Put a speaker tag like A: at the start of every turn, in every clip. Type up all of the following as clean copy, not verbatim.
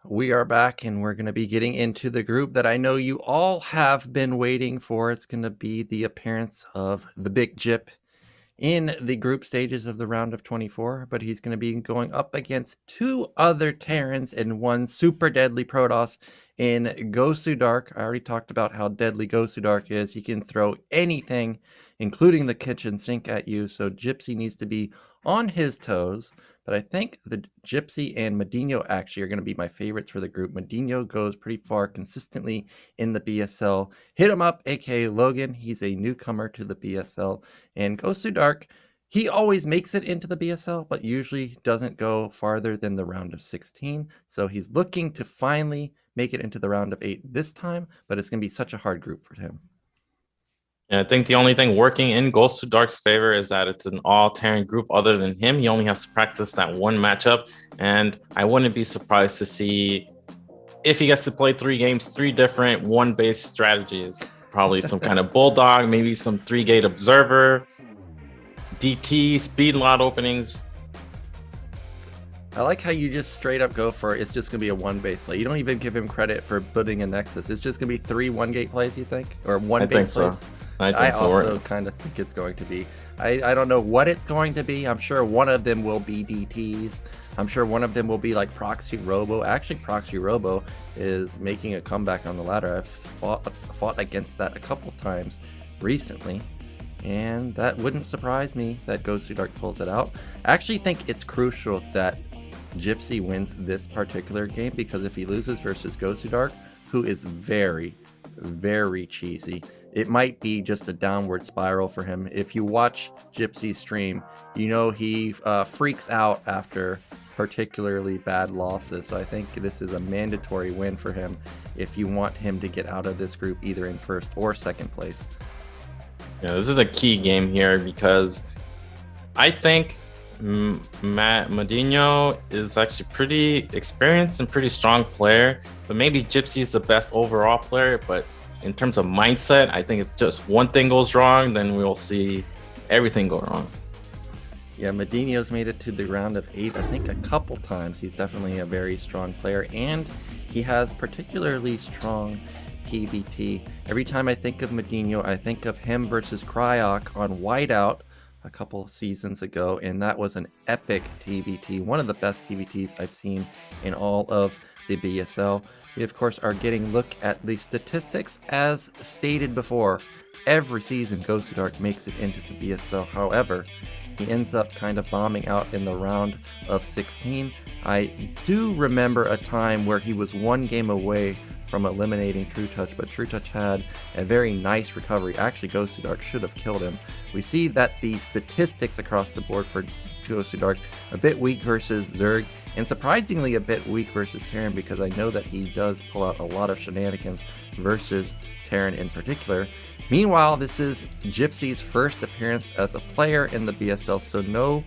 A: We are back and we're going to be getting into the group that I know you all have been waiting for. It's going to be the appearance of the Big Gyp in the group stages of the round of 24, but he's going to be going up against two other Terrans and one super deadly Protoss in Gosudark. I already talked about how deadly Gosudark is. He can throw anything, including the kitchen sink at you, so Gypsy needs to be on his toes. But I think the Gypsy and MadiNho actually are going to be my favorites for the group. MadiNho goes pretty far consistently in the BSL. HitEmUp, aka Logan, he's a newcomer to the BSL. And Gosudark, he always makes it into the BSL, but usually doesn't go farther than the round of 16. So he's looking to finally make it into the round of 8 this time, but it's going to be such a hard group for him.
B: Yeah, I think the only thing working in Gosudark's favor is that it's an all-Terran group. Other than him, he only has to practice that one matchup, and I wouldn't be surprised to see if he gets to play 3 games, 3 different one-base strategies. Probably some kind of bulldog, maybe some 3-gate observer, DT, speed lot openings.
A: I like how you just straight up go for it's just going to be a one base play. You don't even give him credit for putting a Nexus. It's just going to be 3 1-gate plays, you think? Or one base plays? I also kind of think it's going to be. I don't know what it's going to be. I'm sure one of them will be DTs. I'm sure one of them will be like Proxy Robo. Actually, Proxy Robo is making a comeback on the ladder. I've fought against that a couple times recently, and that wouldn't surprise me that Gosudark pulls it out. I actually think it's crucial that Gypsy wins this particular game, because if he loses versus Gosudark, who is very, very cheesy, it might be just a downward spiral for him. If you watch Gypsy's stream, you know he freaks out after particularly bad losses. So I think this is a mandatory win for him if you want him to get out of this group either in first or second place.
B: Yeah, this is a key game here because I think MadiNho is actually pretty experienced and pretty strong player, but maybe Gypsy is the best overall player. But in terms of mindset, I think if just one thing goes wrong, then we'll see everything go wrong.
A: Yeah, MadiNho's made it to the round of 8, I think a couple times. He's definitely a very strong player, and he has particularly strong TvT. Every time I think of MadiNho, I think of him versus Cryok on Whiteout a couple seasons ago, and that was an epic TvT, one of the best TvTs I've seen in all of the BSL. We of course are getting a look at the statistics. As stated before, every season Gosudark makes it into the BSL. However, he ends up kind of bombing out in the round of 16. I do remember a time where he was 1 game away from eliminating True Touch, but True Touch had a very nice recovery. Actually, Gosudark should have killed him. We see that the statistics across the board for Gosudark a bit weak versus Zerg, and surprisingly a bit weak versus Terran, because I know that he does pull out a lot of shenanigans versus Terran in particular. Meanwhile, this is Gypsy's first appearance as a player in the BSL, so no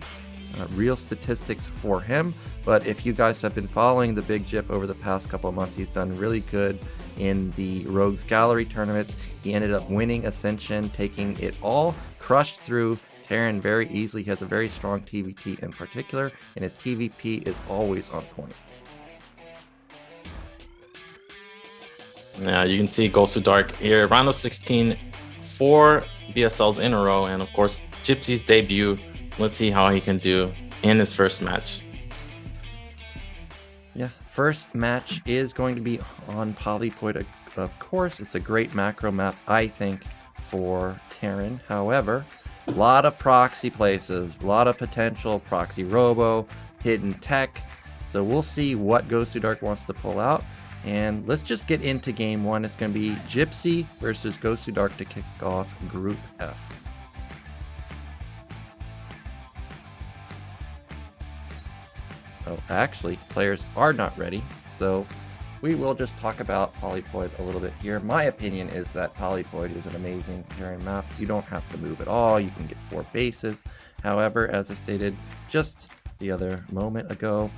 A: real statistics for him. But if you guys have been following the Big Gyp over the past couple of months, he's done really good in the Rogues Gallery tournaments. He ended up winning Ascension, taking it all, crushed through Terran very easily. He has a very strong TvT in particular, and his TvP is always on point.
B: Yeah, you can see Gosudark here, round of 16, 4 BSLs in a row, and of course Gypsy's debut. Let's see how he can do in his first match.
A: Yeah, first match is going to be on Polypoid, of course. It's a great macro map, I think, for Terran. However, a lot of proxy places, a lot of potential proxy robo, hidden tech. So we'll see what Gosudark wants to pull out. And let's just get into game 1. It's going to be Gypsy versus Gosudark to kick off Group F. Oh, actually, players are not ready, so we will just talk about Polypoid a little bit here. My opinion is that Polypoid is an amazing Terran map. You don't have to move at all. You can get 4 bases. However, as I stated just the other moment ago,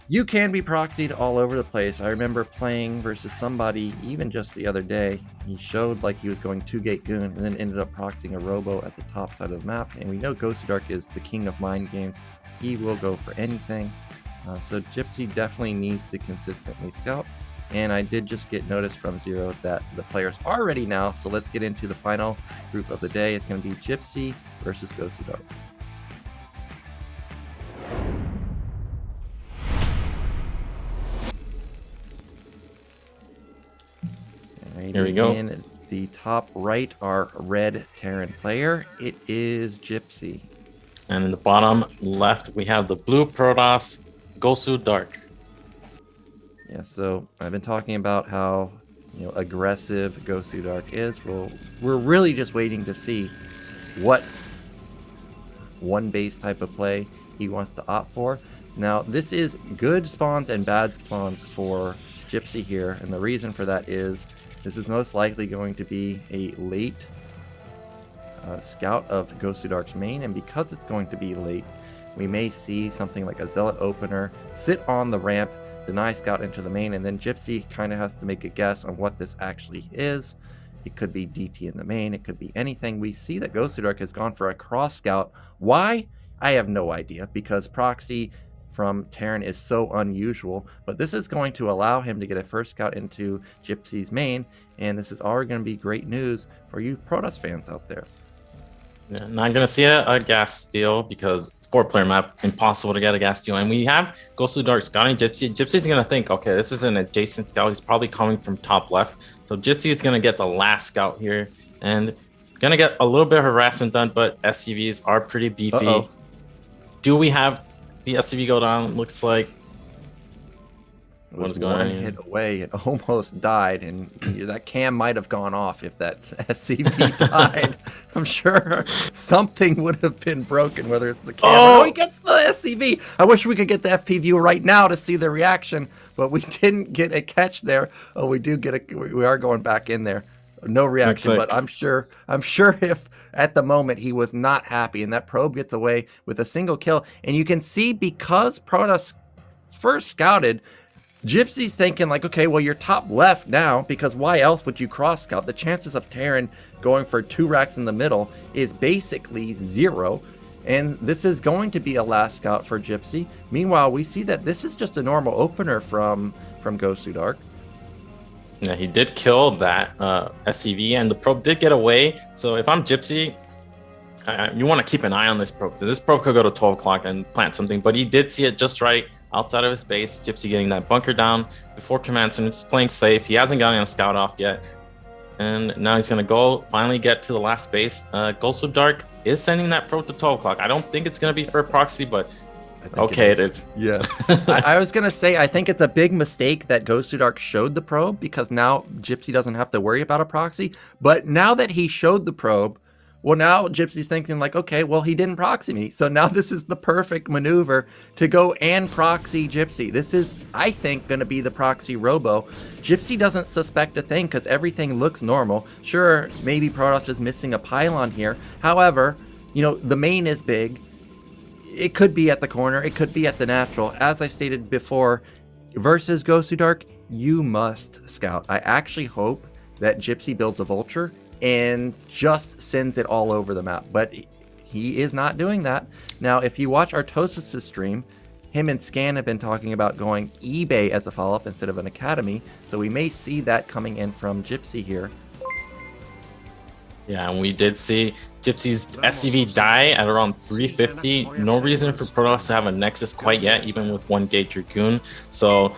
A: you can be proxied all over the place. I remember playing versus somebody even just the other day. He showed like he was going 2-gate goon and then ended up proxying a robo at the top side of the map. And we know Gosudark is the king of mind games. He will go for anything. So Gypsy definitely needs to consistently scout. And I did just get notice from Zero that the players are ready now. So let's get into the final group of the day. It's going to be Gypsy versus Gosudark.
B: Here we go.
A: In the top right, our red Terran player. It is Gypsy.
B: And in the bottom left, we have the blue Protoss Gosudark.
A: Yeah, so I've been talking about how aggressive Gosudark is. Well, we're really just waiting to see what one base type of play he wants to opt for. Now, this is good spawns and bad spawns for Gypsy here, and the reason for that is this is most likely going to be a late scout of Gosudark's main, and because it's going to be late, we may see something like a Zealot opener sit on the ramp, deny scout into the main, and then Gypsy kind of has to make a guess on what this actually is. It could be DT in the main, it could be anything. We see that Gosudark has gone for a cross scout. Why? I have no idea, because proxy from Terran is so unusual, but this is going to allow him to get a first scout into Gypsy's main, and this is already going to be great news for you Protoss fans out there.
B: Yeah, not going to see a gas steal because it's 4-player map, impossible to get a gas steal. And we have Gosudark scouting Gypsy. Gypsy's going to think, okay, this is an adjacent scout. He's probably coming from top left. So Gypsy is going to get the last scout here and going to get a little bit of harassment done, but SCVs are pretty beefy. Do we have the SCV go down? Looks like
A: it was one hit away. It almost died, and that cam might have gone off if that SCV died. I'm sure something would have been broken, whether it's the camera. Oh, he gets the SCV. I wish we could get the FP view right now to see the reaction, but we didn't get a catch there. Oh, we do get a. We are going back in there. No reaction, but I'm sure if at the moment he was not happy, and that probe gets away with a single kill, and you can see because Protoss first scouted, Gypsy's thinking like, okay, well, you're top left now, because why else would you cross scout? The chances of Terran going for 2 racks in the middle is basically 0, and this is going to be a last scout for Gypsy. Meanwhile, we see that this is just a normal opener from Gosudark.
B: Yeah, he did kill that SCV, and the probe did get away. So if I'm Gypsy, you want to keep an eye on this probe. This probe could go to 12 o'clock and plant something, but he did see it just right outside of his base. Gypsy getting that bunker down before command center, just playing safe. He hasn't gotten a scout off yet. And now he's going to go finally get to the last base. Gosudark is sending that probe to 12 o'clock. I don't think it's going to be for a proxy, but okay, it is.
A: Yeah. I was going to say, I think it's a big mistake that Gosudark showed the probe, because now Gypsy doesn't have to worry about a proxy. But now that he showed the probe, well, now Gypsy's thinking like, okay, well, he didn't proxy me. So now this is the perfect maneuver to go and proxy Gypsy. This is, I think, going to be the proxy robo. Gypsy doesn't suspect a thing because everything looks normal. Sure, maybe Protoss is missing a pylon here. However, the main is big. It could be at the corner. It could be at the natural. As I stated before, versus Gosudark, you must scout. I actually hope that Gypsy builds a vulture and just sends it all over the map, but he is not doing that. Now, if you watch Artosis' stream, him and Scan have been talking about going eBay as a follow-up instead of an academy, so we may see that coming in from Gypsy here.
B: Yeah, and we did see Gypsy's SCV die at around 350. No reason for Protoss to have a Nexus quite yet, even with 1 Gate Dragoon. So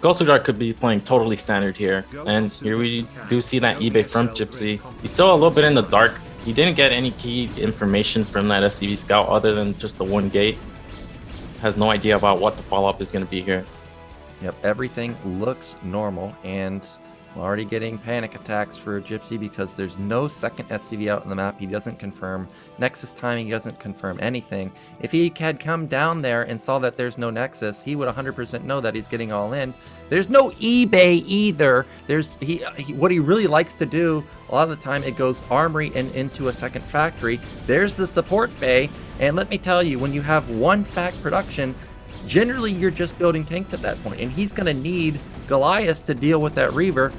B: Gosudark could be playing totally standard here. And here we do see that eBay from Gypsy. He's still a little bit in the dark. He didn't get any key information from that SCV scout other than just the 1 gate. Has no idea about what the follow-up is going to be here.
A: Yep, everything looks normal, and we're already getting panic attacks for Gypsy because there's no second SCV out on the map. He doesn't confirm Nexus timing, he doesn't confirm anything. If he had come down there and saw that there's no Nexus, he would 100% know that he's getting all in. There's no eBay either. There's what he really likes to do, a lot of the time it goes armory and into a second factory. There's the support bay, and let me tell you, when you have 1 fact production, generally you're just building tanks at that point, and he's going to need Goliath to deal with that Reaver.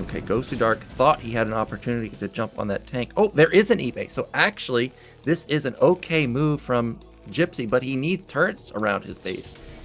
A: Okay, Gosudark thought he had an opportunity to jump on that tank. Oh, there is an eBay. So actually, this is an okay move from Gypsy, but he needs turrets around his base.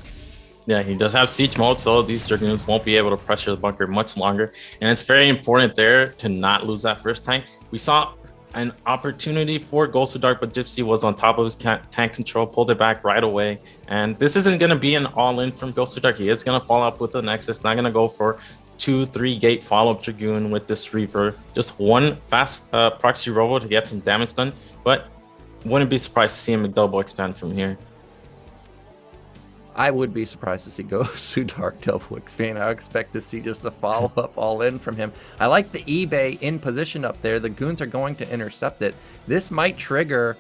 B: Yeah, he does have siege mode, so these Dragoons won't be able to pressure the bunker much longer. And it's very important there to not lose that first tank. We saw an opportunity for Gosudark, but Gypsy was on top of his tank control, pulled it back right away. And this isn't going to be an all-in from Gosudark. He is going to follow up with the Nexus, not going to go for 2-3 gate follow-up Dragoon with this Reaver. Just one fast proxy robo to get some damage done, but wouldn't be surprised to see him double expand from here.
A: I would be surprised to see Gosudark double expand. I expect to see just a follow-up all-in from him. I like the eBay in position up there. The goons are going to intercept it. This might trigger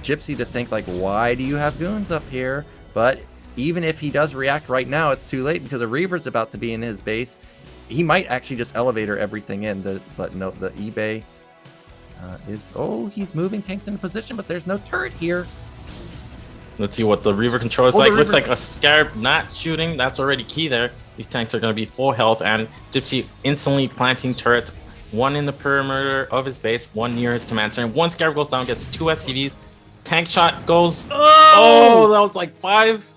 A: Gypsy to think, like, why do you have goons up here? But even if he does react right now, it's too late because a Reaver's about to be in his base. He might actually just elevator everything in. But no, the eBay is... Oh, he's moving tanks into position, but there's no turret here.
B: Let's see what the Reaver control is like. Looks like a Scarab not shooting. That's already key there. These tanks are going to be full health, and Gypsy instantly planting turrets. One in the perimeter of his base, one near his command center. One Scarab goes down, gets 2 SCVs. Tank shot goes... Oh, that was like 5.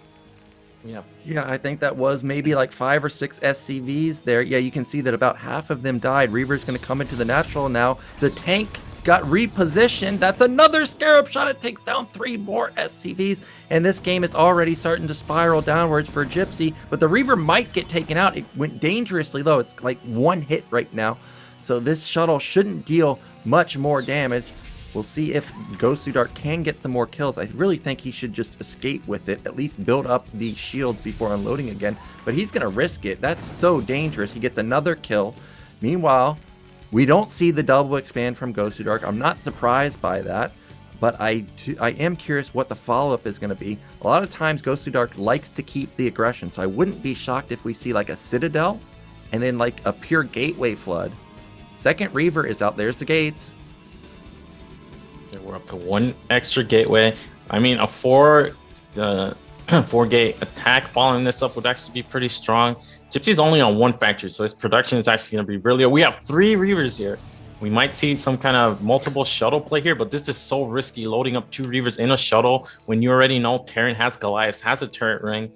B: Yeah,
A: I think that was maybe like 5 or 6 SCVs there. Yeah, you can see that about half of them died. Reaver's going to come into the natural now. The tank got repositioned. That's another Scarab shot. It takes down 3 more SCVs, and this game is already starting to spiral downwards for Gypsy, but the Reaver might get taken out. It went dangerously low. It's like 1 hit right now, so this shuttle shouldn't deal much more damage. We'll see if Gosudark can get some more kills. I really think he should just escape with it, at least build up the shields before unloading again, but he's gonna risk it. That's so dangerous. He gets another kill. Meanwhile, we don't see the double expand from Gosudark. I'm not surprised by that, but I am curious what the follow-up is going to be. A lot of times Gosudark likes to keep the aggression, so I wouldn't be shocked if we see like a Citadel and then like a pure gateway flood. Second Reaver is out. There's the gates.
B: We're up to 1 extra gateway. I mean, a 4 gate attack following this up would actually be pretty strong. Gypsy's only on 1 factory, so his production is actually going to be really... We have 3 Reavers here. We might see some kind of multiple shuttle play here, but this is so risky, loading up 2 Reavers in a shuttle when you already know Terran has Goliaths, has a turret ring.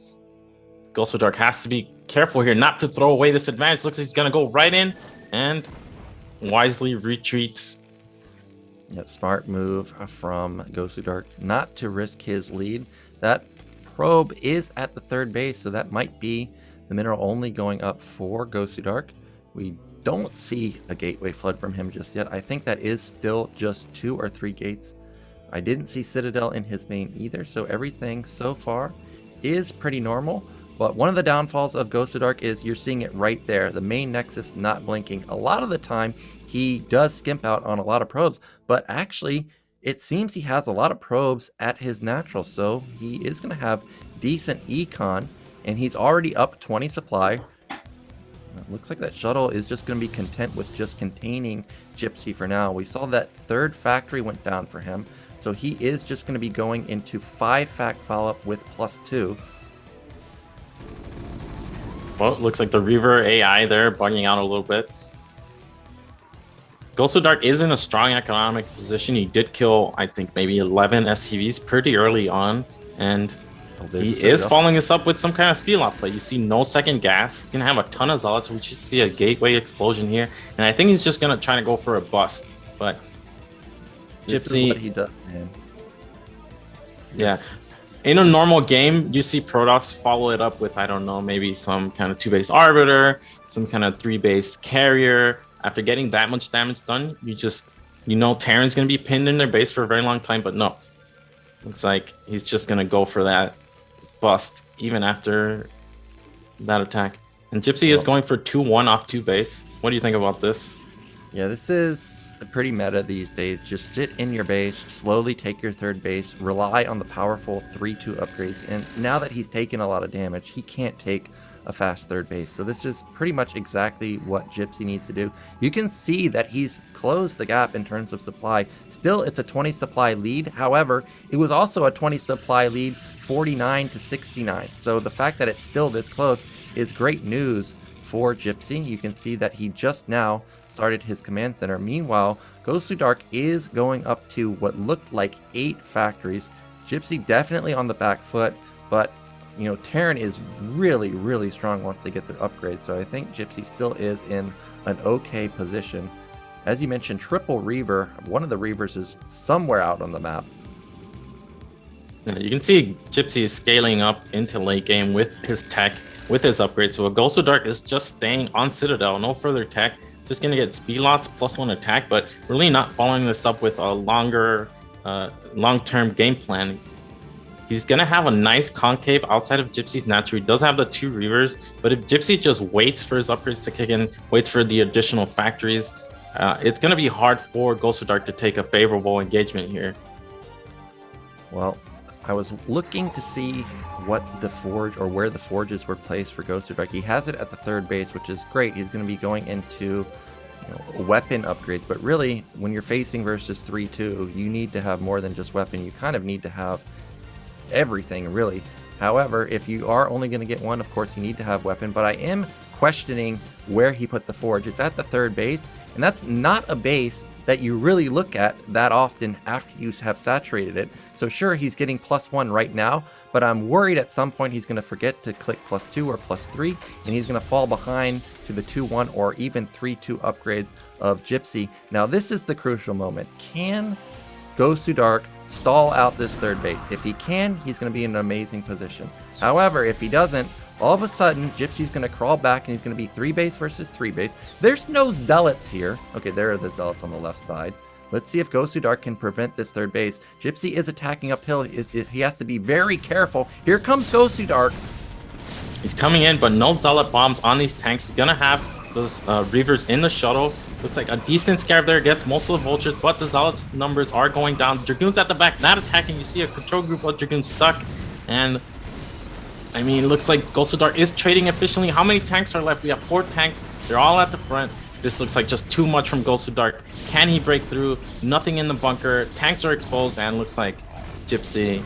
B: Gosudark has to be careful here not to throw away this advantage. Looks like he's going to go right in and wisely retreats.
A: Yep, smart move from Gosudark not to risk his lead. That probe is at the 3rd base, so that might be the mineral only going up for Gosudark. We don't see a gateway flood from him just yet. I think that is still just 2 or 3 gates. I didn't see Citadel in his main either, so everything so far is pretty normal. But one of the downfalls of Gosudark is you're seeing it right there, the main nexus not blinking. A lot of the time he does skimp out on a lot of probes, but actually it seems he has a lot of probes at his natural, so he is going to have decent econ, and he's already up 20 supply. It looks like that shuttle is just going to be content with just containing Gypsy for now. We saw that 3rd factory went down for him, so he is just going to be going into 5 fact follow-up with +2.
B: Well, it looks like the Reaver AI there bugging out a little bit. Gosudark is in a strong economic position. He did kill, I think, maybe 11 SCVs pretty early on, and he is following this up with some kind of speed lock play. You see no second gas. He's going to have a ton of Zealots. We should see a gateway explosion here, and I think he's just going to try to go for a bust, but
A: this
B: Gypsy...
A: is what he does, man.
B: Yeah. In a normal game, you see Protoss follow it up with, I don't know, maybe some kind of 2-base Arbiter, some kind of 3-base Carrier. After getting that much damage done, you know Terran's going to be pinned in their base for a very long time, but no. Looks like he's just going to go for that bust even after that attack. And Gypsy is going for 2-1 off 2 base. What do you think about this?
A: Yeah, this is pretty meta these days. Just sit in your base, slowly take your 3rd base, rely on the powerful 3-2 upgrades, and now that he's taken a lot of damage, he can't take a fast 3rd base. So this is pretty much exactly what Gypsy needs to do. You can see that he's closed the gap in terms of supply. Still, it's a 20 supply lead. However, it was also a 20 supply lead, 49 to 69. So the fact that it's still this close is great news for Gypsy. You can see that he just now started his command center. Meanwhile, Gosudark is going up to what looked like 8 factories. Gypsy definitely on the back foot, but you know, Terran is really, really strong once they get their upgrade. So I think Gypsy still is in an okay position. As you mentioned, triple Reaver. One of the Reavers is somewhere out on the map.
B: You can see Gypsy is scaling up into late game with his tech, with his upgrade. So Gosudark is just staying on Citadel, no further tech. Just going to get speed lots +1 attack, but really not following this up with a longer, long-term game plan. He's going to have a nice concave outside of Gypsy's natural. He does have the 2 Reavers, but if Gypsy just waits for his upgrades to kick in, waits for the additional factories, it's going to be hard for Gosudark to take a favorable engagement here.
A: Well, I was looking to see what the forge or where the forges were placed for Gosudark. He has it at the 3rd base, which is great. He's going to be going into, you know, weapon upgrades, but really when you're facing versus 3-2, you need to have more than just weapon. You kind of need to have everything, really. However, if you are only going to get one, of course you need to have weapon, but I am questioning where he put the forge. It's at the 3rd base, and that's not a base that you really look at that often after you have saturated it. So sure, he's getting +1 right now, but I'm worried at some point he's going to forget to click +2 or +3, and he's going to fall behind to the 2-1 or even 3-2 upgrades of Gypsy. Now this is the crucial moment. Can Gosudark stall out this 3rd base? If he can, he's going to be in an amazing position. However, if he doesn't, all of a sudden, Gypsy's going to crawl back and he's going to be 3 base versus 3 base. There's no Zealots here. Okay, there are the Zealots on the left side. Let's see if Gosudark can prevent this 3rd base. Gypsy is attacking uphill. He has to be very careful. Here comes Gosudark.
B: He's coming in, but no Zealot bombs on these tanks. He's going to have those Reavers in the shuttle. Looks like a decent Scarab there, gets most of the Vultures, but the Zealots numbers are going down. Dragoons at the back, not attacking. You see a control group of Dragoons stuck, and I mean, it looks like Gosudark is trading efficiently. How many tanks are left? We have 4 tanks. They're all at the front. This looks like just too much from Gosudark. Can he break through? Nothing in the bunker. Tanks are exposed, and looks like Gypsy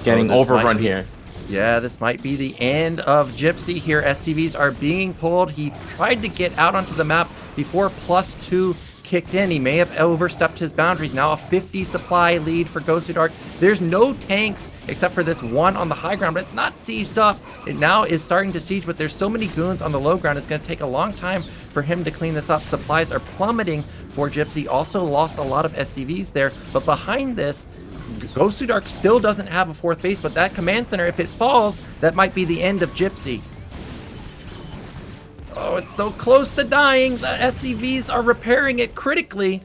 B: getting overrun here.
A: Yeah, this might be the end of Gypsy here. SCVs are being pulled. He tried to get out onto the map before +2 kicked in. He may have overstepped his boundaries. Now a 50 supply lead for Gosudark. There's no tanks except for this one on the high ground, but it's not sieged up. It now is starting to siege, but there's so many goons on the low ground. It's going to take a long time for him to clean this up. Supplies are plummeting for Gypsy. Also lost a lot of SCVs there, but behind this, Gosudark still doesn't have a 4th base, but that command center, if it falls, that might be the end of Gypsy. Oh, it's so close to dying. The SCVs are repairing it critically.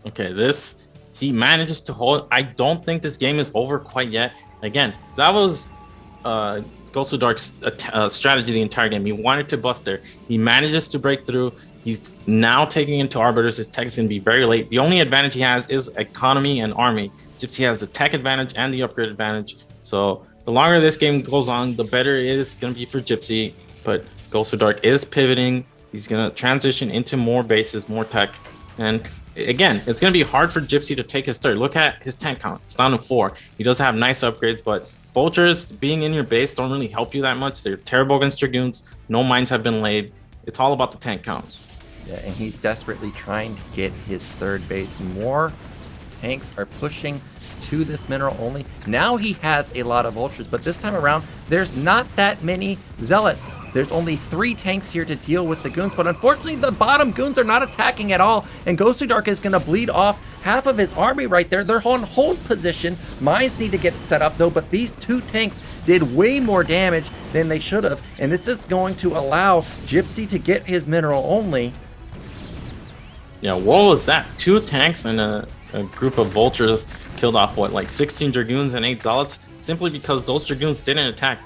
B: Okay, he manages to hold. I don't think this game is over quite yet. Again, that was Gosudark's strategy the entire game. He wanted to bust there. He manages to break through. He's now taking into Arbiters. His tech is going to be very late. The only advantage he has is economy and army. Gypsy has the tech advantage and the upgrade advantage. So the longer this game goes on, the better it is going to be for Gypsy. But Gosudark is pivoting. He's going to transition into more bases, more tech. And again, it's going to be hard for Gypsy to take his 3rd. Look at his tank count. It's down to 4. He does have nice upgrades, but Vultures being in your base don't really help you that much. They're terrible against Dragoons. No mines have been laid. It's all about the tank count.
A: Yeah, and he's desperately trying to get his 3rd base. More tanks are pushing to this mineral only. Now he has a lot of Vultures, but this time around, there's not that many Zealots. There's only 3 tanks here to deal with the goons, but unfortunately the bottom goons are not attacking at all, and Gosudark is going to bleed off half of his army right there. They're on hold position. Mines need to get set up though, but these 2 tanks did way more damage than they should have, and this is going to allow Gypsy to get his mineral only.
B: Yeah, what was that? 2 tanks and a group of Vultures killed off, what, like 16 Dragoons and 8 Zealots? Simply because those Dragoons didn't attack.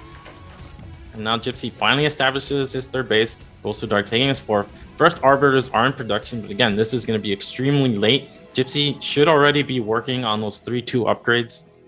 B: And now Gypsy finally establishes his 3rd base. Gosudark taking his 4th. First Arbiters are in production, but again, this is going to be extremely late. Gypsy should already be working on those 3-2 upgrades.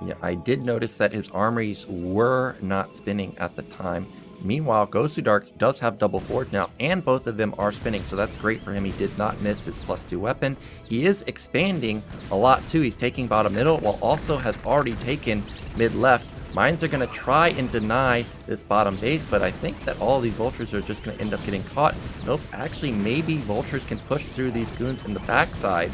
A: Yeah, I did notice that his armories were not spinning at the time. Meanwhile, Gosudark does have double forge now, and both of them are spinning, so that's great for him. He did not miss his +2 weapon. He is expanding a lot too. He's taking bottom middle, while also has already taken mid left. Mines are going to try and deny this bottom base, but I think that all these Vultures are just going to end up getting caught. Nope, actually maybe Vultures can push through these goons in the backside.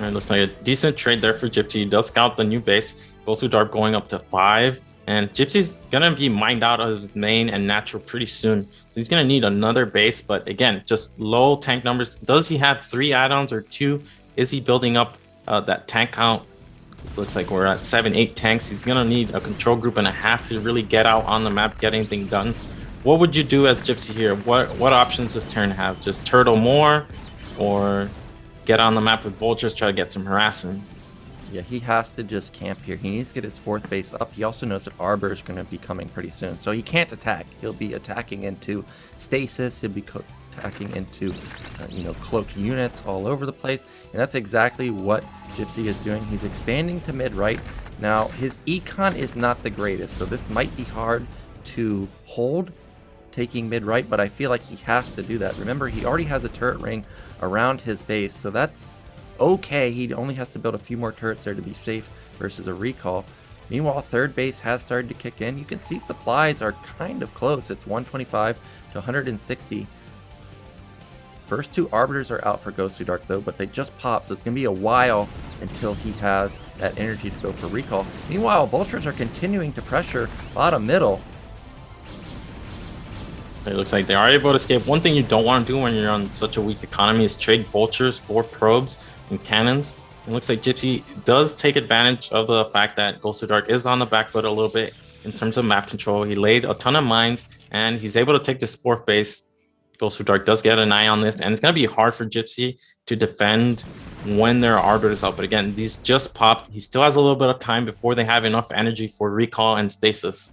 B: And it looks like a decent trade there for Gypsy. He does scout the new base. Gosudark going up to 5. And Gypsy's going to be mined out of his main and natural pretty soon. So he's going to need another base. But again, just low tank numbers. Does he have 3 add-ons or 2? Is he building up that tank count? This looks like we're at 7, 8 tanks. He's going to need a control group and a half to really get out on the map, get anything done. What would you do as Gypsy here? What options does Terran have? Just turtle more, or get on the map with vultures, try to get some harassing?
A: Yeah, he has to just camp here. He needs to get his 4th base up. He also knows that Arbor is going to be coming pretty soon, so he can't attack. He'll be attacking into stasis. He'll be attacking into, cloaked units all over the place, and that's exactly what Gypsy is doing. He's expanding to mid right. Now, his econ is not the greatest, so this might be hard to hold taking mid right, but I feel like he has to do that. Remember, he already has a turret ring around his base, so that's okay. He only has to build a few more turrets there to be safe versus a recall. Meanwhile, 3rd base has started to kick in. You can see supplies are kind of close. It's 125 to 160. First 2 arbiters are out for Gosudark though, but they just popped, so it's going to be a while until he has that energy to go for recall. Meanwhile, vultures are continuing to pressure bottom middle.
B: It looks like they are able to escape. One thing you don't want to do when you're on such a weak economy is trade vultures for probes and cannons. It looks like Gypsy does take advantage of the fact that Gosudark is on the back foot a little bit in terms of map control. He laid a ton of mines, and he's able to take this 4th base. Gosudark does get an eye on this, and it's going to be hard for Gypsy to defend when there are arbiters out. But again, these just popped. He still has a little bit of time before they have enough energy for recall and stasis.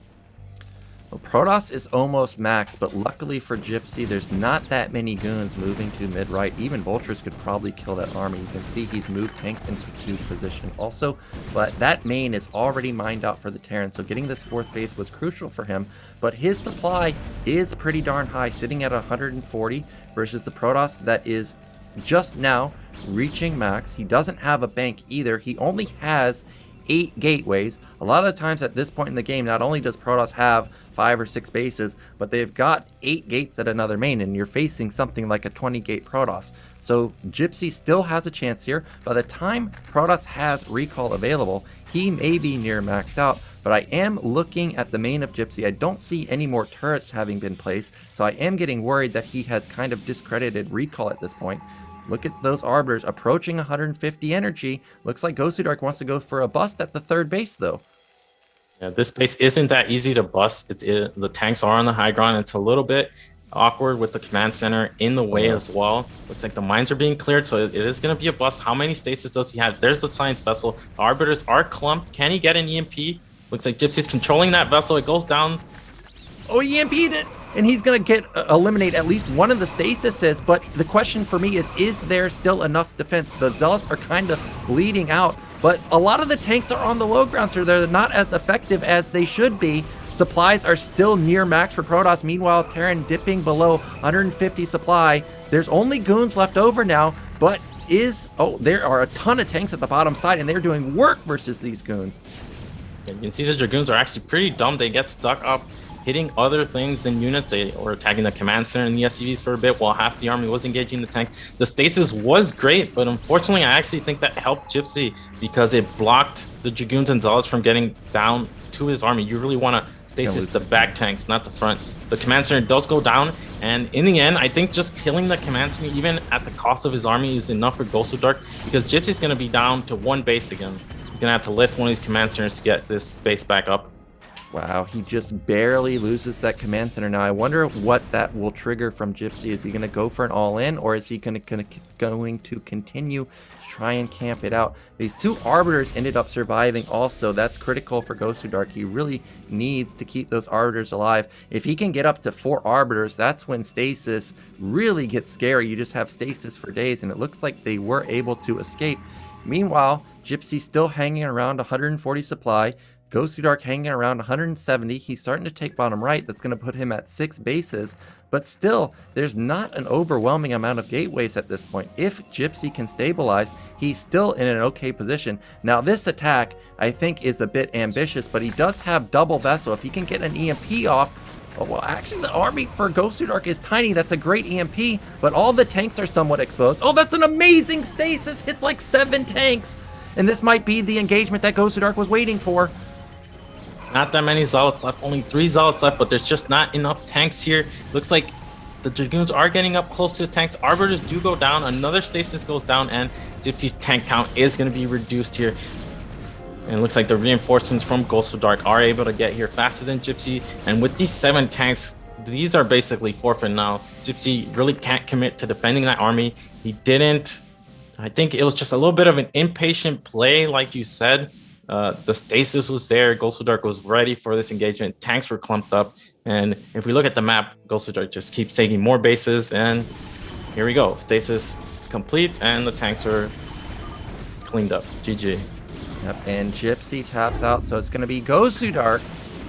A: Well, Protoss is almost maxed, but luckily for Gypsy, there's not that many goons moving to mid-right. Even vultures could probably kill that army. You can see he's moved tanks into 2 position also, but that main is already mined out for the Terran, so getting this 4th base was crucial for him. But his supply is pretty darn high, sitting at 140 versus the Protoss that is just now reaching max. He doesn't have a bank either. He only has 8 gateways. A lot of the times at this point in the game, not only does Protoss have 5 or 6 bases, but they've got 8 gates at another main, and you're facing something like a 20 gate Protoss. So Gypsy still has a chance here. By the time Protoss has recall available, he may be near maxed out, but I am looking at the main of Gypsy. I don't see any more turrets having been placed, so I am getting worried that he has kind of discredited recall at this point. Look at those arbiters approaching 150 energy. Looks like Gosudark wants to go for a bust at the 3rd base though.
B: Yeah, this base isn't that easy to bust. The tanks are on the high ground. It's a little bit awkward with the command center in the way as well. Looks like the mines are being cleared, so it is going to be a bust. How many stasis does he have? There's the science vessel. The arbiters are clumped. Can he get an EMP? Looks like Gypsy's controlling that vessel. It goes down.
A: Oh, he EMP'd it! And he's going to eliminate at least one of the stasises, but the question for me is there still enough defense? The Zealots are kind of bleeding out, but a lot of the tanks are on the low ground, so they're not as effective as they should be. Supplies are still near max for Protoss. Meanwhile, Terran dipping below 150 supply. There's only goons left over now, but there are a ton of tanks at the bottom side, and they're doing work versus these goons.
B: You can see the Dragoons are actually pretty dumb. They get stuck up hitting other things than units. They were attacking the command center and the SCVs for a bit while half the army was engaging the tank. The stasis was great, but unfortunately I actually think that helped Gypsy because it blocked the Dragoons and Zealots from getting down to his army. You really want to stasis the back tanks, not the front. The command center does go down, and in the end I think just killing the command center even at the cost of his army is enough for Gosudark, because Gypsy's going to be down to 1 base again. He's going to have to lift one of these command centers to get this base back up.
A: Wow, he just barely loses that command center. Now, I wonder what that will trigger from Gypsy. Is he going to go for an all-in, or is he going to continue to try and camp it out? These 2 arbiters ended up surviving also. That's critical for Gosudark. He really needs to keep those arbiters alive. If he can get up to 4 arbiters, that's when stasis really gets scary. You just have stasis for days, and it looks like they were able to escape. Meanwhile, Gypsy still hanging around 140 supply. Gosudark hanging around 170. He's starting to take bottom right. That's going to put him at 6 bases. But still, there's not an overwhelming amount of gateways at this point. If Gypsy can stabilize, he's still in an okay position. Now, this attack, I think, is a bit ambitious, but he does have double vessel. If he can get an EMP off, Oh, well, actually, the army for Gosudark is tiny. That's a great EMP, but all the tanks are somewhat exposed. Oh, that's an amazing stasis. Hits like 7 tanks. And this might be the engagement that Gosudark was waiting for.
B: Not that many Zealots left, only 3 Zealots left, but there's just not enough tanks here. Looks like the Dragoons are getting up close to the tanks. Arbiters do go down, another stasis goes down, and Gypsy's tank count is going to be reduced here. And it looks like the reinforcements from Gosudark are able to get here faster than Gypsy. And with these 7 tanks, these are basically forfeit now. Gypsy really can't commit to defending that army. He didn't. I think it was just a little bit of an impatient play, like you said. The stasis was there. Gosudark was ready for this engagement. Tanks were clumped up. And if we look at the map, Gosudark just keeps taking more bases. And here we go. Stasis completes and the tanks are cleaned up. GG.
A: Yep, and Gypsy taps out, so it's going to be Gosudark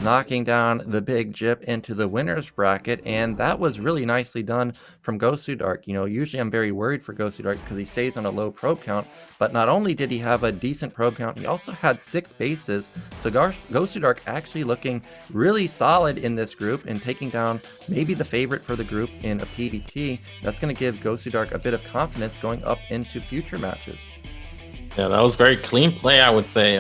A: knocking down the Big Gyp into the winner's bracket, and that was really nicely done from Gosudark. You know, usually I'm very worried for Gosudark because he stays on a low probe count, but not only did he have a decent probe count, he also had 6 bases, so Gosudark actually looking really solid in this group and taking down maybe the favorite for the group in a PvT. That's going to give Gosudark a bit of confidence going up into future matches.
B: Yeah, that was very clean play, I would say.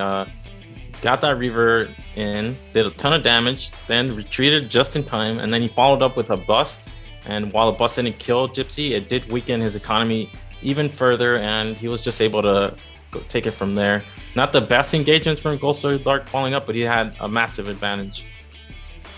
B: Got that Reaver in, did a ton of damage, then retreated just in time, and then he followed up with a bust. And while the bust didn't kill Gypsy, it did weaken his economy even further, and he was just able to take it from there. Not the best engagements from Gosudark falling up, but he had a massive advantage.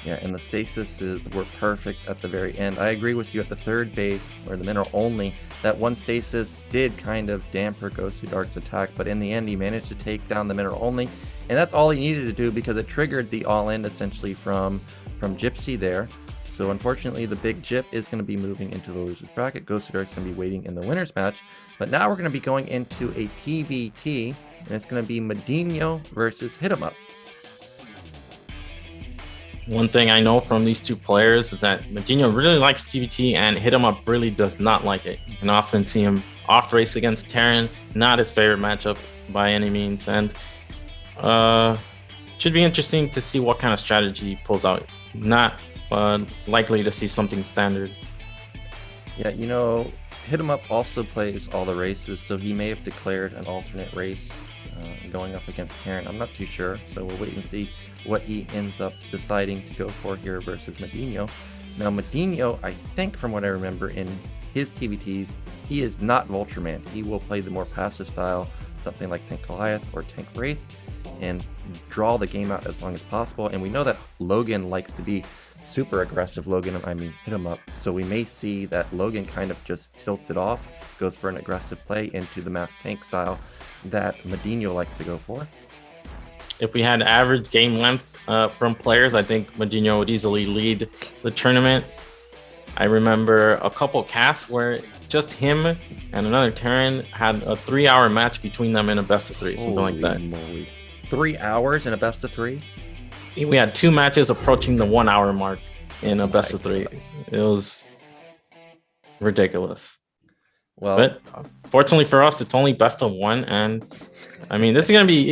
A: Yeah, and the stasis were perfect at the very end. I agree with you at the 3rd base, or the mineral only, that one stasis did kind of damper Gosudark's attack, but in the end he managed to take down the mineral only, and that's all he needed to do because it triggered the all-in essentially from Gypsy there. So unfortunately the Big Gyp is going to be moving into the loser's bracket. Gosudark's going to be waiting in the winner's match, but now we're going to be going into a TvT, and it's going to be MadiNho versus HitEmUp.
B: One thing I know from these 2 players is that MadiNho really likes TvT and HitEmUp really does not like it. You can often see him off race against Terran, not his favorite matchup by any means, and should be interesting to see what kind of strategy he pulls out. Not likely to see something standard.
A: Yeah, you know, HitEmUp also plays all the races, so he may have declared an alternate race going up against Terran. I'm not too sure, so we'll wait and see what he ends up deciding to go for here versus MadiNho. Now MadiNho, I think from what I remember in his TvTs, he is not Vultureman. He will play the more passive style, something like Tank Goliath or Tank Wraith, and draw the game out as long as possible. And we know that Logan likes to be super aggressive. HitEmUp. So we may see that Logan kind of just tilts it off, goes for an aggressive play into the mass tank style that MadiNho likes to go for.
B: If we had average game length from players, I think MadiNho would easily lead the tournament. I remember a couple casts where just him and another Terran had a 3-hour match between them in a best of 3, something like that.
A: Moly. 3 hours in a best of 3?
B: We had 2 matches approaching the 1-hour mark in a best of 3. It was ridiculous.
A: Well,
B: but fortunately for us, it's only best of 1, and I mean, this is going to be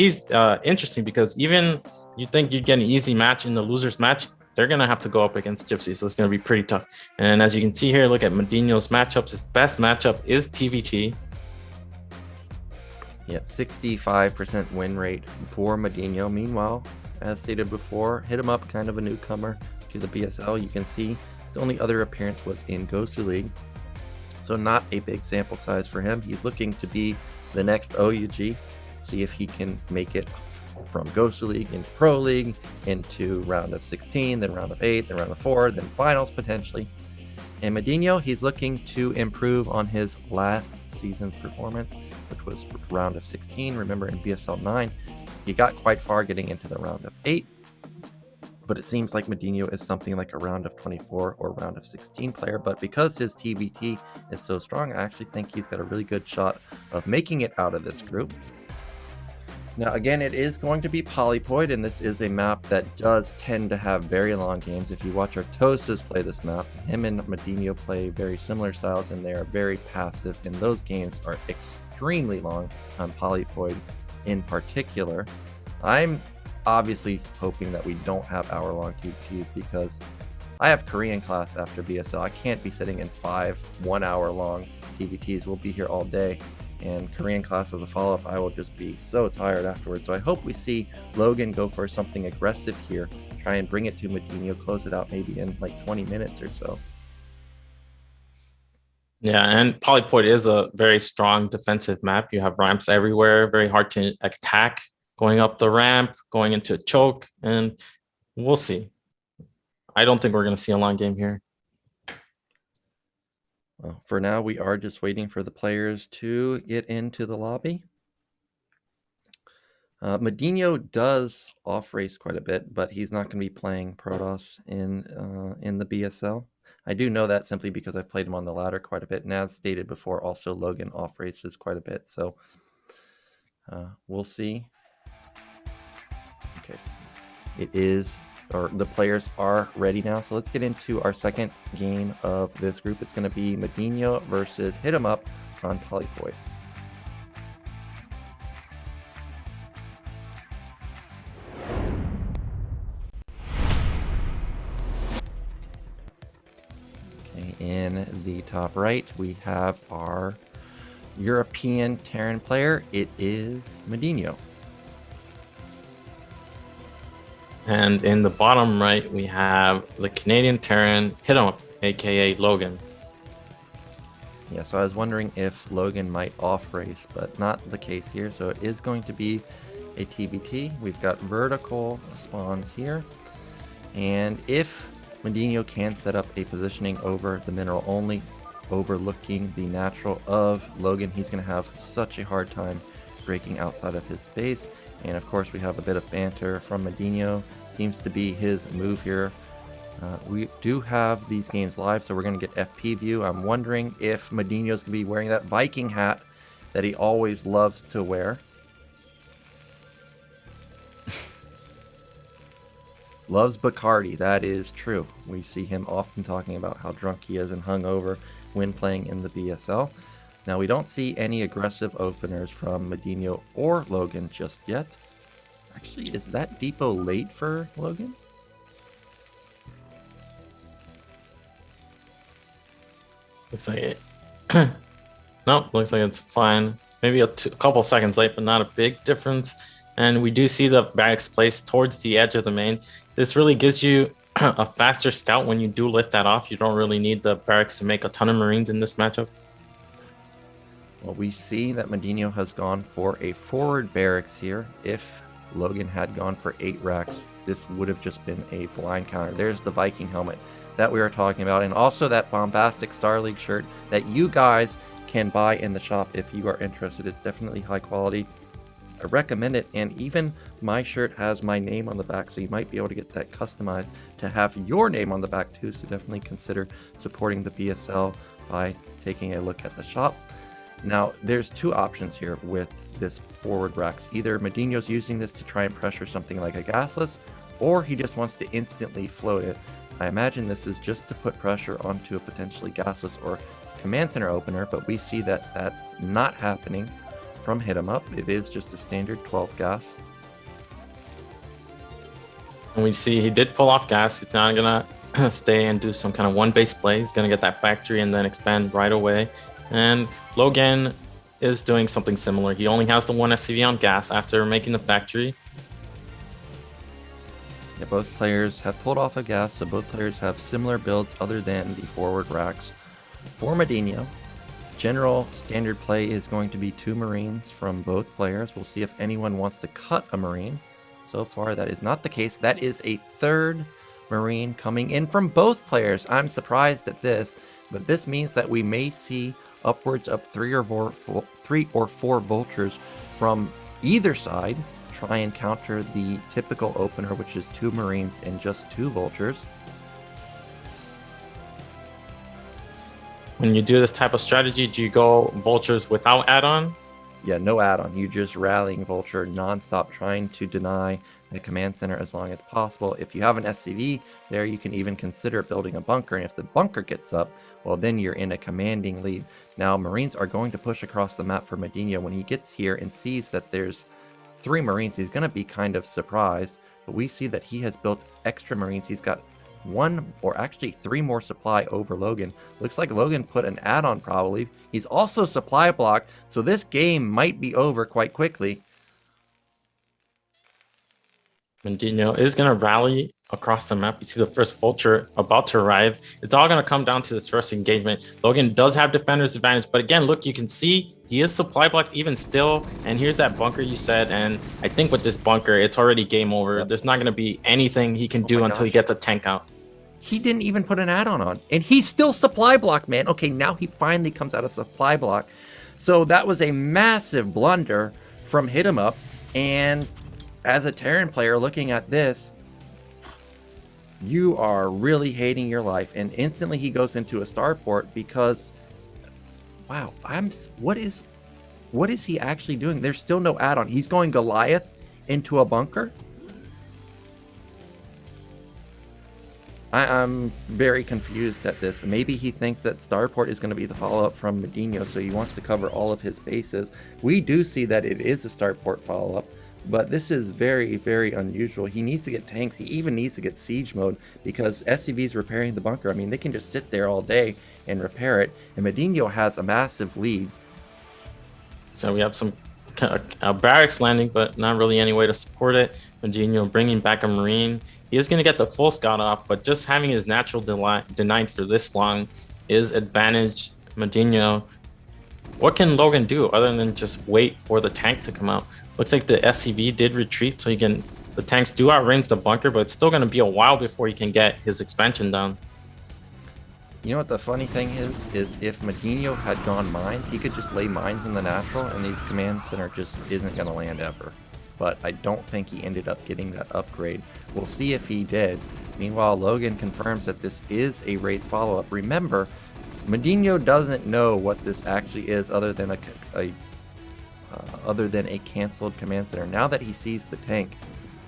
B: interesting because even you think you'd get an easy match in the loser's match, they're going to have to go up against Gypsy, so it's going to be pretty tough. And as you can see here, look at MadiNho's matchups. His best matchup is TvT.
A: Yeah, 65% win rate for MadiNho. Meanwhile, as stated before, HitEmUp, kind of a newcomer to the BSL. You can see his only other appearance was in Gosudark, so not a big sample size for him. He's looking to be the next OUG, see if he can make it from Gosudark into Pro League, into round of 16, then round of 8, then round of 4, then finals potentially. And MadiNho, he's looking to improve on his last season's performance, which was round of 16. Remember, in BSL 9, he got quite far getting into the round of 8. But it seems like MadiNho is something like a round of 24 or round of 16 player. But because his TvT is so strong, I actually think he's got a really good shot of making it out of this group. Now, again, it is going to be Polypoid, and this is a map that does tend to have very long games. If you watch Artosis play this map, him and MadiNho play very similar styles, and they are very passive, and those games are extremely long on Polypoid in particular. I'm obviously hoping that we don't have hour-long TVTs because I have Korean class after BSL. I can't be sitting in 5 1-hour-long TvTs. We'll be here all day. And Korean class as a follow-up, I will just be so tired afterwards. So I hope we see Logan go for something aggressive here. Try and bring it to MadiNho, close it out maybe in like 20 minutes or so.
B: Yeah, and Polypoid is a very strong defensive map. You have ramps everywhere, very hard to attack, going up the ramp, going into a choke, and we'll see. I don't think we're going to see a long game here.
A: Well, for now, we are just waiting for the players to get into the lobby. MadiNho does off-race quite a bit, but he's not going to be playing Protoss in the BSL. I do know that simply because I've played him on the ladder quite a bit, and as stated before, also Logan off-races quite a bit, so we'll see. Okay, it is, or the players are ready now, so let's get into our second game of this group. It's going to be MadiNho versus HitEmUp on Polypoid. In the top right, we have our European Terran player. It is MadiNho.
B: And in the bottom right, we have the Canadian Terran HitEmUp, aka Logan.
A: Yeah, so I was wondering if Logan might off-race, but not the case here. So it is going to be a TvT. We've got vertical spawns here. And if MadiNho can set up a positioning over the mineral only, overlooking the natural of Logan, he's going to have such a hard time breaking outside of his base. And of course, we have a bit of banter from MadiNho. Seems to be his move here. We do have these games live, so we're going to get FP view. I'm wondering if MadiNho's going to be wearing that Viking hat that he always loves to wear. Loves Bacardi, that is true. We see him often talking about how drunk he is and hungover when playing in the BSL. Now, we don't see any aggressive openers from MadiNho or Logan just yet. Actually, is that depot late for Logan?
B: Looks like it. No, looks like it's fine. Maybe a couple seconds late, but not a big difference. And we do see the barracks placed towards the edge of the main. This really gives you a faster scout when you do lift that off. You don't really need the barracks to make a ton of Marines in this matchup.
A: Well, we see that MadiNho has gone for a forward barracks here. If Logan had gone for 8 racks, this would have just been a blind counter. There's the Viking helmet that we were talking about, and also that Bombastic Starleague shirt that you guys can buy in the shop if you are interested. It's definitely high quality. I recommend it, and even my shirt has my name on the back, so you might be able to get that customized to have your name on the back too, so definitely consider supporting the BSL by taking a look at the shop. Now, there's 2 options here with this forward racks. Either MadiNho's using this to try and pressure something like a gasless, or he just wants to instantly float it. I imagine this is just to put pressure onto a potentially gasless or command center opener, but we see that that's not happening from HitEmUp. It is just a standard 12 gas.
B: And we see he did pull off gas. He's not gonna stay and do some kind of one base play. He's gonna get that factory and then expand right away. And Logan is doing something similar. He only has the 1 SCV on gas after making the factory.
A: Yeah, both players have pulled off a gas, so both players have similar builds other than the forward racks. For MadiNho, general standard play is going to be 2 Marines from both players. We'll see if anyone wants to cut a Marine. So far, that is not the case. That is a 3rd Marine coming in from both players. I'm surprised at this, but this means that we may see upwards of 3 or 4 vultures from either side try and counter the typical opener, which is 2 Marines and just 2 vultures.
B: When you do this type of strategy, do you go vultures without add-on?
A: Yeah, no add-on. You just rallying vulture non-stop, trying to deny the command center as long as possible. If you have an SCV there, you can even consider building a bunker, and if the bunker gets up, well, then you're in a commanding lead. Now, Marines are going to push across the map for MadiNho. When he gets here and sees that there's 3 Marines, he's going to be kind of surprised, but we see that he has built extra Marines. He's got 1 or actually 3 more supply over Logan. Looks like Logan put an add-on probably. He's also supply blocked, so this game might be over quite quickly.
B: MadiNho is going to rally across the map. You see the first vulture about to arrive. It's all going to come down to this first engagement. Logan does have defender's advantage, but again, look, you can see he is supply blocked even still. And here's that bunker you said. And I think with this bunker, it's already game over.
A: Yep.
B: There's not going to be anything he can do until he gets a tank out.
A: He didn't even put an add-on on, and he's still supply block, man. Okay, now he finally comes out of supply block. So that was a massive blunder from HitEmUp, and as a Terran player looking at this, you are really hating your life. And instantly he goes into a starport because, wow, what is he actually doing? There's still no add-on. He's going Goliath into a bunker. I'm very confused at this. Maybe he thinks that starport is going to be the follow-up from MadiNho, so he wants to cover all of his bases. We do see that it is a starport follow-up, but this is very, very unusual. He needs to get tanks. He even needs to get siege mode because SCV's repairing the bunker. I mean, they can just sit there all day and repair it, and MadiNho has a massive lead.
B: So we have some barracks landing, but not really any way to support it. MadiNho bringing back a Marine. He is going to get the full scout off, but just having his natural denied for this long is advantage MadiNho. What can Logan do other than just wait for the tank to come out? Looks like the SCV did retreat, so the tanks do outrange the bunker, but it's still going to be a while before he can get his expansion done.
A: You know what the funny thing is if MadiNho had gone mines, he could just lay mines in the natural, and these command center just isn't going to land ever. But I don't think he ended up getting that upgrade. We'll see if he did. Meanwhile, Logan confirms that this is a Wraith follow-up. Remember, MadiNho doesn't know what this actually is other than a canceled command center. Now that he sees the tank,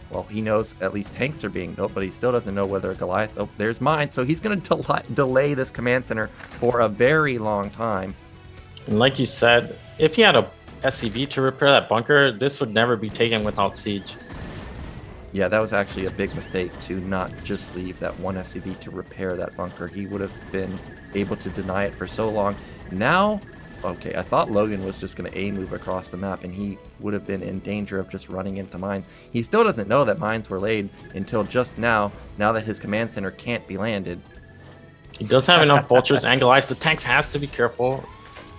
A: well, he knows at least tanks are being built, but he still doesn't know whether a Goliath... Oh, there's mine. So he's going to delay this command center for a very long time.
B: And like you said, if he had a SCV to repair that bunker, this would never be taken without siege.
A: Yeah, that was actually a big mistake to not just leave that one SCV to repair that bunker. He would have been able to deny it for so long. Now, okay, I thought Logan was just going to A-move across the map, and he would have been in danger of just running into mines. He still doesn't know that mines were laid until just now that his command center can't be landed.
B: He does have enough vultures and Goliaths. The tanks has to be careful.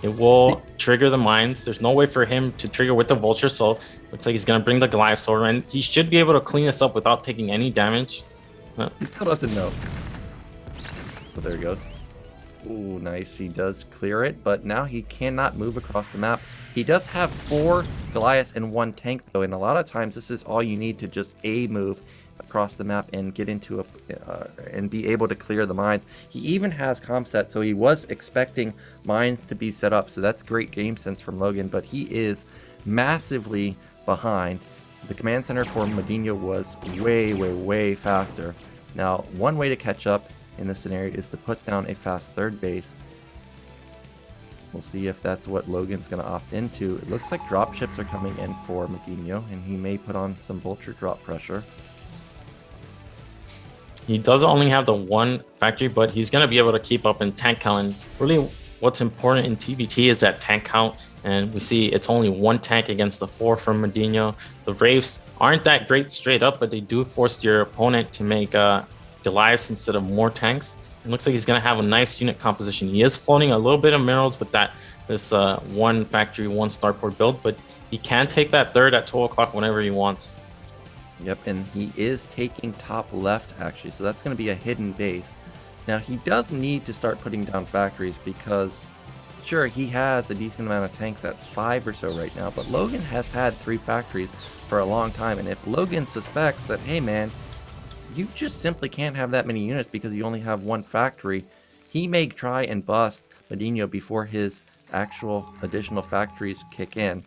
B: It will trigger the mines. There's no way for him to trigger with the vulture, so looks like he's going to bring the Goliaths over, and he should be able to clean this up without taking any damage.
A: He still doesn't know. So there he goes. Ooh, nice. He does clear it, but now he cannot move across the map. He does have 4 Goliaths and 1 tank, though, and a lot of times this is all you need to just A-move across the map and get into and be able to clear the mines. He even has comset, so he was expecting mines to be set up, so that's great game sense from Logan, but he is massively behind. The command center for MadiNho was way faster. Now, one way to catch up in this scenario is to put down a fast third base. We'll see if that's what Logan's going to opt into. It looks like dropships are coming in for MadiNho, and he may put on some vulture drop pressure.
B: He does only have the 1 factory, but he's going to be able to keep up in tank count. And really, what's important in TvT is that tank count. And we see it's only 1 tank against the 4 from MadiNho. The Wraiths aren't that great straight up, but they do force your opponent to make Goliaths instead of more tanks. It looks like he's going to have a nice unit composition. He is floating a little bit of minerals with this 1 factory, 1 starport build, but he can take that third at 12 o'clock whenever he wants.
A: Yep, and he is taking top left, actually, so that's going to be a hidden base. Now, he does need to start putting down factories because, sure, he has a decent amount of tanks at 5 or so right now, but Logan has had 3 factories for a long time, and if Logan suspects that, hey man, you just simply can't have that many units because you only have 1 factory, he may try and bust MadiNho before his actual additional factories kick in.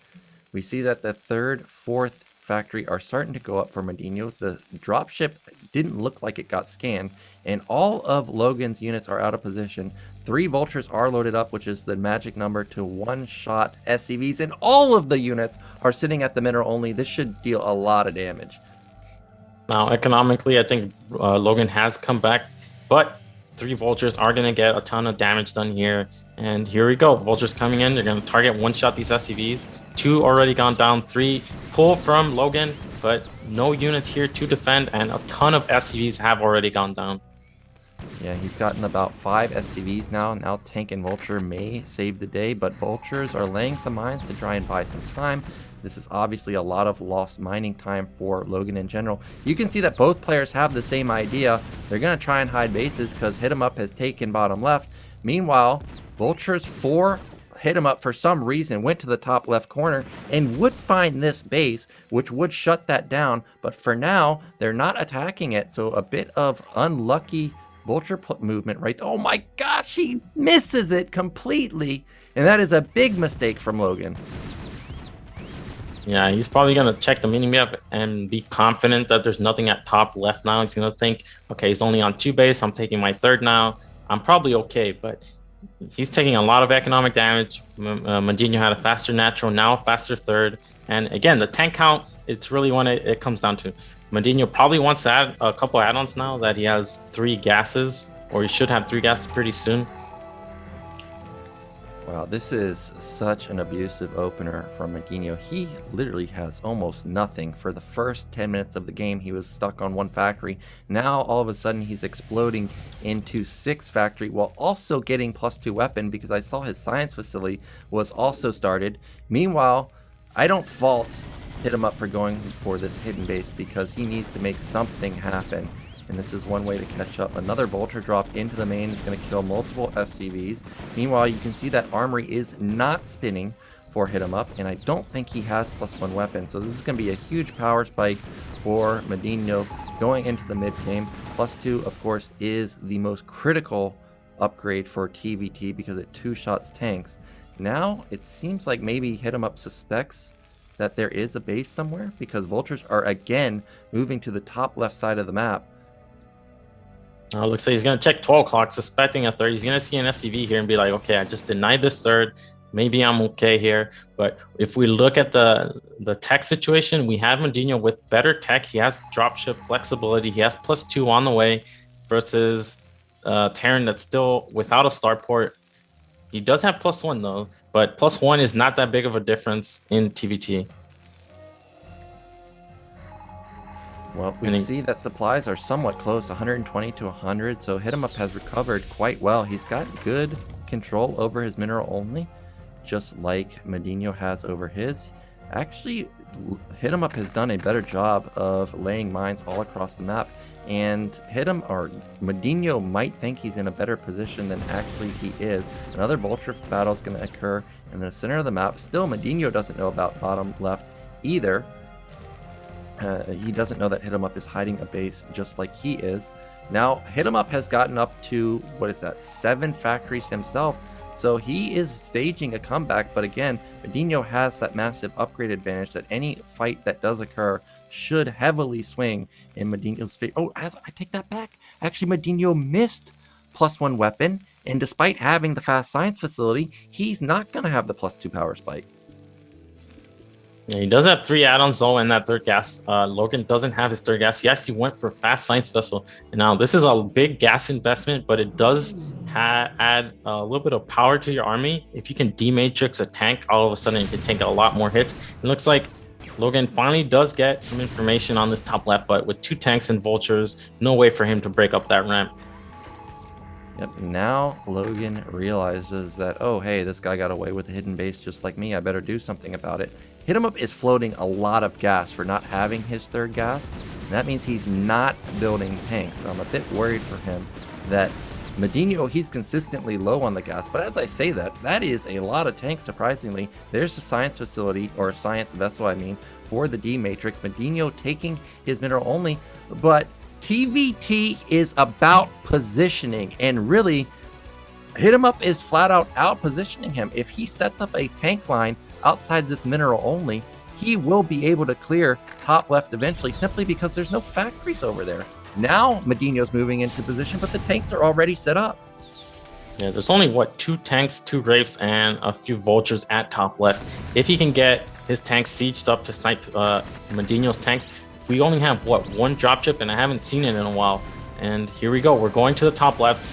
A: We see that the 3rd, 4th factory are starting to go up for MadiNho. The dropship didn't look like it got scanned, and all of Logan's units are out of position. 3 vultures are loaded up, which is the magic number to one-shot SCVs, and all of the units are sitting at the mineral only. This should deal a lot of damage.
B: Now, economically, I think Logan has come back but 3 vultures are going to get a ton of damage done here. And here we go. Vultures coming in. They're going to target one-shot these SCVs. 2 already gone down. 3 pull from Logan, but no units here to defend. And a ton of SCVs have already gone down.
A: Yeah, he's gotten about 5 SCVs now. Now Tank and Vulture may save the day, but Vultures are laying some mines to try and buy some time. This is obviously a lot of lost mining time for Logan in general. You can see that both players have the same idea. They're going to try and hide bases because HitEmUp has taken bottom left. Meanwhile, Vultures for HitEmUp for some reason went to the top left corner and would find this base, which would shut that down. But for now, they're not attacking it. So a bit of unlucky Vulture movement right there. Oh my gosh, he misses it completely. And that is a big mistake from Logan.
B: Yeah, he's probably going to check the mini-map and be confident that there's nothing at top left now. He's going to think, okay, he's only on 2 base. I'm taking my 3rd now. I'm probably okay, but he's taking a lot of economic damage. MadiNho had a faster natural, now a faster 3rd. And again, the tank count, it's really when it comes down to. MadiNho probably wants to add a couple add-ons now that he has 3 gases, or he should have 3 gases pretty soon.
A: Wow, this is such an abusive opener from MadiNho. He literally has almost nothing. For the first 10 minutes of the game, he was stuck on 1 factory. Now, all of a sudden, he's exploding into 6 factory while also getting +2 weapon because I saw his science facility was also started. Meanwhile, I don't fault HitEmUp for going for this hidden base because he needs to make something happen. And this is one way to catch up. Another Vulture drop into the main is going to kill multiple SCVs. Meanwhile, you can see that Armory is not spinning for HitEmUp, and I don't think he has +1 weapon. So this is going to be a huge power spike for MadiNho going into the mid game. +2, of course, is the most critical upgrade for TvT because it 2-shots tanks. Now, it seems like maybe HitEmUp suspects that there is a base somewhere because Vultures are again moving to the top left side of the map.
B: Looks like he's going to check 12 o'clock, suspecting a 3rd. He's going to see an SCV here and be like, okay, I just denied this 3rd. Maybe I'm okay here. But if we look at the tech situation, we have MadiNho with better tech. He has dropship flexibility. He has +2 on the way versus Terran that's still without a starport. He does have +1 though, but +1 is not that big of a difference in TvT.
A: Well, we see that supplies are somewhat close, 120 to 100, so HitEmUp has recovered quite well. He's got good control over his mineral only, just like MadiNho has over his. Actually, HitEmUp has done a better job of laying mines all across the map, and MadiNho might think he's in a better position than actually he is. Another Vulture battle is going to occur in the center of the map. Still, MadiNho doesn't know about bottom left either. He doesn't know that HitEmUp is hiding a base just like he is. Now, HitEmUp has gotten up to, 7 factories himself. So he is staging a comeback. But again, MadiNho has that massive upgrade advantage that any fight that does occur should heavily swing in MadiNho's favor. Oh, I take that back. Actually, MadiNho missed +1 weapon. And despite having the fast science facility, he's not going to have the +2 power spike.
B: Yeah, he does have 3 add-ons though in that 3rd gas. Logan doesn't have his 3rd gas. He actually went for fast science vessel. And now this is a big gas investment, but it does add a little bit of power to your army. If you can dematrix a tank, all of a sudden you can take a lot more hits. It looks like Logan finally does get some information on this top left, but with 2 tanks and Vultures, no way for him to break up that ramp.
A: Yep, now Logan realizes that, oh hey, this guy got away with a hidden base just like me, I better do something about it. HitEmUp is floating a lot of gas for not having his 3rd gas, and that means he's not building tanks. So I'm a bit worried for him that MadiNho, he's consistently low on the gas, but as I say that is a lot of tanks, surprisingly. There's a science facility, or a science vessel I mean, for the D matrix. MadiNho taking his mineral only, but TvT is about positioning, and really, HitEmUp is flat out positioning him. If he sets up a tank line outside this mineral only, he will be able to clear top left eventually simply because there's no factories over there. Now MadiNho's moving into position, but the tanks are already set up.
B: Yeah, there's only 2 tanks, 2 Grapes, and a few Vultures at top left. If he can get his tanks sieged up to snipe MadiNho's tanks, we only have 1 dropship, and I haven't seen it in a while. And here we go. We're going to the top left.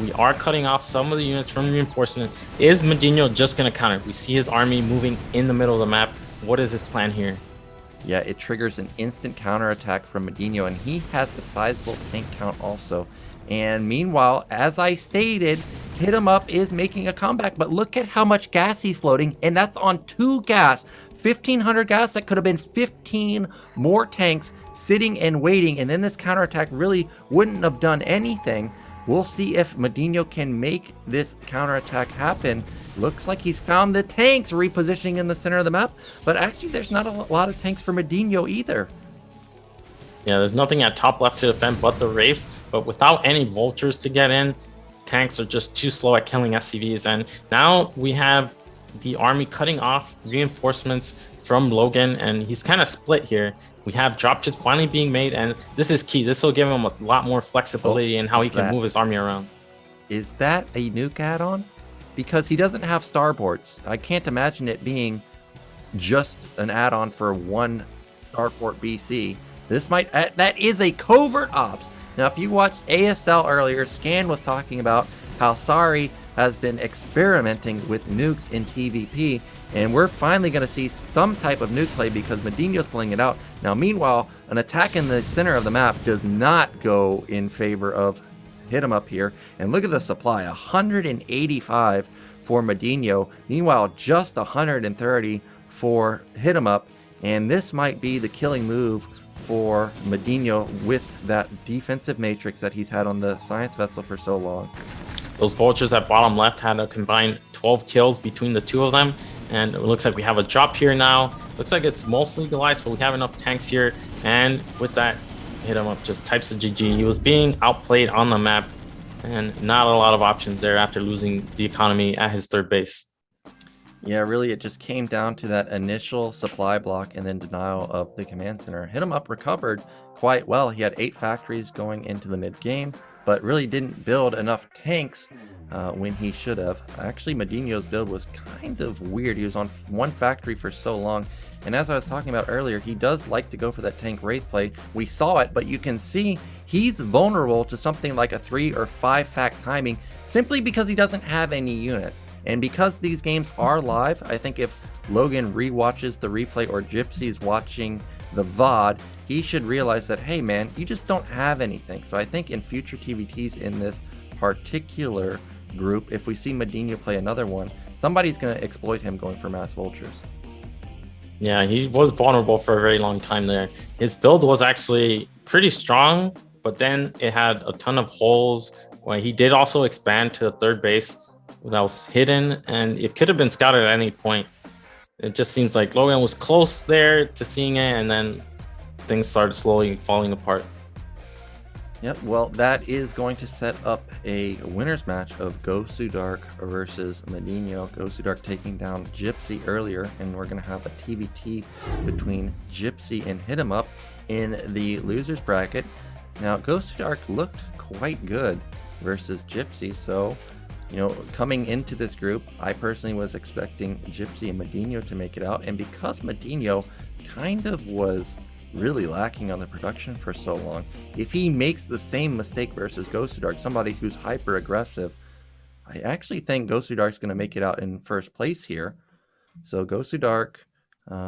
B: We are cutting off some of the units from reinforcement. Is MadiNho just going to counter? We see his army moving in the middle of the map. What is his plan here?
A: Yeah, it triggers an instant counterattack from MadiNho, and he has a sizable tank count also. And meanwhile, as I stated, HitEmUp is making a comeback, but look at how much gas he's floating, and that's on 2 gas. 1,500 gas, that could have been 15 more tanks sitting and waiting, and then this counterattack really wouldn't have done anything. We'll see if MadiNho can make this counterattack happen. Looks like he's found the tanks repositioning in the center of the map, but actually there's not a lot of tanks for MadiNho either.
B: Yeah, there's nothing at top left to defend but the Wraiths, but without any vultures to get in, tanks are just too slow at killing SCVs. And now we have the army cutting off reinforcements from Logan, and he's kind of split here. We have dropships finally being made, and this is key. This will give him a lot more flexibility in how he can move his army around.
A: Is that a nuke add-on? Because he doesn't have starboards. I can't imagine it being just an add-on for one starport BC. This might, that is a covert ops. Now, if you watched ASL earlier, Scan was talking about how Sari has been experimenting with nukes in TvP, and we're finally going to see some type of nuke play because MadiNho's pulling it out. Now, meanwhile, an attack in the center of the map does not go in favor of HitEmUp here. And look at the supply, 185 for MadiNho. Meanwhile, just 130 for HitEmUp. And this might be the killing move for MadiNho with that defensive matrix that he's had on the science vessel for so long.
B: Those vultures at bottom left had a combined 12 kills between the two of them. And it looks like we have a drop here now. Looks like it's mostly legalized, but we have enough tanks here. And with that, HitEmUp just types a GG. He was being outplayed on the map, and not a lot of options there after losing the economy at his third base.
A: Yeah, really, it just came down to that initial supply block and then denial of the command center. HitEmUp recovered quite well. He had 8 factories going into the mid-game, but really didn't build enough tanks when he should have. Actually, MadiNho's build was kind of weird. He was on 1 factory for so long. And as I was talking about earlier, he does like to go for that tank wraith play. We saw it, but you can see he's vulnerable to something like a 3 or 5 fact timing simply because he doesn't have any units. And because these games are live, I think if Logan rewatches the replay or Gypsy's watching the VOD, he should realize that, hey man, you just don't have anything. So I think in future TVTs in this particular group, if we see MadiNho play another one, somebody's going to exploit him going for mass vultures.
B: Yeah, he was vulnerable for a very long time there. His build was actually pretty strong, but then it had a ton of holes. Well, he did also expand to a third base that was hidden, and it could have been scouted at any point. It just seems like Logan was close there to seeing it, and then things started slowly falling apart.
A: Yep, well, that is going to set up a winner's match of Gosudark versus MadiNho. Gosudark taking down Gypsy earlier, and we're going to have a TvT between Gypsy and HitEmUp in the losers bracket. Now, Gosudark looked quite good versus Gypsy, so, you know, coming into this group, I personally was expecting Gypsy and MadiNho to make it out, and because MadiNho kind of was really lacking on the production for so long, if he makes the same mistake versus Gosudark, somebody who's hyper aggressive, I actually think Gosudark's going to make it out in first place here. So Gosudark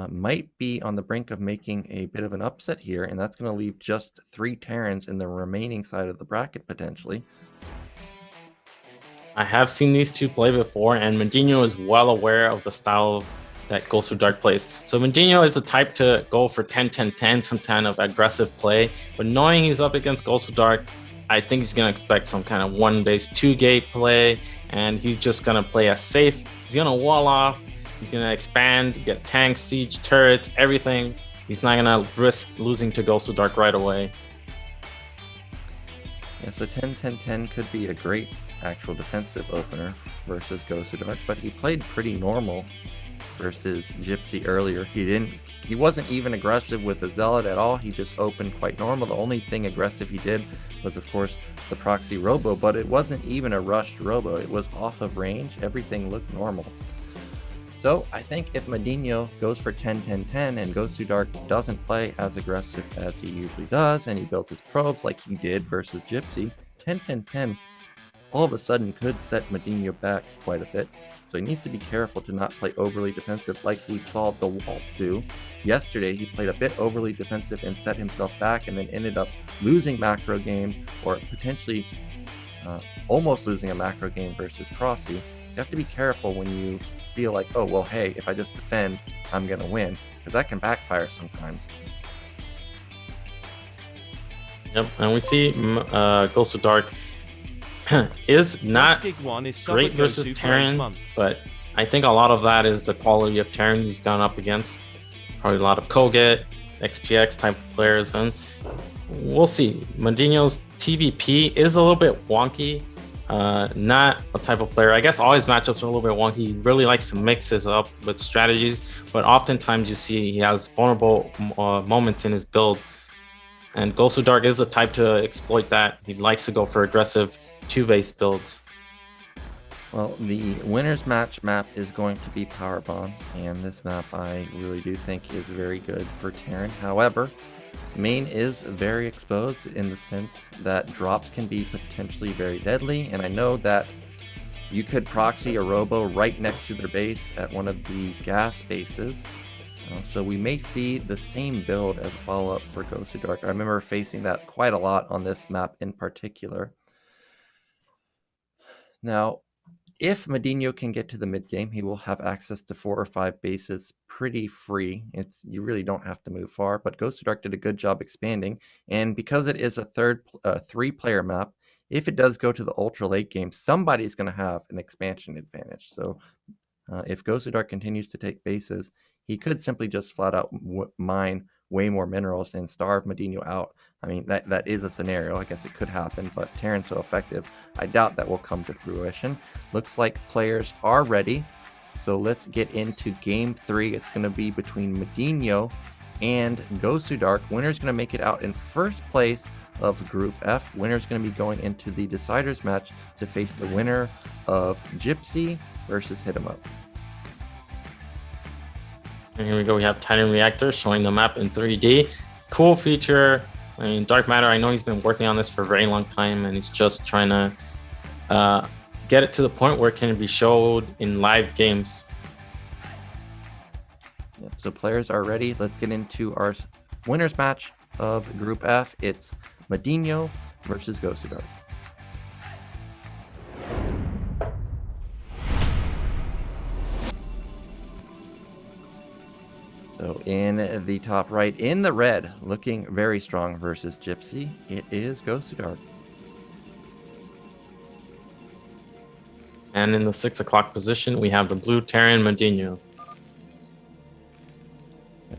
A: might be on the brink of making a bit of an upset here, and that's going to leave just 3 Terrans in the remaining side of the bracket potentially.
B: I have seen these two play before, and MadiNho is well aware of the style that Gosudark plays. So MadiNho is the type to go for 10-10-10, some kind of aggressive play, but knowing he's up against Gosudark, I think he's going to expect some kind of 1 base 2 gate play, and he's just going to play as safe. He's going to wall off, he's going to expand, get tanks, siege, turrets, everything. He's not going to risk losing to Gosudark right away.
A: Yeah, so 10-10-10 could be a great actual defensive opener versus Gosudark, but he played pretty normal versus Gypsy earlier. He wasn't even aggressive with the Zealot at all. He just opened quite normal. The only thing aggressive he did was, of course, the proxy robo, but it wasn't even a rushed robo. It was off of range. Everything looked normal. So I think if MadiNho goes for 10-10-10 and Gosudark doesn't play as aggressive as he usually does, and he builds his probes like he did versus Gypsy, 10-10-10 all of a sudden could set MadiNho back quite a bit. So he needs to be careful to not play overly defensive like we saw Dawid do. Yesterday he played a bit overly defensive and set himself back, and then ended up losing macro games, or potentially almost losing a macro game versus Crossy. So you have to be careful when you feel like, oh, well, hey, if I just defend, I'm going to win, because that can backfire sometimes.
B: Yep, and we see Gosudark is not great versus Terran, but I think a lot of that is the quality of Terran he's gone up against. Probably a lot of Koget, XPX type of players, and we'll see. MadiNho's TvP is a little bit wonky. Not a type of player. I guess all his matchups are a little bit wonky. He really likes to mix this up with strategies, but oftentimes you see he has vulnerable moments in his build. And Gosudark is the type to exploit that. He likes to go for aggressive two-base builds.
A: Well, the winner's match map is going to be Power Bond, and this map I really do think is very good for Terran. However, main is very exposed in the sense that drops can be potentially very deadly, and I know that you could proxy a Robo right next to their base at one of the gas bases. So we may see the same build as a follow-up for Gosudark. I remember facing that quite a lot on this map in particular. Now, if MadiNho can get to the mid game, he will have access to 4 or 5 bases pretty free. You really don't have to move far, but Gosudark did a good job expanding, and because it is a 3-player map, if it does go to the ultra late game, somebody's going to have an expansion advantage. So if Gosudark continues to take bases, he could simply just flat out mine way more minerals and starve MadiNho out. I mean, that is a scenario. I guess it could happen, but Terran's so effective, I doubt that will come to fruition. Looks like players are ready, so let's get into game 3. It's going to be between MadiNho and Gosudark. Winner's going to make it out in first place of Group F. Winner's going to be going into the deciders match to face the winner of Gypsy versus HitEmUp.
B: And here we go. We have Titan Reactor showing the map in 3D. Cool feature. I mean, Dark Matter, I know he's been working on this for a very long time, and he's just trying to get it to the point where it can be showed in live games.
A: Yep, so players are ready. Let's get into our winners match of Group F. It's MadiNho versus Gosudark. So in the top right, in the red, looking very strong versus Gypsy, it is Gosudark.
B: And in the 6 o'clock position, we have the blue Terran MadiNho.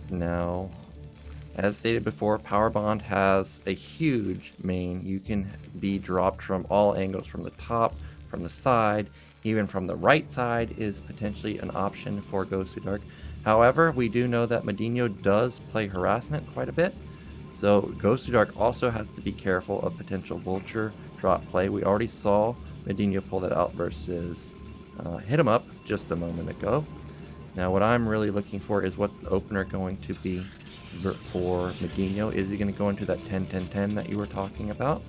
A: Now, as stated before, Power Bond has a huge main. You can be dropped from all angles, from the top, from the side, even from the right side is potentially an option for Gosudark. However, we do know that MadiNho does play harassment quite a bit, so Gosudark also has to be careful of potential vulture drop play. We already saw MadiNho pull that out versus HitEmUp just a moment ago. Now what I'm really looking for is what's the opener going to be for MadiNho. Is he going to go into that 10-10-10 that you were talking about?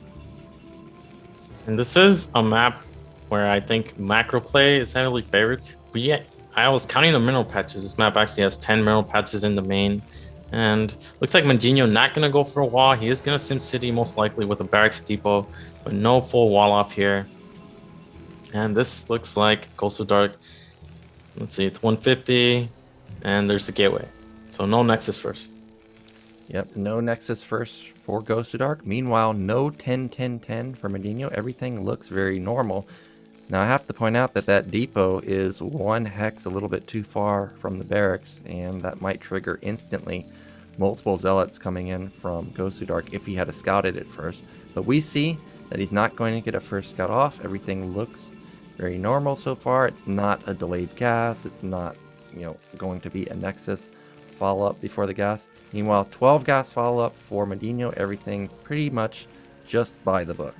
B: And this is a map where I think macro play is heavily favored, but yet I was counting the mineral patches. This map actually has 10 mineral patches in the main. And looks like MadiNho not going to go for a wall. He is going to SimCity most likely with a barracks depot, but no full wall off here. And this looks like Gosudark. Let's see, it's 150, and there's the gateway. So no Nexus first.
A: Yep, no Nexus first for Gosudark. Meanwhile, no 10-10-10 for MadiNho. Everything looks very normal. Now I have to point out that that depot is 1 hex a little bit too far from the barracks, and that might trigger instantly multiple zealots coming in from Gosudark if he had scouted it first. But we see that he's not going to get a first scout off. Everything looks very normal so far. It's not a delayed gas. It's not, going to be a Nexus follow-up before the gas. Meanwhile, 12 gas follow-up for MadiNho. Everything pretty much just by the book.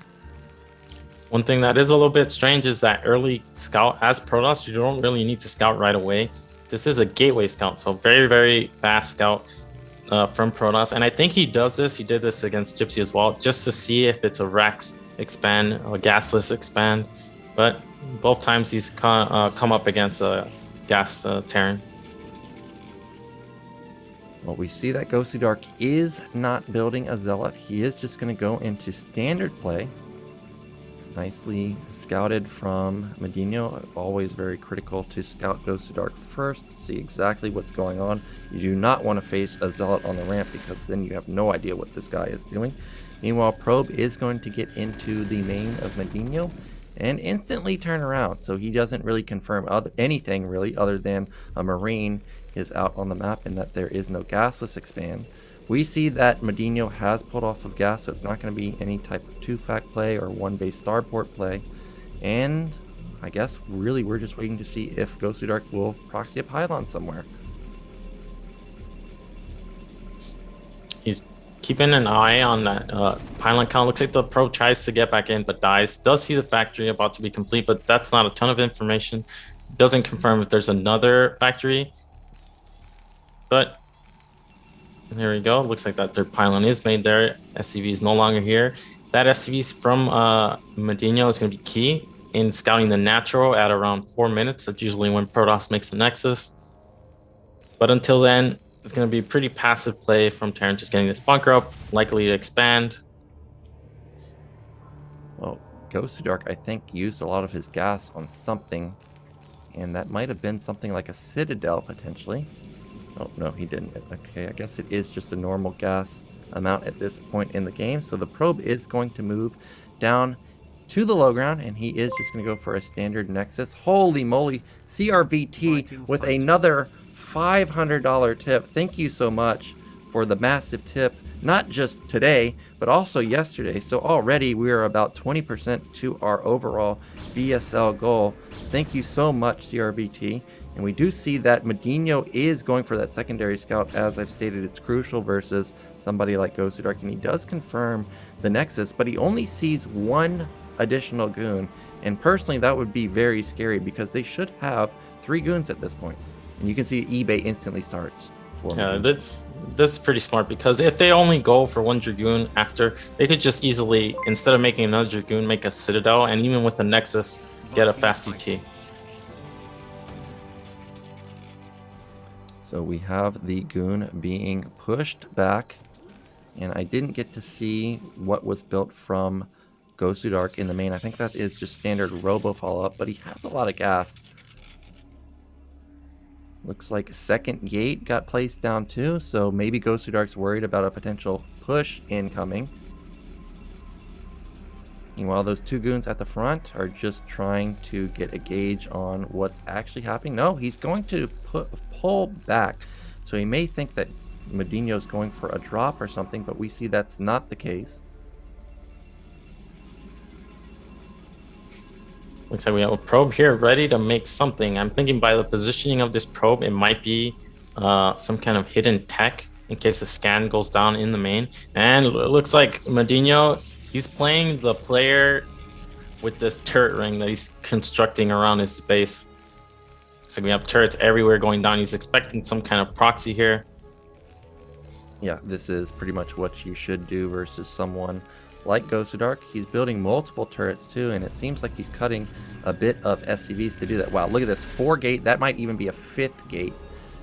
B: One thing that is a little bit strange is that early scout as Protoss, you don't really need to scout right away. this is a gateway scout, so very, very fast scout from Protoss. And I think he does this. He did this against Gypsy as well, just to see if it's a Rax expand or gasless expand. But both times he's come up against a gas Terran.
A: Well, we see that Gosudark is not building a Zealot. He is just going to go into standard play. Nicely scouted from MadiNho. Always very critical to scout Gosudark first, see exactly what's going on. You do not want to face a Zealot on the ramp because then you have no idea what this guy is doing. Meanwhile, Probe is going to get into the main of MadiNho and instantly turn around. So he doesn't really confirm anything really other than a Marine is out on the map and that there is no gasless expand. We see that MadiNho has pulled off of gas, so it's not going to be any type of 2-fact play or 1-base starport play. And I guess really we're just waiting to see if Gosudark will proxy a pylon somewhere.
B: He's keeping an eye on that pylon count. Looks like the Probe tries to get back in but dies. Does see the factory about to be complete, but that's not a ton of information. Doesn't confirm if there's another factory. But here we go. Looks like that third pylon is made there. SCV is no longer here. That SCV from MadiNho is going to be key in scouting the natural at around 4 minutes. That's usually when Protoss makes a Nexus. But until then, it's going to be pretty passive play from Terran, just getting this bunker up, likely to expand.
A: Well, Gosudark, I think, used a lot of his gas on something, and that might have been something like a Citadel, potentially. Oh, no, he didn't. Okay, I guess it is just a normal gas amount at this point in the game. So the Probe is going to move down to the low ground, and he is just going to go for a standard Nexus. Holy moly, CRVT with another $500 tip. Thank you so much for the massive tip, not just today, but also yesterday. So already we are about 20% to our overall BSL goal. Thank you so much, CRVT. And we do see that MadiNho is going for that secondary scout. As I've stated, it's crucial versus somebody like Gosudark, and he does confirm the Nexus, but he only sees one additional goon. And personally, that would be very scary because they should have 3 goons at this point. And you can see eBay instantly starts.
B: Yeah, that's pretty smart, because if they only go for 1 Dragoon after, they could just easily, instead of making another Dragoon, make a Citadel, and even with the Nexus, get a fast ET.
A: So we have the goon being pushed back, and I didn't get to see what was built from Gosudark in the main. I think that is just standard robo follow-up, but he has a lot of gas. Looks like second gate got placed down too, so maybe Gosudark's worried about a potential push incoming. Meanwhile, those 2 goons at the front are just trying to get a gauge on what's actually happening. No, he's going to pull back. So he may think that MadiNho is going for a drop or something, but we see that's not the case.
B: Looks like we have a Probe here ready to make something. I'm thinking by the positioning of this Probe, it might be some kind of hidden tech in case the scan goes down in the main. And it looks like MadiNho, he's playing the player with this turret ring that he's constructing around his base. So we have turrets everywhere going down. He's expecting some kind of proxy here.
A: Yeah, this is pretty much what you should do versus someone like Gosudark. He's building multiple turrets too, and it seems like he's cutting a bit of SCVs to do that. Wow, look at this 4 gate. That might even be a 5th gate.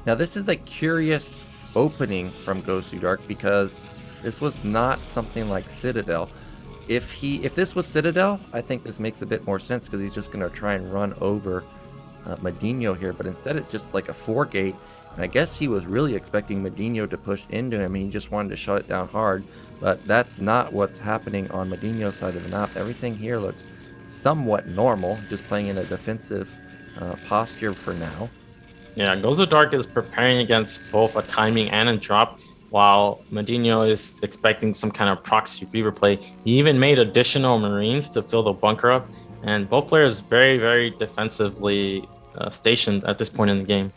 A: Now this is a curious opening from Gosudark because this was not something like Citadel. If this was Citadel, I think this makes a bit more sense because he's just going to try and run over MadiNho here, but instead it's just like a 4 gate, and I guess he was really expecting MadiNho to push into him, and he just wanted to shut it down hard, but that's not what's happening on MadiNho's side of the map. Everything here looks somewhat normal, just playing in a defensive posture for now.
B: Yeah, Gosudark is preparing against both a timing and a drop, while MadiNho is expecting some kind of proxy Reaver play. He even made additional Marines to fill the bunker up, and both players very, very defensively stationed at this point in the game.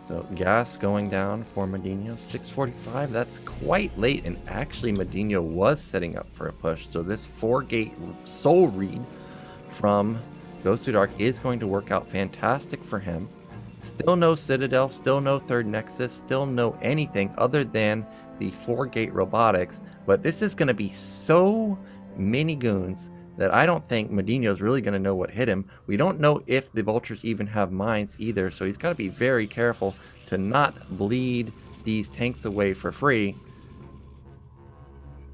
A: So gas going down for MadiNho, 6:45. That's quite late, and actually MadiNho was setting up for a push. So this 4 gate soul read from Gosudark is going to work out fantastic for him. Still no Citadel, still no third Nexus, still no anything other than the 4-gate robotics. But this is going to be so many goons that I don't think MadiNho is really going to know what hit him. We don't know if the Vultures even have mines either, so he's got to be very careful to not bleed these tanks away for free.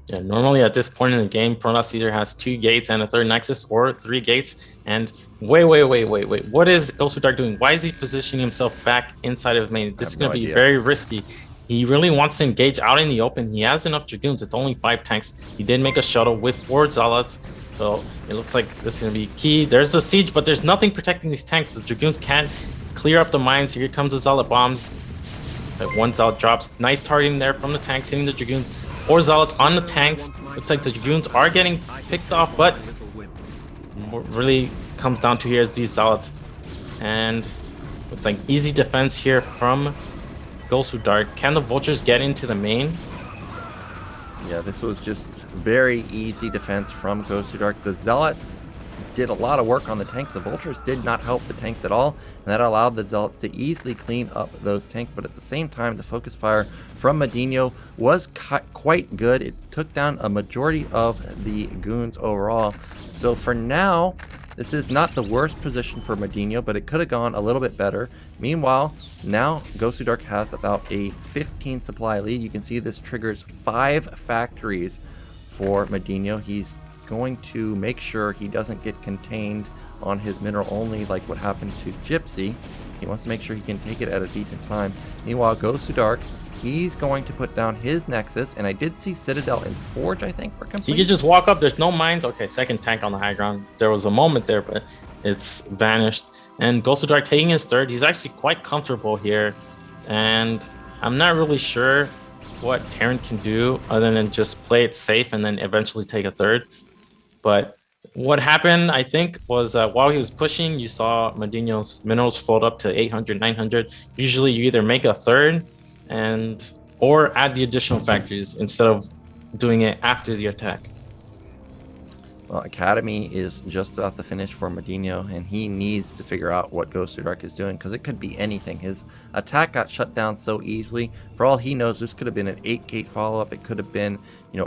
B: Yeah, normally at this point in the game, Protoss either has 2 gates and a third Nexus or 3 gates. And wait. What is Gosudark doing? Why is he positioning himself back inside of main? This is going to be very risky. He really wants to engage out in the open. He has enough Dragoons. It's only 5 tanks. He did make a shuttle with 4 Zealots. So it looks like this is going to be key. There's a siege, but there's nothing protecting these tanks. The Dragoons can't clear up the mines. Here comes the Zealot bombs. It's like 1 Zealot drops. Nice targeting there from the tanks, hitting the Dragoons. 4 Zealots on the tanks. Looks like the Dragoons are getting picked off, but what really comes down to here is these Zealots. And looks like easy defense here from Gosudark. Can the Vultures get into the main?
A: Yeah, this was just very easy defense from Gosudark. The Zealots did a lot of work on the tanks. The Vultures did not help the tanks at all, and that allowed the Zealots to easily clean up those tanks. But at the same time, the focus fire from MadiNho was quite good. It took down a majority of the goons overall. So for now, this is not the worst position for MadiNho, but it could have gone a little bit better. Meanwhile, now Gosudark has about a 15 supply lead. You can see this triggers 5 factories for MadiNho. He's going to make sure he doesn't get contained on his mineral only like what happened to Gypsy. He wants to make sure he can take it at a decent time. Meanwhile, Gosudark, he's going to put down his Nexus, and I did see Citadel and Forge, I think, were complete.
B: He could just walk up. There's no mines. Okay, second tank on the high ground. There was a moment there, but it's vanished. And Gosudark taking his third. He's actually quite comfortable here, and I'm not really sure what Terran can do other than just play it safe and then eventually take a third. But what happened, I think, was while he was pushing, you saw MadiNho's minerals float up to 800, 900. Usually you either make a third or add the additional factories instead of doing it after the attack.
A: Well, Academy is just about to finish for MadiNho, and he needs to figure out what Gosudark is doing, because it could be anything. His attack got shut down so easily. For all he knows, this could have been an 8-gate follow-up. It could have been,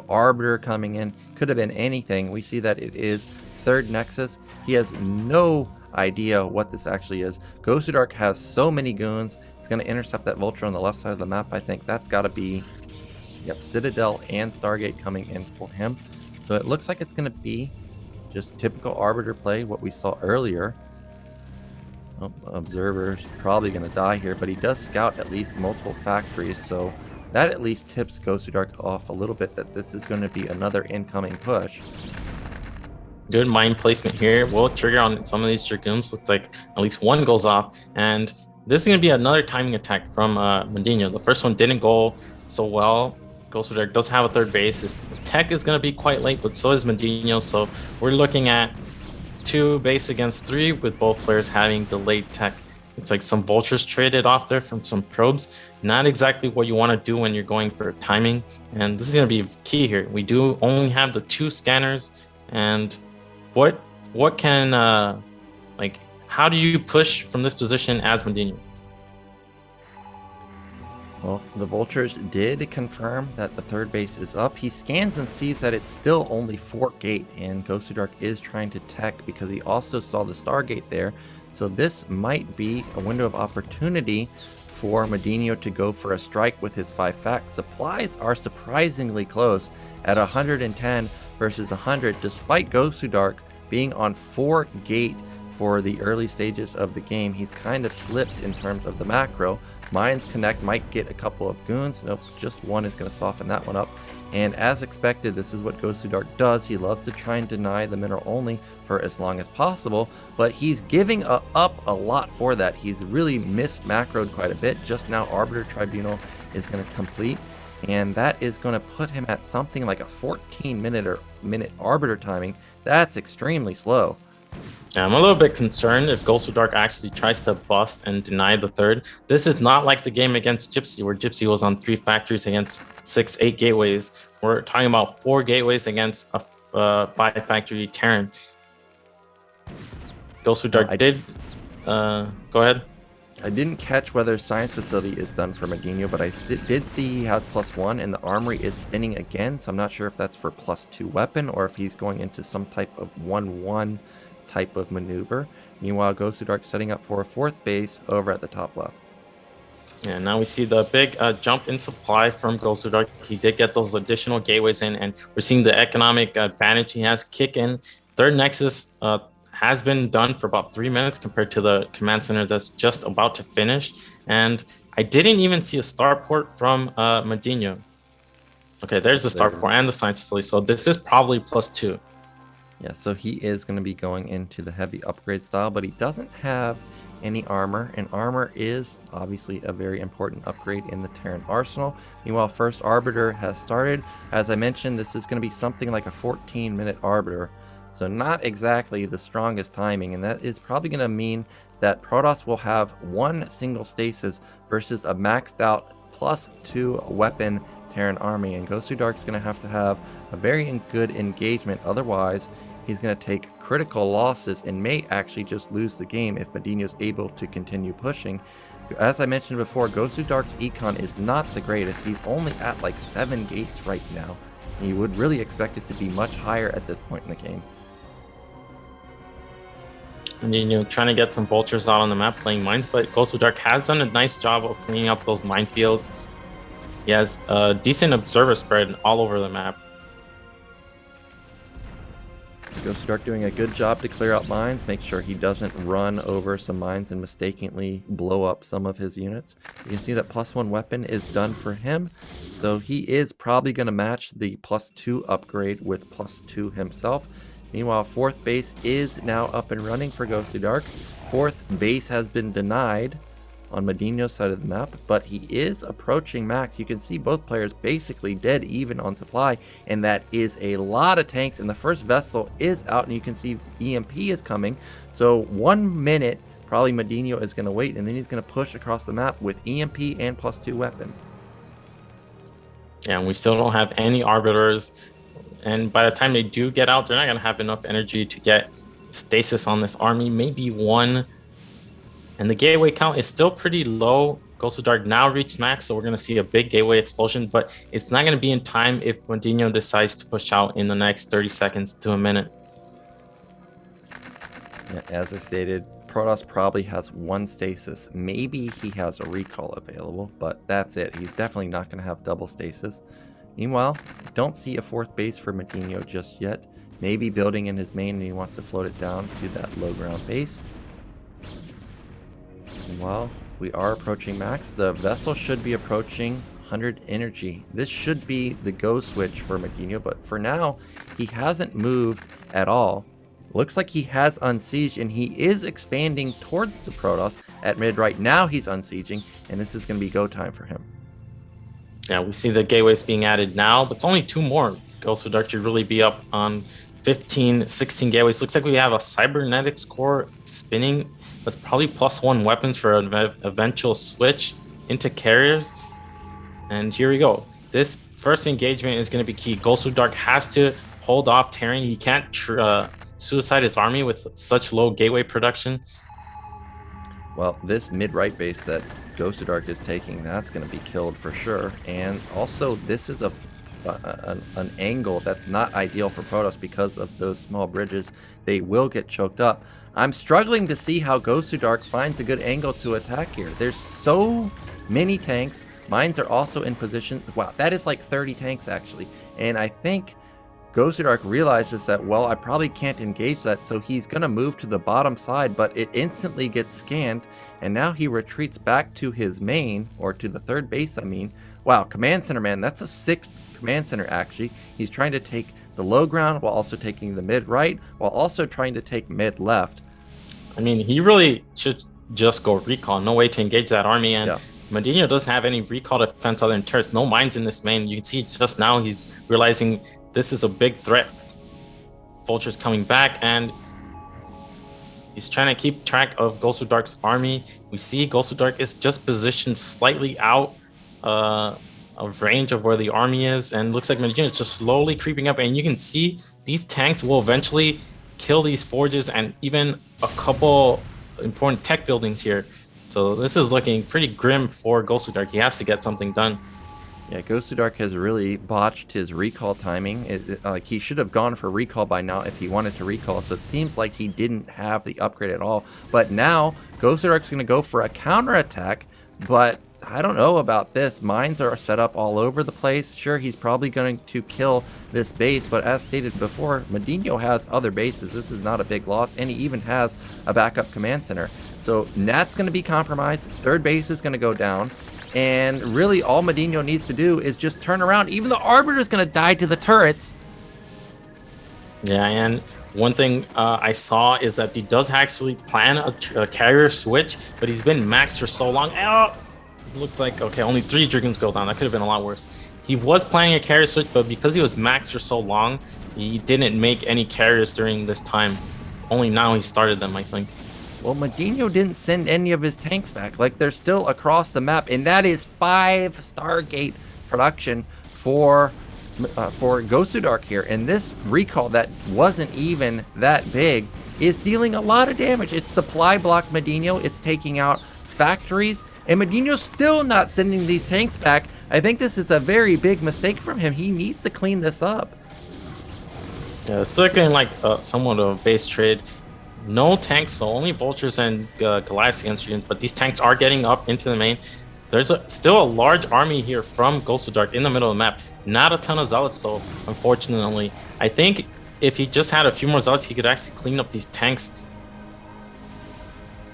A: Arbiter coming in. Could have been anything. We see that it is third Nexus. He has no idea what this actually is. Gosudark has so many goons. He's going to intercept that Vulture on the left side of the map, I think. That's got to be, Citadel and Stargate coming in for him. So it looks like it's going to be just typical Arbiter play, what we saw earlier. Oh, Observer's probably going to die here, but he does scout at least multiple factories, so that at least tips Gosudark off a little bit that this is going to be another incoming push.
B: Good mine placement here. Will trigger on some of these Dragoons. Looks like at least one goes off, and this is going to be another timing attack from MadiNho. The first one didn't go so well. Gosudark does have a third base. His tech is going to be quite late, but so is MadiNho. So we're looking at 2 base against 3 with both players having delayed tech. It's like some Vultures traded off there from some probes. Not exactly what you want to do when you're going for timing. And this is going to be key here. We do only have the 2 scanners. And what can, how do you push from this position as MadiNho?
A: Well, the Vultures did confirm that the third base is up. He scans and sees that it's still only 4-gate, and Gosudark is trying to tech because he also saw the Stargate there. So this might be a window of opportunity for MadiNho to go for a strike with his 5 fact. Supplies are surprisingly close at 110 versus 100, despite Gosudark being on 4-gate for the early stages of the game. He's kind of slipped in terms of the macro. Mines Connect might get a couple of goons. Nope, just one is going to soften that one up. And as expected, this is what Gosudark does. He loves to try and deny the mineral only for as long as possible, but he's giving up a lot for that. He's really missed macroed quite a bit. Just now, Arbiter Tribunal is going to complete, and that is going to put him at something like a 14-minute Arbiter timing. That's extremely slow.
B: Yeah, I'm a little bit concerned if Gosudark actually tries to bust and deny the third. This is not like the game against Gypsy, where Gypsy was on 3 factories against 6-8 gateways. We're talking about 4 gateways against a 5-factory Terran. Gosudark did... go ahead.
A: I didn't catch whether Science Facility is done for MadiNho, but I did see he has +1, and the Armory is spinning again, so I'm not sure if that's for +2 weapon, or if he's going into some type of 1-1 type of maneuver. Meanwhile, Gosudark setting up for a 4th base over at the top left.
B: Yeah, now we see the big jump in supply from Gosudark. He did get those additional gateways in, and we're seeing the economic advantage he has kick in. Third Nexus has been done for about 3 minutes compared to the command center that's just about to finish. And I didn't even see a starport from MadiNho. Okay, there's the starport and the science facility. So this is probably +2.
A: Yeah, so he is going to be going into the heavy upgrade style, but he doesn't have any armor, and armor is obviously a very important upgrade in the Terran arsenal. Meanwhile, first Arbiter has started. As I mentioned, this is going to be something like a 14-minute Arbiter, so not exactly the strongest timing, and that is probably going to mean that Protoss will have one single stasis versus a maxed out +2 weapon Terran army, and Gosudark's going to have a very good engagement, otherwise he's going to take critical losses and may actually just lose the game if MadiNho is able to continue pushing. As I mentioned before, Gosudark's econ is not the greatest. He's only at like 7 gates right now, and you would really expect it to be much higher at this point in the game.
B: MadiNho trying to get some vultures out on the map playing mines, but Gosudark has done a nice job of cleaning up those minefields. He has a decent observer spread all over the map.
A: Gosudark doing a good job to clear out mines, make sure he doesn't run over some mines and mistakenly blow up some of his units. You can see that +1 weapon is done for him, so he is probably going to match the +2 upgrade with +2 himself. Meanwhile, 4th base is now up and running for Gosudark. 4th base has been denied on MadiNho's side of the map, but he is approaching max. You can see both players basically dead even on supply, and that is a lot of tanks, and the first vessel is out, and you can see EMP is coming. So 1 minute, probably MadiNho is going to wait, and then he's going to push across the map with EMP and +2 weapon.
B: Yeah, and we still don't have any arbiters, and by the time they do get out, they're not going to have enough energy to get stasis on this army, maybe one. And the gateway count is still pretty low. Gosudark now reached max, so we're going to see a big gateway explosion, but it's not going to be in time if MadiNho decides to push out in the next 30 seconds to a minute.
A: Yeah, as I stated, Protoss probably has one stasis. Maybe he has a recall available, but that's it. He's definitely not going to have double stasis. Meanwhile, don't see a 4th base for MadiNho just yet. Maybe building in his main and he wants to float it down to that low ground base. Meanwhile, we are approaching max. The vessel should be approaching 100 energy. This should be the go switch for MadiNho, but for now, he hasn't moved at all. Looks like he has unsieged, and he is expanding towards the Protoss at mid right now. He's unsieging, and this is going to be go time for him.
B: Yeah, we see the gateways being added now, but it's only 2 more. Gosudark should really be up on 15, 16 gateways. Looks like we have a cybernetics core spinning. That's probably +1 weapons for an eventual switch into carriers. And here we go. This first engagement is going to be key. Gosudark has to hold off Terran. He can't suicide his army with such low gateway production.
A: Well, this mid-right base that Gosudark is taking, that's going to be killed for sure. And also, this is an angle that's not ideal for Protoss because of those small bridges. They will get choked up. I'm struggling to see how Gosudark finds a good angle to attack here. There's so many tanks. Mines are also in position. Wow, that is like 30 tanks actually. And I think Gosudark realizes that, well, I probably can't engage that, so he's going to move to the bottom side, but it instantly gets scanned, and now he retreats back to his main, or to the 3rd base, I mean. Wow, command center, man, that's a 6th command center, actually. He's trying to take the low ground while also taking the mid-right, while also trying to take mid-left.
B: I mean, he really should just go recall. No way to engage that army, and yeah. MadiNho doesn't have any recall defense other than turrets. No mines in this main. You can see just now he's realizing this is a big threat. Vulture's coming back, and he's trying to keep track of Gosudark's army. We see Gosudark is just positioned slightly out of range of where the army is, and looks like MadiNho is just slowly creeping up, and you can see these tanks will eventually kill these forges and even a couple important tech buildings here. So this is looking pretty grim for Gosudark. He has to get something done.
A: Yeah, Gosudark has really botched his recall timing. Like he should have gone for recall by now if he wanted to recall. So it seems like he didn't have the upgrade at all. But now Gosudark's going to go for a counterattack. But I don't know about this. Mines are set up all over the place. Sure, he's probably going to kill this base. But as stated before, MadiNho has other bases. This is not a big loss. And he even has a backup command center. So Nat's going to be compromised. Third base is going to go down. And really all MadiNho needs to do is just turn around. Even the Arbiter's going to die to the turrets.
B: Yeah, and one thing I saw is that he does actually plan a carrier switch, but he's been maxed for so long. Oh, looks like, okay, only 3 Dragoons go down. That could have been a lot worse. He was planning a carrier switch, but because he was maxed for so long, he didn't make any carriers during this time. Only now he started them, I think.
A: Well, MadiNho didn't send any of his tanks back. Like, they're still across the map, and that is 5 Stargate production for Gosudark here. And this recall that wasn't even that big is dealing a lot of damage. It's supply block MadiNho. It's taking out factories, and MadiNho's still not sending these tanks back. I think this is a very big mistake from him. He needs to clean this up.
B: Yeah, it's looking like somewhat of a base trade. No tanks, so only vultures and Goliaths against Dragoons, but these tanks are getting up into the main. There's still a large army here from Gosudark in the middle of the map. Not a ton of zealots though, unfortunately. I think if he just had a few more zealots, he could actually clean up these tanks.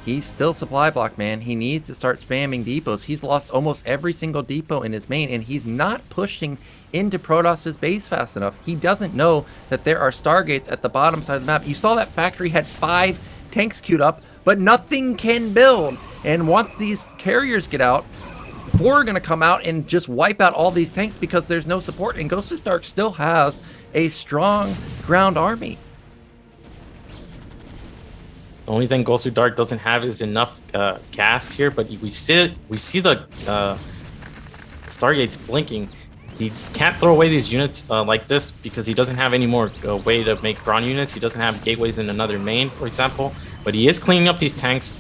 A: He's still supply block, man. He needs to start spamming depots. He's lost almost every single depot in his main, and he's not pushing into Protoss's base fast enough. He doesn't know that there are Stargates at the bottom side of the map. You saw that factory had 5 tanks queued up, but nothing can build. And once these carriers get out, 4 are going to come out and just wipe out all these tanks because there's no support. And Gosudark still has a strong ground army.
B: The only thing Gosudark doesn't have is enough gas here, but we see the Stargates blinking. He can't throw away these units like this because he doesn't have any more way to make ground units. He doesn't have gateways in another main, for example. But he is cleaning up these tanks.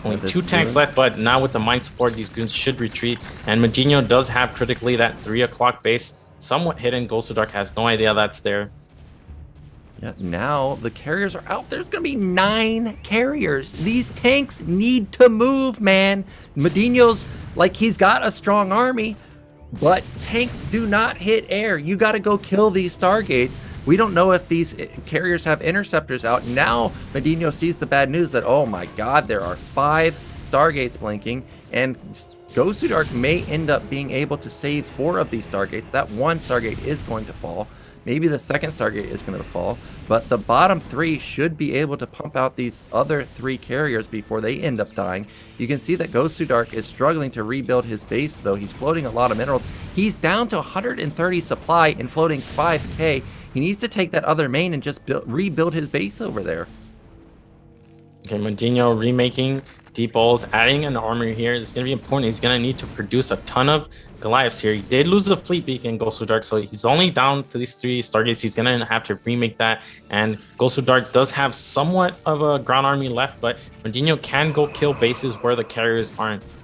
B: Only 2 tanks left, but now with the mine support, these goons should retreat. And MadiNho does have critically that 3 o'clock base somewhat hidden. Gosudark has no idea that's there.
A: Yeah, now the carriers are out. There's going to be 9 carriers. These tanks need to move, man. MadiNho's, like, he's got a strong army, but tanks do not hit air. You got to go kill these Stargates. We don't know if these carriers have interceptors out. Now MadiNho sees the bad news that, oh my god, there are 5 Stargates blinking, and Gosudark may end up being able to save 4 of these Stargates. That one Stargate is going to fall. Maybe the second Stargate is going to fall, but the bottom 3 should be able to pump out these other 3 carriers before they end up dying. You can see that Gosudark is struggling to rebuild his base, though. He's floating a lot of minerals. He's down to 130 supply and floating 5k. He needs to take that other main and just rebuild his base over there.
B: Okay, MadiNho remaking depots, adding an armory here. It's going to be important. He's going to need to produce a ton of Goliaths here. He did lose the fleet beacon, Gosudark, so he's only down to these 3 Stargates. He's going to have to remake that. And Gosudark does have somewhat of a ground army left, but MadiNho can go kill bases where the carriers aren't.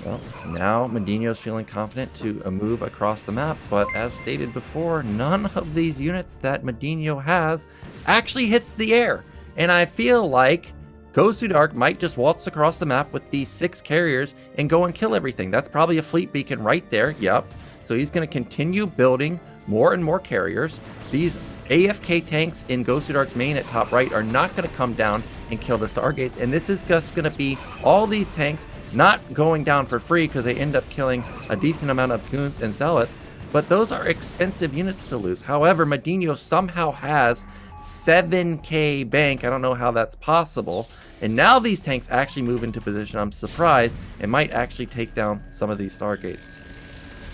A: Well, now MadiNho's feeling confident to move across the map, but as stated before, none of these units that MadiNho has actually hits the air. And I feel like Gosudark might just waltz across the map with these 6 carriers and go and kill everything. That's probably a fleet beacon right there. Yep. So he's going to continue building more and more carriers. These AFK tanks in Gosudark's main at top right are not going to come down and kill the Stargates. And this is just going to be all these tanks not going down for free because they end up killing a decent amount of goons and zealots. But those are expensive units to lose. However, MadiNho somehow has 7k bank. I don't know how that's possible. And now these tanks actually move into position. I'm surprised and might actually take down some of these Stargates.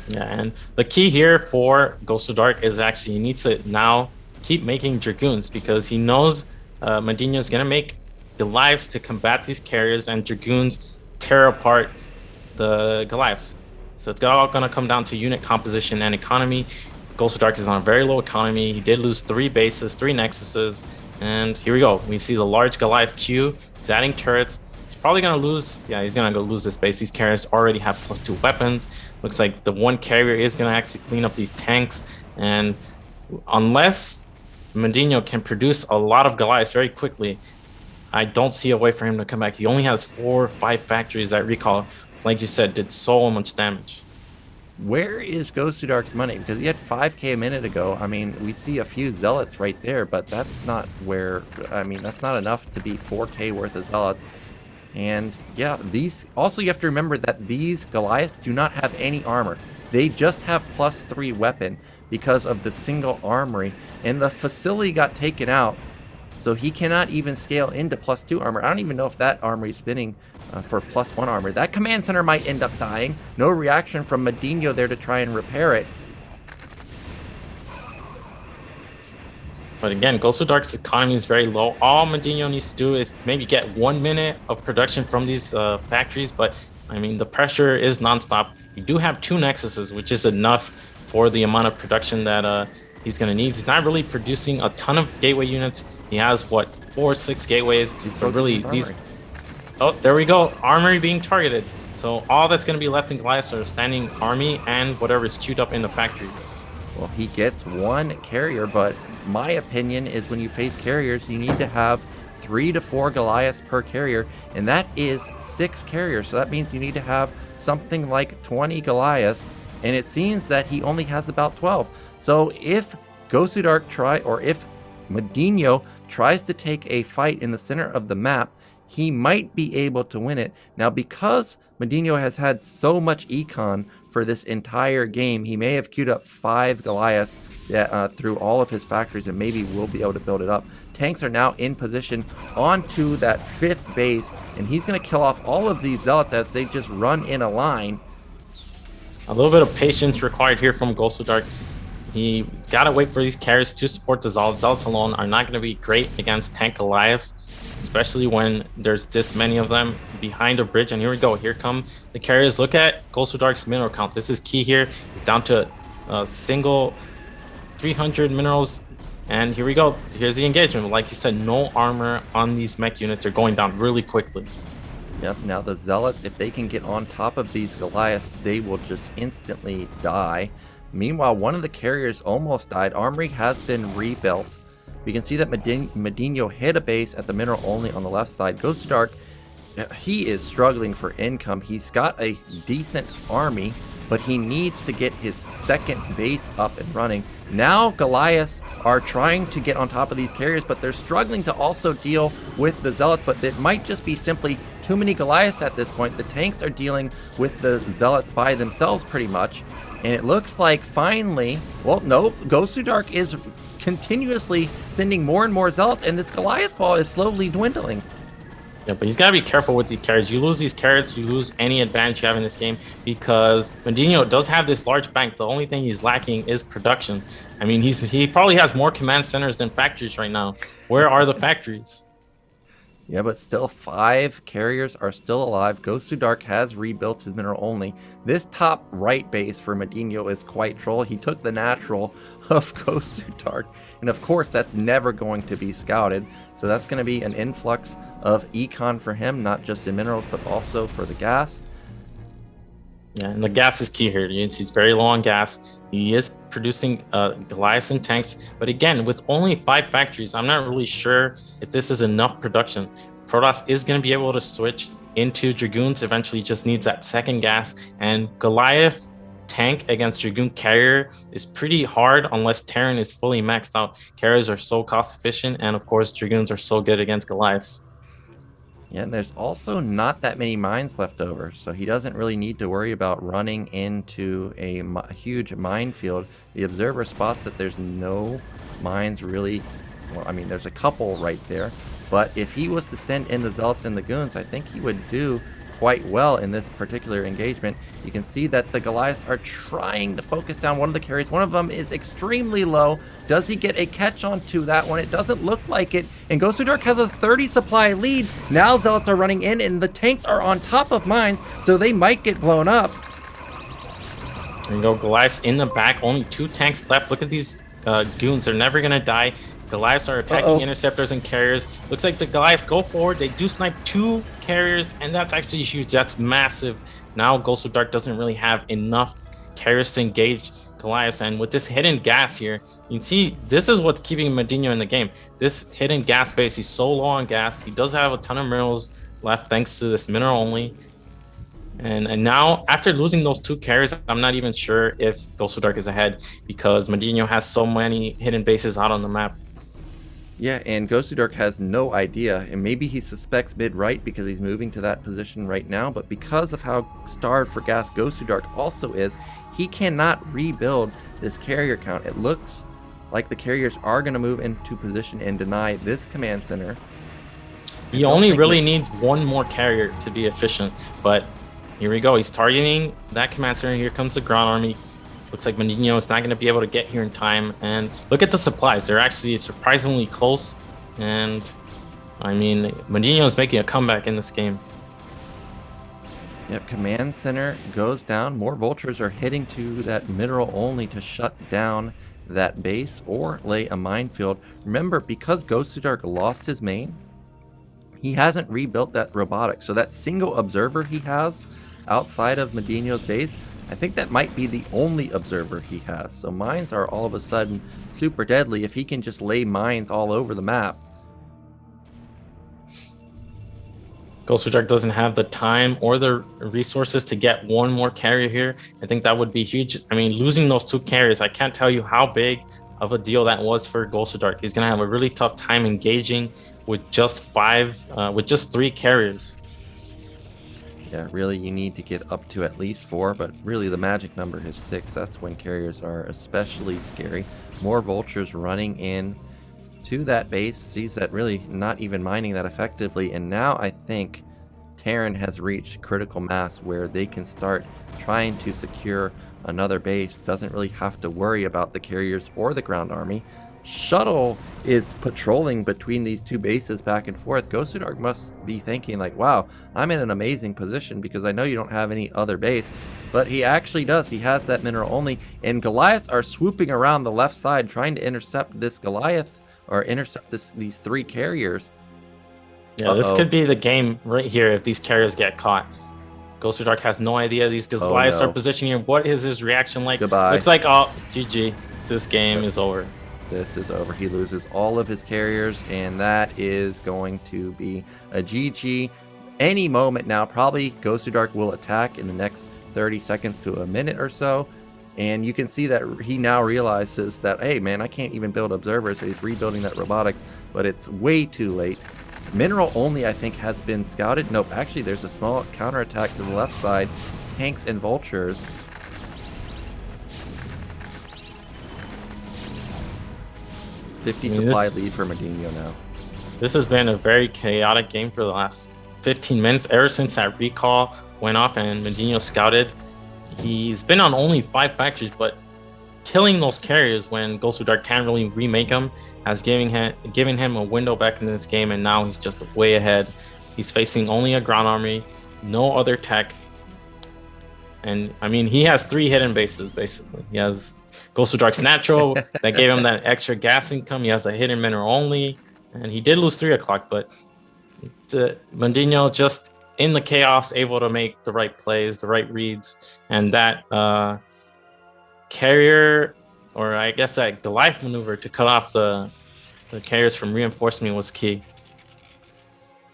B: Yeah, and the key here for Gosudark is actually he needs to now keep making Dragoons because he knows MadiNho is going to make Goliaths to combat these carriers and Dragoons tear apart the Goliaths. So it's all going to come down to unit composition and economy. Gosudark is on a very low economy. He did lose 3 bases, 3 nexuses, And here we go. We see the large Goliath Q. He's adding turrets. He's probably going to lose. Yeah, he's going to go lose this base. These carriers already have +2 weapons. Looks like the one carrier is going to actually clean up these tanks. And unless MadiNho can produce a lot of Goliaths very quickly, I don't see a way for him to come back. He only has 4 or 5 factories that recall, like you said, did so much damage.
A: Where is Gosudark's money? Because he had 5k a minute ago. I mean, we see a few zealots right there, but that's not where, I mean, that's not enough to be 4k worth of zealots. And yeah, these, also you have to remember that these Goliaths do not have any armor. They just have +3 weapon because of the single armory, and the facility got taken out, so he cannot even scale into +2 armor. I don't even know if that armory is spinning for +1 armor. That command center might end up dying. No reaction from MadiNho there to try and repair it.
B: But again, Gosudark's economy is very low. All MadiNho needs to do is maybe get 1 minute of production from these factories. But I mean, the pressure is nonstop. You do have 2 Nexuses, which is enough for the amount of production that he's going to need. He's not really producing a ton of gateway units. He has, what, 4 or 6 gateways. But really, these... Oh, there we go. Armory being targeted. So all that's going to be left in Goliath are a standing army and whatever is queued up in the factories.
A: Well, he gets 1 carrier, but my opinion is when you face carriers, you need to have 3 to 4 Goliaths per carrier, and that is 6 carriers. So that means you need to have something like 20 Goliaths, and it seems that he only has about 12. So if Gosudark if MadiNho tries to take a fight in the center of the map, he might be able to win it. Now, because MadiNho has had so much econ for this entire game, he may have queued up 5 Goliaths through all of his factories, and maybe we'll be able to build it up. Tanks are now in position onto that 5th base, and he's going to kill off all of these zealots as they just run in a line.
B: A little bit of patience required here from Gosudark. He's got to wait for these carriers to support the zealots. Zealots alone are not going to be great against tank Goliaths, especially when there's this many of them behind a bridge. And here we go. Here come the carriers. Look at Gosudark's mineral count. This is key here. He's down to a single 300 minerals. And here we go. Here's the engagement. Like you said, no armor on these mech units. Are going down really quickly.
A: Yep, now the zealots, if they can get on top of these Goliaths, they will just instantly die. Meanwhile, one of the carriers almost died. Armory has been rebuilt. We can see that MadiNho hit a base at the mineral only on the left side. Gosudark, he is struggling for income. He's got a decent army, but he needs to get his 2nd base up and running. Now Goliaths are trying to get on top of these carriers, but they're struggling to also deal with the zealots. But it might just be simply too many Goliaths at this point. The tanks are dealing with the zealots by themselves pretty much. And it looks like finally, well, nope, Gosudark is continuously sending more and more zealots, and this Goliath ball is slowly dwindling.
B: Yeah, but he's got to be careful with these carriers. You lose these carrots, you lose any advantage you have in this game, because MadiNho does have this large bank. The only thing he's lacking is production. I mean, he probably has more command centers than factories right now. Where are the factories?
A: Yeah, but still 5 carriers are still alive. Gosudark has rebuilt his mineral only. This top right base for MadiNho is quite troll. He took the natural of Gosudark, and of course that's never going to be scouted. So that's going to be an influx of econ for him, not just in minerals, but also for the gas.
B: Yeah, and the gas is key here. He's very low on gas. He is producing Goliaths and tanks. But again, with only 5 factories, I'm not really sure if this is enough production. Protoss is going to be able to switch into Dragoons. Eventually, just needs that 2nd gas. And Goliath tank against Dragoon carrier is pretty hard unless Terran is fully maxed out. Carriers are so cost efficient. And of course, Dragoons are so good against Goliaths.
A: Yeah, and there's also not that many mines left over, so he doesn't really need to worry about running into a huge minefield. The observer spots that there's no mines really. Well, I mean, there's a couple right there, but if he was to send in the zealots and the goons, I think he would do quite well in this particular engagement. You can see that the Goliaths are trying to focus down one of the carries. One of them is extremely low. Does he get a catch on to that one? It doesn't look like it. And Gosudark has a 30 supply lead. Now zealots are running in, and the tanks are on top of mines, so they might get blown up.
B: There you go, Goliaths in the back. Only 2 tanks left. Look at these goons. They're never going to die. Goliaths are attacking interceptors and carriers. Looks like the Goliaths go forward. They do snipe 2 carriers, and that's actually huge. That's massive. Now Gosudark doesn't really have enough carriers to engage Goliaths, and with this hidden gas here, you can see this is what's keeping MadiNho in the game. This hidden gas base, he's so low on gas. He does have a ton of minerals left thanks to this mineral only. And now, after losing those 2 carriers, I'm not even sure if Gosudark is ahead because MadiNho has so many hidden bases out on the map.
A: Yeah, and Gosudark has no idea, and maybe he suspects mid-right because he's moving to that position right now, but because of how starved for gas Gosudark also is, he cannot rebuild this carrier count. It looks like the carriers are going to move into position and deny this command center.
B: He only really needs 1 more carrier to be efficient, but here we go. He's targeting that command center. Here comes the ground army. Looks like MadiNho is not going to be able to get here in time. And look at the supplies. They're actually surprisingly close. And, I mean, MadiNho is making a comeback in this game.
A: Yep, command center goes down. More vultures are hitting to that mineral only to shut down that base or lay a minefield. Remember, because Gosudark lost his main, he hasn't rebuilt that robotic. So that single observer he has outside of MadiNho's base, I think that might be the only observer he has. So mines are all of a sudden super deadly if he can just lay mines all over the map.
B: Gosudark doesn't have the time or the resources to get 1 more carrier here. I think that would be huge. I mean, losing those 2 carriers, I can't tell you how big of a deal that was for Gosudark. He's going to have a really tough time engaging with just 3 carriers.
A: Yeah, really, you need to get up to at least 4, but really the magic number is 6. That's when carriers are especially scary. More vultures running in to that base, sees that really not even mining that effectively, and now I think Terran has reached critical mass where they can start trying to secure another base. Doesn't really have to worry about the carriers or the ground army. Shuttle is patrolling between these 2 bases back and forth. Gosudark must be thinking like, wow, I'm in an amazing position because I know you don't have any other base, but he actually does. He has that mineral only, and Goliaths are swooping around the left side trying to intercept this Goliath or intercept these 3 carriers.
B: Yeah, this could be the game right here if these carriers get caught. Gosudark has no idea these Goliaths are positioning here. What is his reaction like?
A: Goodbye.
B: Looks like, oh, GG. This game is over.
A: This is over. He loses all of his carriers, and that is going to be a GG. Any moment now, probably Gosudark will attack in the next 30 seconds to a minute or so. And you can see that he now realizes that, hey, man, I can't even build observers. So he's rebuilding that robotics, but it's way too late. Mineral only, I think, has been scouted. Nope, actually, there's a small counterattack to the left side. Tanks and vultures. Supply lead for MadiNho now.
B: This has been a very chaotic game for the last 15 minutes. Ever since that recall went off and MadiNho scouted, he's been on only 5 factories, but killing those carriers when Gosudark can't really remake them has given him a window back in this game, and now he's just way ahead. He's facing only a ground army, no other tech. And I mean, he has 3 hidden bases, basically. He has Gosudark's natural that gave him that extra gas income. He has a hidden mineral only, and he did lose 3 o'clock, but MadiNho just in the chaos able to make the right plays, the right reads, and that carrier, or I guess that Goliath maneuver to cut off the carriers from reinforcement was key.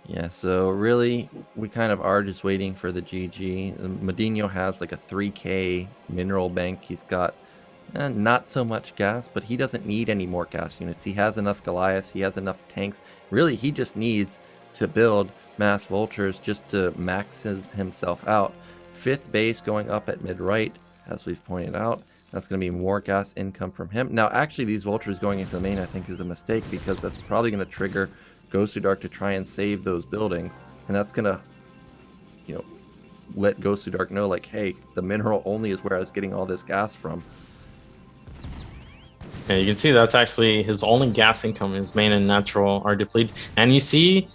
A: Yeah, so really, we kind of are just waiting for the GG. MadiNho has like a 3k mineral bank. He's got not so much gas, but he doesn't need any more gas units. He has enough Goliaths, he has enough tanks. Really, he just needs to build mass vultures just to max himself out. 5th base going up at mid-right, as we've pointed out. That's going to be more gas income from him. Now, actually, these vultures going into the main, I think, is a mistake because that's probably going to trigger Gosudark to try and save those buildings, and that's gonna, let Gosudark know, like, hey, the mineral only is where I was getting all this gas from.
B: Yeah, you can see that's actually his only gas income. His main and natural are depleted, and you see,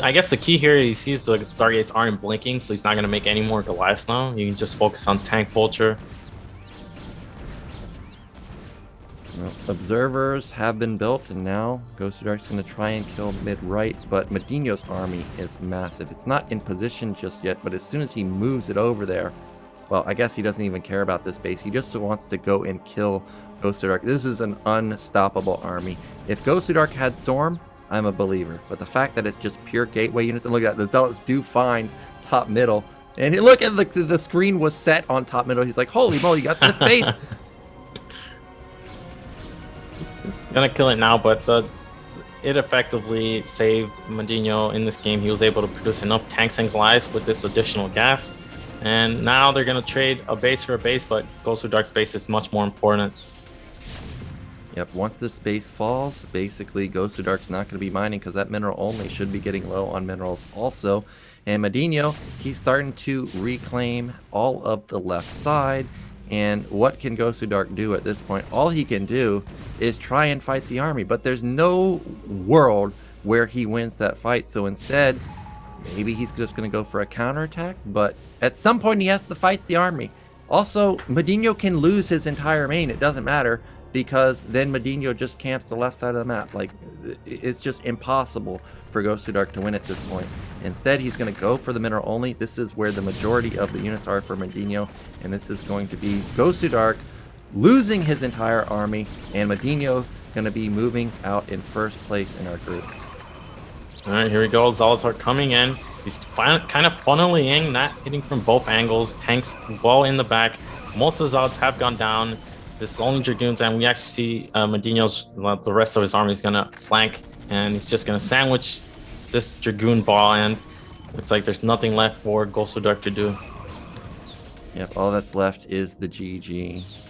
B: I guess the key here, he sees the Stargates aren't blinking, so he's not gonna make any more Goliaths now. You can just focus on tank vulture.
A: Well, observers have been built, and now Gosudark's going to try and kill mid-right, but MadiNho's army is massive. It's not in position just yet, but as soon as he moves it over there, well, I guess he doesn't even care about this base. He just wants to go and kill Gosudark. This is an unstoppable army. If Gosudark had Storm, I'm a believer. But the fact that it's just pure gateway units, and look at that, the Zealots do find top middle. And look at the screen was set on top middle. He's like, holy moly, you got this base.
B: Gonna kill it now, but it effectively saved MadiNho in this game. He was able to produce enough tanks and glides with this additional gas. And now they're gonna trade a base for a base, but Gosudark's base is much more important.
A: Yep, once this base falls, basically Gosudark's not going to be mining because that mineral only should be getting low on minerals also. And MadiNho, he's starting to reclaim all of the left side. And what can Gosudark do at this point? All he can do is try and fight the army, but there's no world where he wins that fight. So instead, maybe he's just going to go for a counterattack, but at some point he has to fight the army. Also, MadiNho can lose his entire main, it doesn't matter, because then MadiNho just camps the left side of the map. Like, it's just impossible for Gosudark to win at this point. Instead, he's going to go for the mineral only. This is where the majority of the units are for MadiNho, and this is going to be Gosudark losing his entire army, and MadiNho's going to be moving out in first place in our group.
B: All right, here we go. Zealots are coming in. He's kind of funneling in, not hitting from both angles. Tanks well in the back. Most of the Zealots have gone down. This is only Dragoons, and we actually see MadiNho's, the rest of his army is going to flank, and he's just going to sandwich this Dragoon ball, and looks like there's nothing left for Gosudark to do.
A: Yep, all that's left is the GG.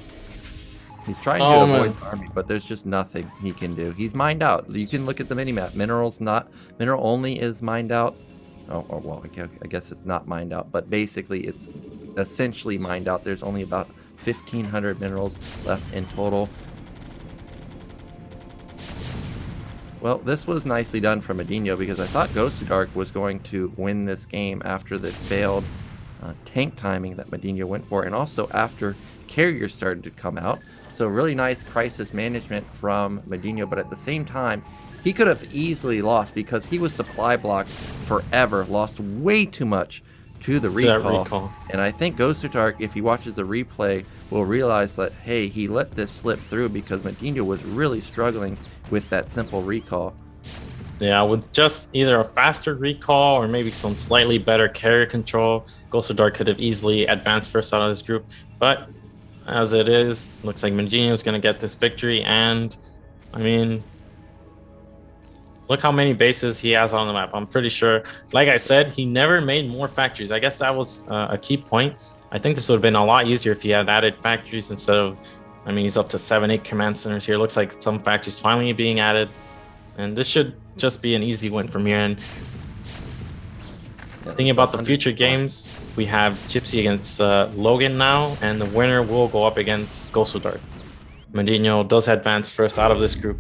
A: He's trying to avoid the army, but there's just nothing he can do. He's mined out. You can look at the minimap. Mineral only is mined out. Oh, well, I guess it's not mined out, but basically it's essentially mined out. There's only about 1,500 minerals left in total. Well, this was nicely done from MadiNho because I thought Gosudark was going to win this game after the failed tank timing that MadiNho went for, and also after carriers started to come out. So really nice crisis management from MadiNho, but at the same time, he could have easily lost because he was supply blocked forever, lost way too much to the recall. And I think Gosudark, if he watches the replay, will realize that, hey, he let this slip through because MadiNho was really struggling with that simple recall.
B: Yeah, with just either a faster recall or maybe some slightly better carrier control, Gosudark could have easily advanced first out of this group. But as it is, looks like MadiNho is going to get this victory. And, I mean, look how many bases he has on the map. I'm pretty sure, like I said, he never made more factories. I guess that was a key point. I think this would have been a lot easier if he had added factories instead of, I mean, he's up to 7-8 command centers here. Looks like some factories finally being added. And this should just be an easy win from here. And thinking about the future games, we have Gypsy against Logan now, and the winner will go up against Gosudark. MadiNho does advance first out of this group.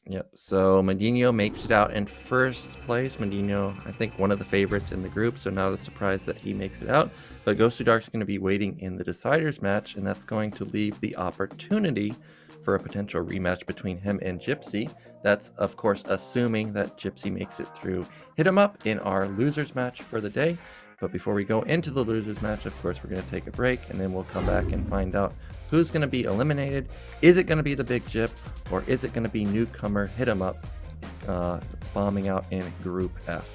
A: Yep, so MadiNho makes it out in first place. MadiNho, I think, one of the favorites in the group, so not a surprise that he makes it out. But Gosudark's going to be waiting in the Deciders match, and that's going to leave the opportunity for a potential rematch between him and Gypsy. That's, of course, assuming that Gypsy makes it through HitEmUp in our losers match for the day. But before we go into the losers match, of course, we're going to take a break, and then we'll come back and find out who's going to be eliminated. Is it going to be the Big Gyp, or is it going to be newcomer HitEmUp bombing out in Group F?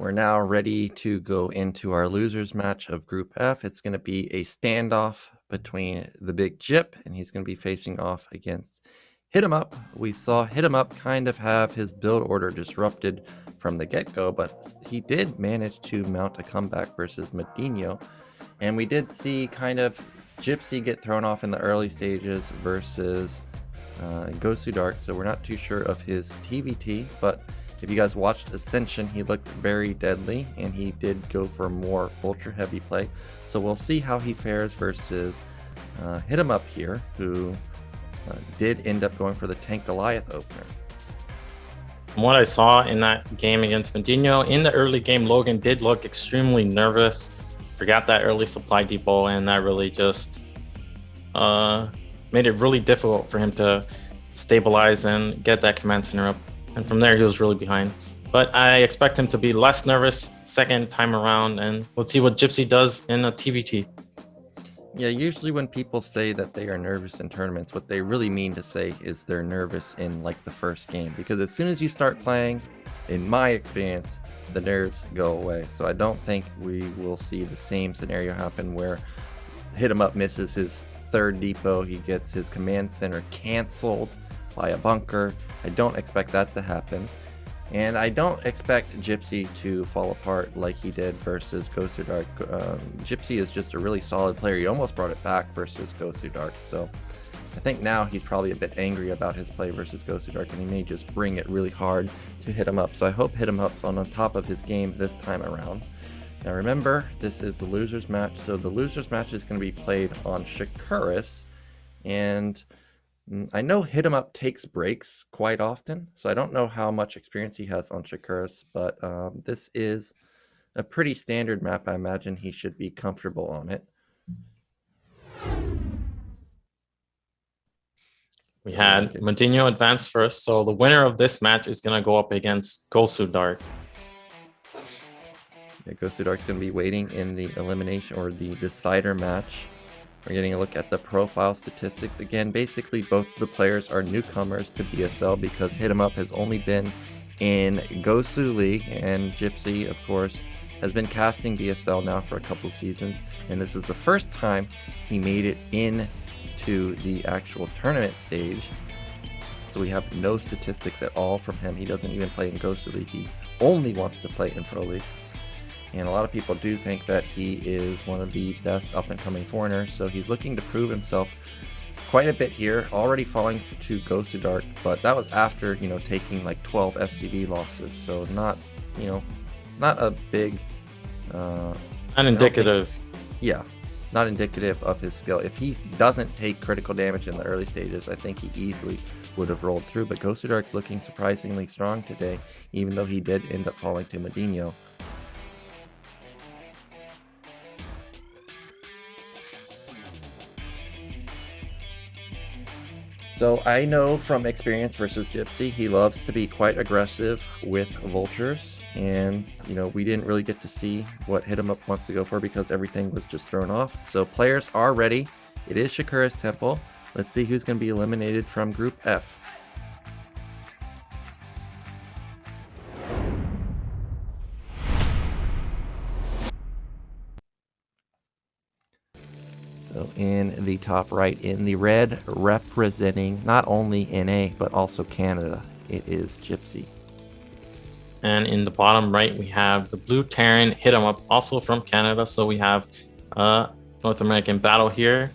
A: We're now ready to go into our losers match of Group F. It's going to be a standoff between the Big Gyp, and he's going to be facing off against HitEmUp. We saw HitEmUp kind of have his build order disrupted from the get-go, but he did manage to mount a comeback versus MadiNho. And we did see kind of Gypsy get thrown off in the early stages versus Gosudark, so we're not too sure of his TvT, but if you guys watched Ascension, he looked very deadly, and he did go for more ultra heavy play. So we'll see how he fares versus HitEmUp here, who did end up going for the Tank Goliath opener.
B: From what I saw in that game against MadiNho, in the early game, Logan did look extremely nervous. Forgot that early supply depot, and that really just made it really difficult for him to stabilize and get that command center up. And from there, he was really behind. But I expect him to be less nervous second time around, and let's see what Gypsy does in a TvT.
A: Yeah, usually when people say that they are nervous in tournaments, what they really mean to say is they're nervous in like the first game. Because as soon as you start playing, in my experience, the nerves go away. So I don't think we will see the same scenario happen where HitEmUp misses his third depot, he gets his command center canceled by a bunker. I don't expect that to happen. And I don't expect Gypsy to fall apart like he did versus Gosudark. Gypsy is just a really solid player. He almost brought it back versus Gosudark. So I think now he's probably a bit angry about his play versus Gosudark, and he may just bring it really hard to HitEmUp. So I hope HitEmUp's on top of his game this time around. Now remember, this is the losers match. So the losers match is going to be played on Shakuris, and I know HitEmUp takes breaks quite often, so I don't know how much experience he has on Shakuris, but this is a pretty standard map. I imagine he should be comfortable on it.
B: We had MadiNho advance first, so the winner of this match is going to go up against Gosudark.
A: Yeah, Gosudark's going to be waiting in the elimination or the decider match. We're getting a look at the profile statistics. Again, basically both the players are newcomers to BSL because HitEmUp has only been in Gosu League, and Gypsy, of course, has been casting BSL now for a couple seasons, and this is the first time he made it into the actual tournament stage. So we have no statistics at all from him. He doesn't even play in Gosu League. He only wants to play in Pro League. And a lot of people do think that he is one of the best up-and-coming foreigners, so he's looking to prove himself quite a bit here, already falling to Gosudark, but that was after, taking like 12 SCV losses, so not a big...
B: not indicative.
A: Not indicative of his skill. If he doesn't take critical damage in the early stages, I think he easily would have rolled through, but Gosudark's looking surprisingly strong today, even though he did end up falling to MadiNho. So I know from experience versus Gypsy, he loves to be quite aggressive with vultures, and we didn't really get to see what HitEmUp wants to go for because everything was just thrown off. So players are ready. It is Shakuris Temple. Let's see who's going to be eliminated from Group F. So in the top right, in the red, representing not only NA, but also Canada, it is Gypsy.
B: And in the bottom right, we have the blue Terran HitEmUp, also from Canada. So we have North American battle here.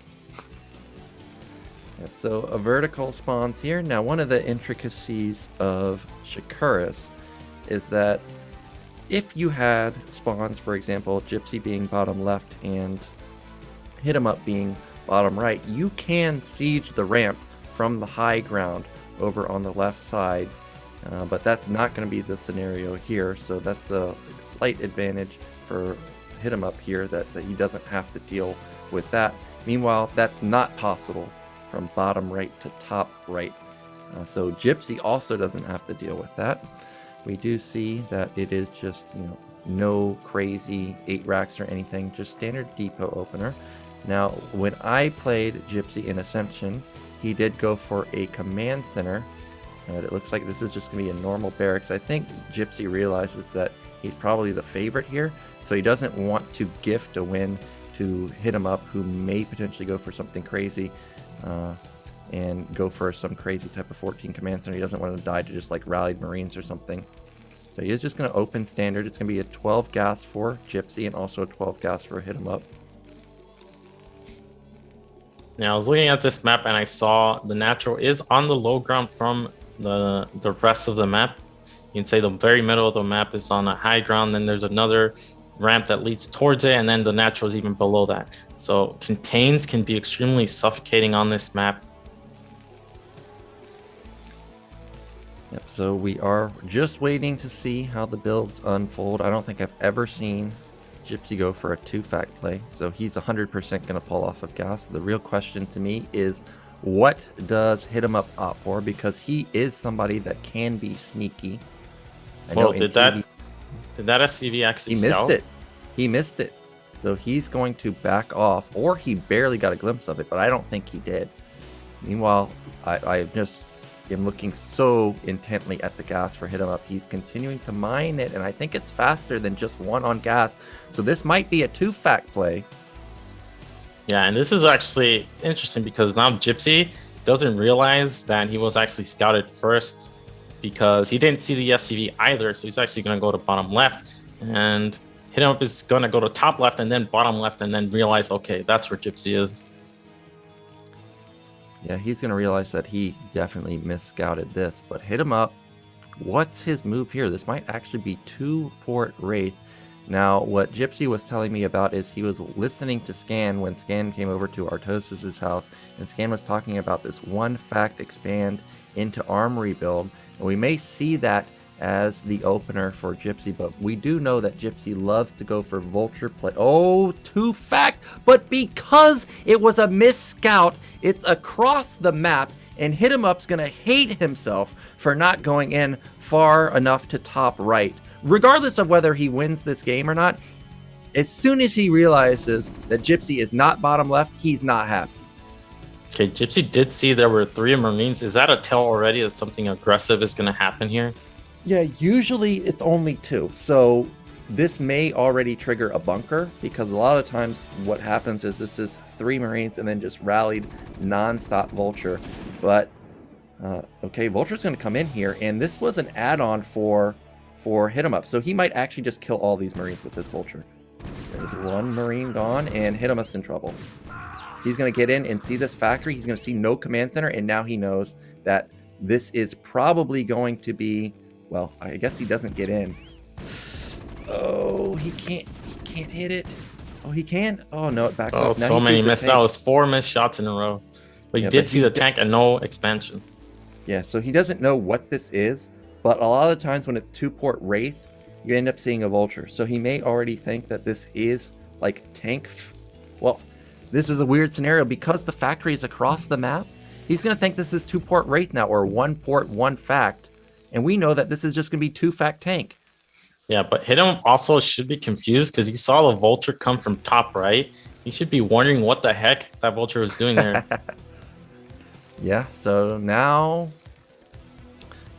A: Yep, so a vertical spawns here. Now, one of the intricacies of Shakuris is that if you had spawns, for example, Gypsy being bottom left and HitEmUp being bottom right, you can siege the ramp from the high ground over on the left side, but that's not going to be the scenario here, so that's a slight advantage for HitEmUp here that he doesn't have to deal with that. Meanwhile, that's not possible from bottom right to top right, so Gypsy also doesn't have to deal with that. We do see that it is just no crazy 8 racks or anything, just standard depot opener. Now, when I played Gypsy in Ascension, he did go for a command center, and it looks like this is just going to be a normal barracks. I think Gypsy realizes that He's probably the favorite here, so he doesn't want to gift a win to HitEmUp, who may potentially go for something crazy and go for some crazy type of 14 command center. He doesn't want to die to just like rallied Marines or something. So he is just going to open standard. It's going to be a 12 gas for Gypsy and also a 12 gas for HitEmUp.
B: Now I was looking at this map and I saw the natural is on the low ground from the rest of the map. You can say the very middle of the map is on a high ground, then there's another ramp that leads towards it, and then the natural is even below that. So contains can be extremely suffocating on this map.
A: Yep, so we are just waiting to see how the builds unfold. I don't think I've ever seen Gypsy go for a 2-fact play, so he's 100% going to pull off of gas. The real question to me is, what does HitEmUp opt for? Because he is somebody that can be sneaky.
B: Well, did that SCV actually scout?
A: He missed it. So he's going to back off, or he barely got a glimpse of it, but I don't think he did. Meanwhile, I just am looking so intently at the gas for HitEmUp. He's continuing to mine it, and I think it's faster than just 1 on gas. So this might be a 2-fact play.
B: Yeah, and this is actually interesting because now Gypsy doesn't realize that he was actually scouted first because he didn't see the SCV either. So he's actually going to go to bottom left, and HitEmUp is going to go to top left and then bottom left, and then realize, okay, that's where Gypsy is.
A: Yeah, he's going to realize that he definitely mis-scouted this. But HitEmUp, what's his move here? This might actually be 2-port Wraith. Now, what Gypsy was telling me about is he was listening to Scan when Scan came over to Artosis' house, and Scan was talking about this 1-fact expand into armory build, and we may see that as the opener for Gypsy, but we do know that Gypsy loves to go for vulture play. Oh, 2-fact, but because it was a mis-scout, it's across the map, and HitEmUp's gonna hate himself for not going in far enough to top right. Regardless of whether he wins this game or not, as soon as he realizes that Gypsy is not bottom left, he's not happy.
B: Okay, Gypsy did see there were 3 Marines. Is that a tell already that something aggressive is going to happen here?
A: Yeah, usually it's only 2. So this may already trigger a bunker, because a lot of times what happens is this is 3 Marines and then just rallied non-stop Vulture. But, okay, Vulture's going to come in here, and this was an add-on for HitEmUp, so he might actually just kill all these Marines with this Vulture. There's 1 Marine gone, and HitEmUp's in trouble. He's going to get in and see this factory. He's going to see no command center, and now he knows that this is probably going to be, well, I guess he doesn't get in. Oh, he can't hit it. Oh, he can? Oh, no, it backs up.
B: Oh, so many missed. That was 4 missed shots in a row. But you did see the tank and no expansion. Yeah,
A: so he doesn't know what this is. But a lot of the times when it's 2-port Wraith, you end up seeing a Vulture. So he may already think that this is like tank. Well, this is a weird scenario because the factory is across the map. He's going to think this is 2-port Wraith now, or 1-port 1-fact. And we know that this is just going to be 2-fact tank.
B: Yeah, but HitEmUp also should be confused because he saw the Vulture come from top right. He should be wondering what the heck that Vulture was doing there.
A: Yeah, so now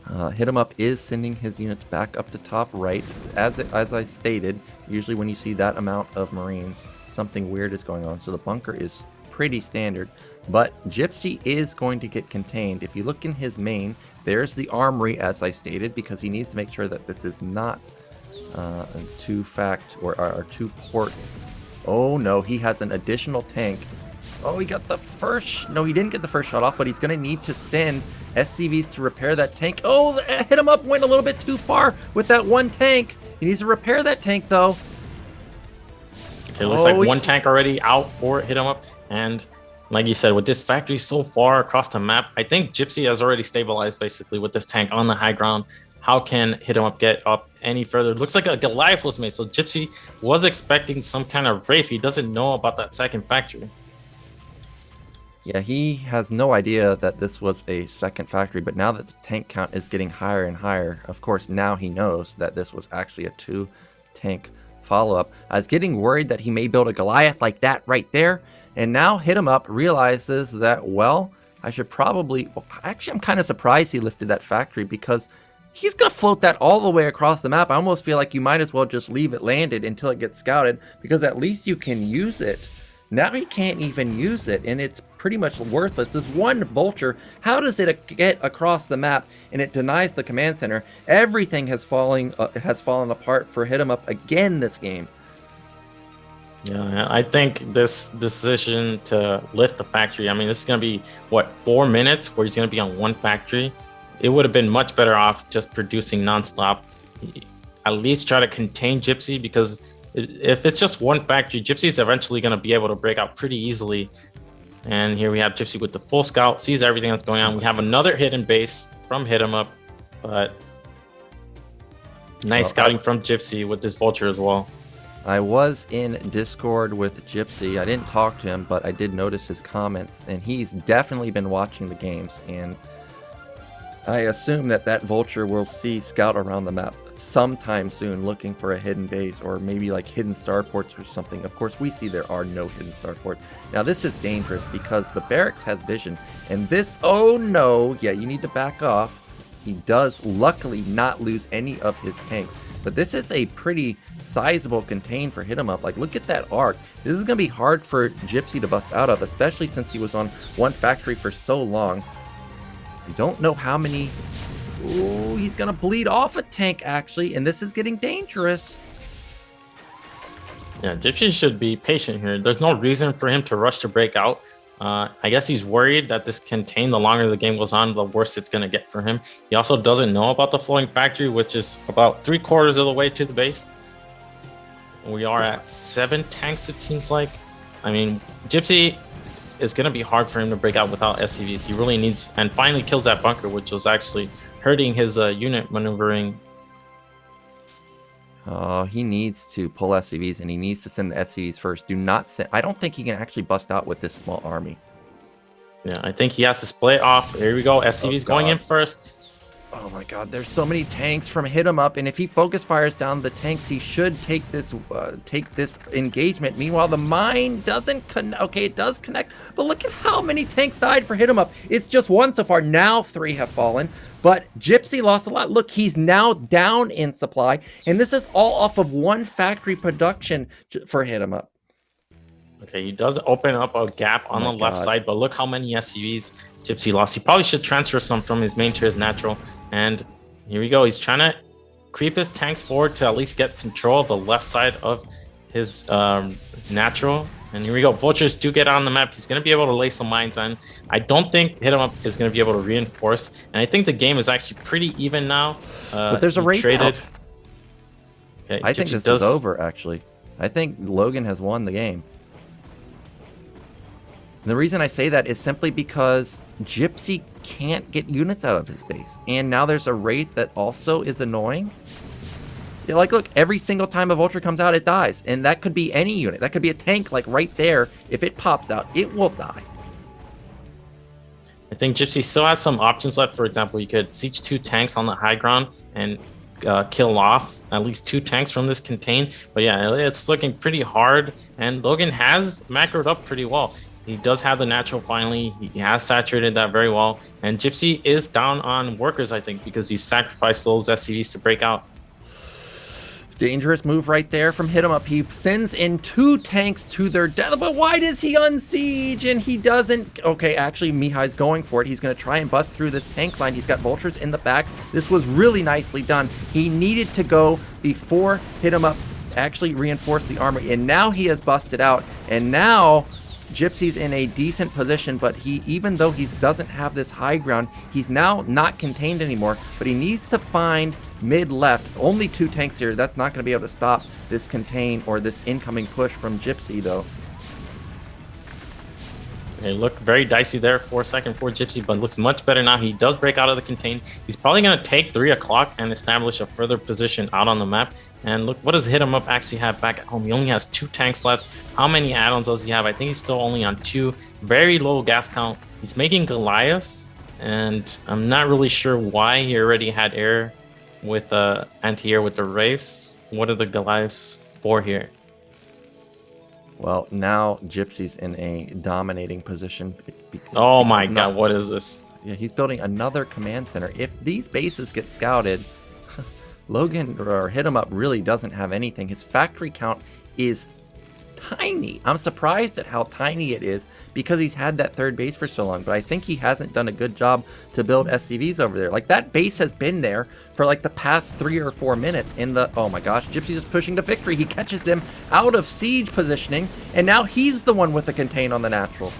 A: HitEmUp is sending his units back up to top right. As I stated, usually when you see that amount of Marines, something weird is going on. So the bunker is pretty standard. But Gypsy is going to get contained. If you look in his main, there's the armory, as I stated, because he needs to make sure that this is not a 2-fact or 2-port. Oh no, he has an additional tank. Oh, he got the first... No, he didn't get the first shot off, but he's going to need to send SCVs to repair that tank. Oh, HitEmUp went a little bit too far with that 1 tank. He needs to repair that tank, though.
B: Okay, looks like 1 tank already out for HitEmUp. And like you said, with this factory so far across the map, I think Gypsy has already stabilized basically with this tank on the high ground. How can HitEmUp get up any further? Looks like a Goliath was made, so Gypsy was expecting some kind of Wraith. He doesn't know about that second factory.
A: Yeah, he has no idea that this was a second factory, but now that the tank count is getting higher and higher, of course, now he knows that this was actually a 2-tank follow-up. I was getting worried that he may build a Goliath like that right there, and now HitEmUp realizes that, well, I should probably... Well, actually, I'm kind of surprised he lifted that factory, because he's going to float that all the way across the map. I almost feel like you might as well just leave it landed until it gets scouted, because at least you can use it. Now he can't even use it, and it's pretty much worthless. This one vulture, how does it get across the map, and it denies the command center? Everything has fallen apart for HitEmUp again this game.
B: Yeah, I think this decision to lift the factory, I mean, this is going to be, what, 4 minutes where he's going to be on one factory? It would have been much better off just producing nonstop. At least try to contain Gypsy, because if it's just one factory, Gypsy's eventually going to be able to break out pretty easily. And here we have Gypsy with the full scout, sees everything that's going on. We have another hidden base from HitEmUp, but nice scouting from Gypsy with this vulture as well.
A: I was in Discord with Gypsy. I didn't talk to him, but I did notice his comments, and he's definitely been watching the games, and I assume that vulture will see scout around the map sometime soon, looking for a hidden base or maybe like hidden starports or something. Of course, we see there are no hidden starports. Now, this is dangerous because the barracks has vision, and this, oh no, yeah, you need to back off. He does luckily not lose any of his tanks, but this is a pretty sizable contain for HitEmUp. Like, look at that arc. This is going to be hard for Gypsy to bust out of, especially since he was on one factory for so long. I don't know how many. Ooh, he's going to bleed off a tank, actually, and this is getting dangerous.
B: Yeah, Gypsy should be patient here. There's no reason for him to rush to break out. I guess he's worried that this contain, the longer the game goes on, the worse it's going to get for him. He also doesn't know about the floating factory, which is about 3/4 of the way to the base. We are at 7 tanks, it seems like. I mean, Gypsy is going to be hard for him to break out without SCVs. He really needs, and finally kills that bunker, which was actually hurting his unit maneuvering.
A: Oh, he needs to pull SCVs, and he needs to send the SCVs first. Do not send. I don't think he can actually bust out with this small army.
B: Yeah, I think he has to split off. Here we go. SCVs going in first.
A: Oh my god, there's so many tanks from HitEmUp, and if he focus fires down the tanks, he should take this engagement. Meanwhile, the mine doesn't connect. Okay, it does connect, but look at how many tanks died for HitEmUp. It's just 1 so far. Now 3 have fallen, but Gypsy lost a lot. Look, he's now down in supply, and this is all off of one factory production for HitEmUp.
B: Okay, he does open up a gap on the left side, but look how many SCVs Gypsy lost. He probably should transfer some from his main to his natural. And here we go. He's trying to creep his tanks forward to at least get control of the left side of his natural. And here we go. Vultures do get on the map. He's going to be able to lay some mines on. I don't think HitEmUp is going to be able to reinforce. And I think the game is actually pretty even now.
A: But there's a raid out.
B: Okay,
A: I think this is over, actually. I think Logan has won the game. And the reason I say that is simply because Gypsy can't get units out of his base. And now there's a Wraith that also is annoying. Yeah, like, look, every single time a Vulture comes out, it dies. And that could be any unit. That could be a tank, like, right there. If it pops out, it will die.
B: I think Gypsy still has some options left. For example, you could siege 2 tanks on the high ground and kill off at least 2 tanks from this contain. But yeah, it's looking pretty hard. And Logan has macroed up pretty well. He does have the natural finally. He has saturated that very well. And Gypsy is down on workers, I think, because he sacrificed those SCVs to break out.
A: Dangerous move right there from HitEmUp. He sends in 2 tanks to their death. But why does he unsiege? And he doesn't. Okay, actually, Mihai's going for it. He's going to try and bust through this tank line. He's got vultures in the back. This was really nicely done. He needed to go before HitEmUp actually reinforced the army. And now he has busted out. And now Gypsy's in a decent position, but even though he doesn't have this high ground, he's now not contained anymore, but he needs to find mid-left. Only 2 tanks here. That's not going to be able to stop this contain or this incoming push from Gypsy, though.
B: It looked very dicey there for a second for Gypsy, but looks much better now. He does break out of the contain. He's probably going to take 3 o'clock and establish a further position out on the map. And look, what does HitEmUp actually have back at home? He only has 2 tanks left. How many add-ons does he have? I think he's still only on 2. Very low gas count. He's making Goliaths, and I'm not really sure why he already had air with anti-air with the Wraiths. What are the Goliaths for here?
A: Well, now Gypsy's in a dominating position.
B: Oh my god, what is this?
A: Yeah, he's building another command center. If these bases get scouted, Logan or HitEmUp really doesn't have anything. His factory count is tiny. I'm surprised at how tiny it is because he's had that third base for so long, but I think he hasn't done a good job to build SCVs over there. Like, that base has been there for like the past 3 or 4 minutes in the, oh my gosh, Gypsy's just pushing to victory. He catches him out of siege positioning, and now he's the one with the contain on the natural.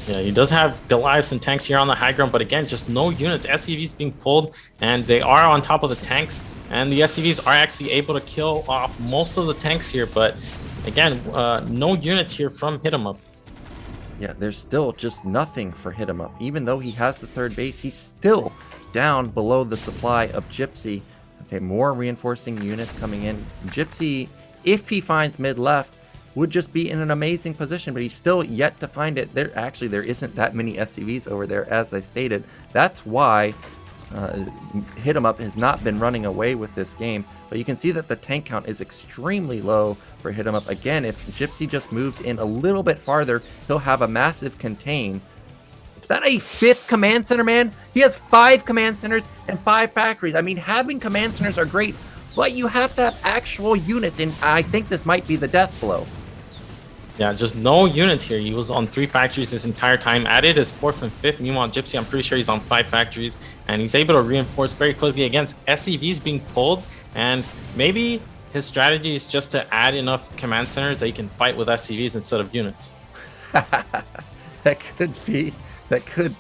B: Yeah, he does have Goliaths and tanks here on the high ground, but again, just no units. SCVs being pulled, and they are on top of the tanks, and the SCVs are actually able to kill off most of the tanks here, but again, no units here from HitEmUp.
A: Yeah, there's still just nothing for HitEmUp. Even though he has the third base, he's still down below the supply of Gypsy. Okay, more reinforcing units coming in. Gypsy, if he finds mid-left, would just be in an amazing position, but he's still yet to find it. There isn't that many SCVs over there, as I stated. That's why HitEmUp has not been running away with this game, but you can see that the tank count is extremely low for HitEmUp. Again, if Gypsy just moves in a little bit farther, he'll have a massive contain. Is that a 5th command center, man? He has 5 command centers and 5 factories. I mean, having command centers are great, but you have to have actual units, and I think this might be the death blow.
B: Yeah, just no units here. He was on 3 factories this entire time. Added his 4th and 5th. Meanwhile, Gypsy, I'm pretty sure he's on 5 factories. And he's able to reinforce very quickly against SCVs being pulled. And maybe his strategy is just to add enough command centers that he can fight with SCVs instead of units.
A: That could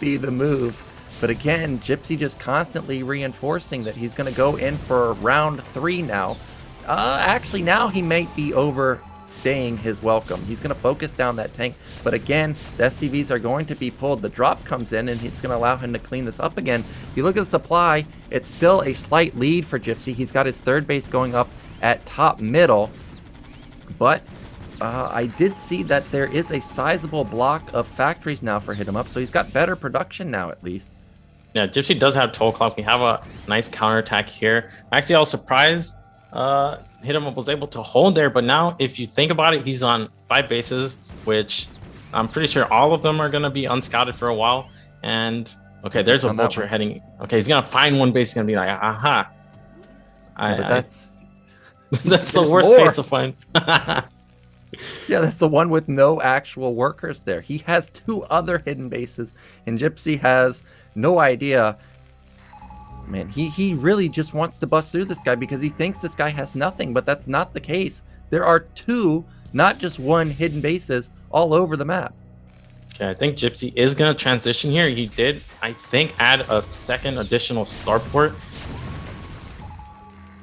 A: be the move. But again, Gypsy just constantly reinforcing that he's going to go in for round 3 now. Actually, now he might be overstaying his welcome. He's going to focus down that tank. But again, the SCVs are going to be pulled. The drop comes in, and it's going to allow him to clean this up again. If you look at the supply, it's still a slight lead for Gypsy. He's got his third base going up at top middle. But I did see that there is a sizable block of factories now for HitEmUp, so he's got better production now at least.
B: Yeah, Gypsy does have 12 o'clock. We have a nice counterattack here. Actually, I was surprised HitEmUp was able to hold there, but now if you think about it, he's on 5 bases, which I'm pretty sure all of them are going to be unscouted for a while. And okay, there's a vulture heading. Okay, he's going to find one base. He's going to be like, aha.
A: That's
B: the worst base to find.
A: Yeah, that's the one with no actual workers there. He has 2 other hidden bases, and Gypsy has no idea. Man, he really just wants to bust through this guy because he thinks this guy has nothing, but that's not the case. There are 2, not just 1 hidden bases all over the map.
B: Okay, I think Gypsy is going to transition here. He did, I think, add a second additional starport.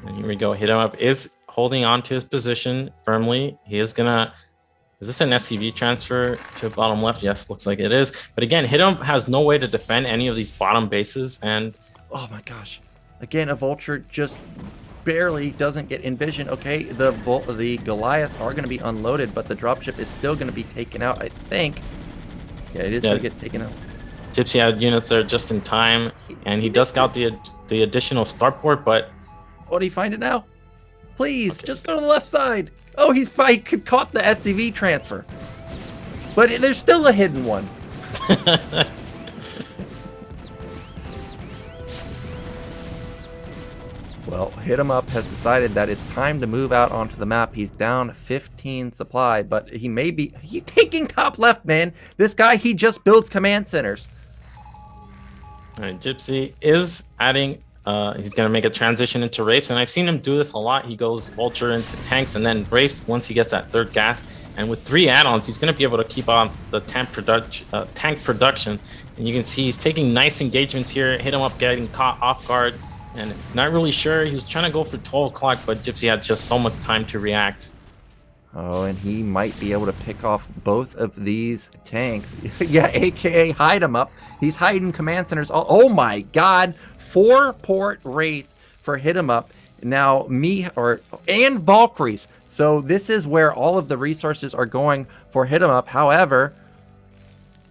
B: And here we go. HitEmUp is holding on to his position firmly. He is gonna, is this an SCV transfer to bottom left? Yes, looks like it is. But again, HitEmUp has no way to defend any of these bottom bases. And
A: oh my gosh, again, a vulture just barely doesn't get envisioned. Okay, the Goliaths are going to be unloaded, but the dropship is still going to be taken out, I think. Yeah, it is going to get taken out.
B: Gypsy had units there just in time, and he does scout the additional starport, but
A: what do you find it now? Please, just go to the left side. Oh, he caught the SCV transfer. But there's still a hidden one. Well, HitEmUp has decided that it's time to move out onto the map. He's down 15 supply, but he's taking top left, man. This guy, he just builds command centers.
B: All right, Gypsy is adding, he's going to make a transition into Wraiths, and I've seen him do this a lot. He goes Vulture into tanks and then Wraiths once he gets that third gas. And with 3 add-ons, he's going to be able to keep on the tank production. And you can see he's taking nice engagements here. HitEmUp getting caught off guard and not really sure. He was trying to go for 12 o'clock, but Gypsy had just so much time to react.
A: Oh, and he might be able to pick off both of these tanks. Yeah, aka HitEmUp. He's hiding command centers. Oh my god. 4-port Wraith for HitEmUp. Now, and Valkyries. So this is where all of the resources are going for HitEmUp. However,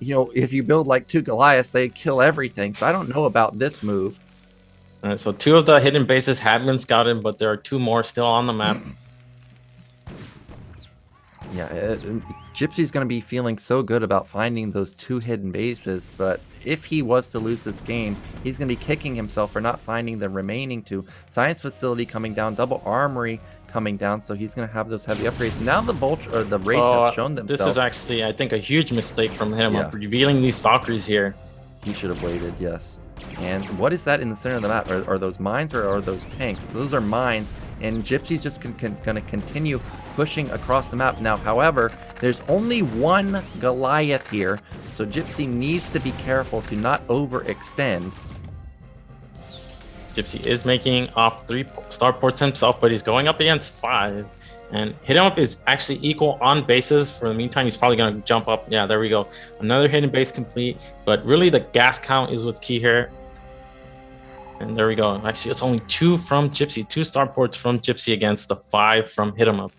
A: you know, if you build like 2 Goliaths, they kill everything. So I don't know about this move.
B: So 2 of the hidden bases have been scouted, but there are 2 more still on the map.
A: Yeah, Gypsy's going to be feeling so good about finding those 2 hidden bases, but if he was to lose this game, he's going to be kicking himself for not finding the remaining 2. Science Facility coming down, Double Armory coming down, so he's going to have those heavy upgrades. Now the Vulture, or the Wraiths have shown themselves.
B: This is actually, I think, a huge mistake from him
A: Yeah.
B: of revealing these Valkyries here.
A: He should have waited, yes. And what is that in the center of the map? Are those mines or are those tanks? Those are mines, and Gypsy's just going to continue pushing across the map. Now, however, there's only 1 Goliath here, so Gypsy needs to be careful to not overextend.
B: Gypsy is making off 3 starports himself, but he's going up against 5. And HitEmUp is actually equal on bases. For the meantime, he's probably going to jump up. Yeah, there we go. Another hidden base complete. But really, the gas count is what's key here. And there we go. Actually, it's only 2 from Gypsy. 2 starports from Gypsy against the 5 from HitEmUp.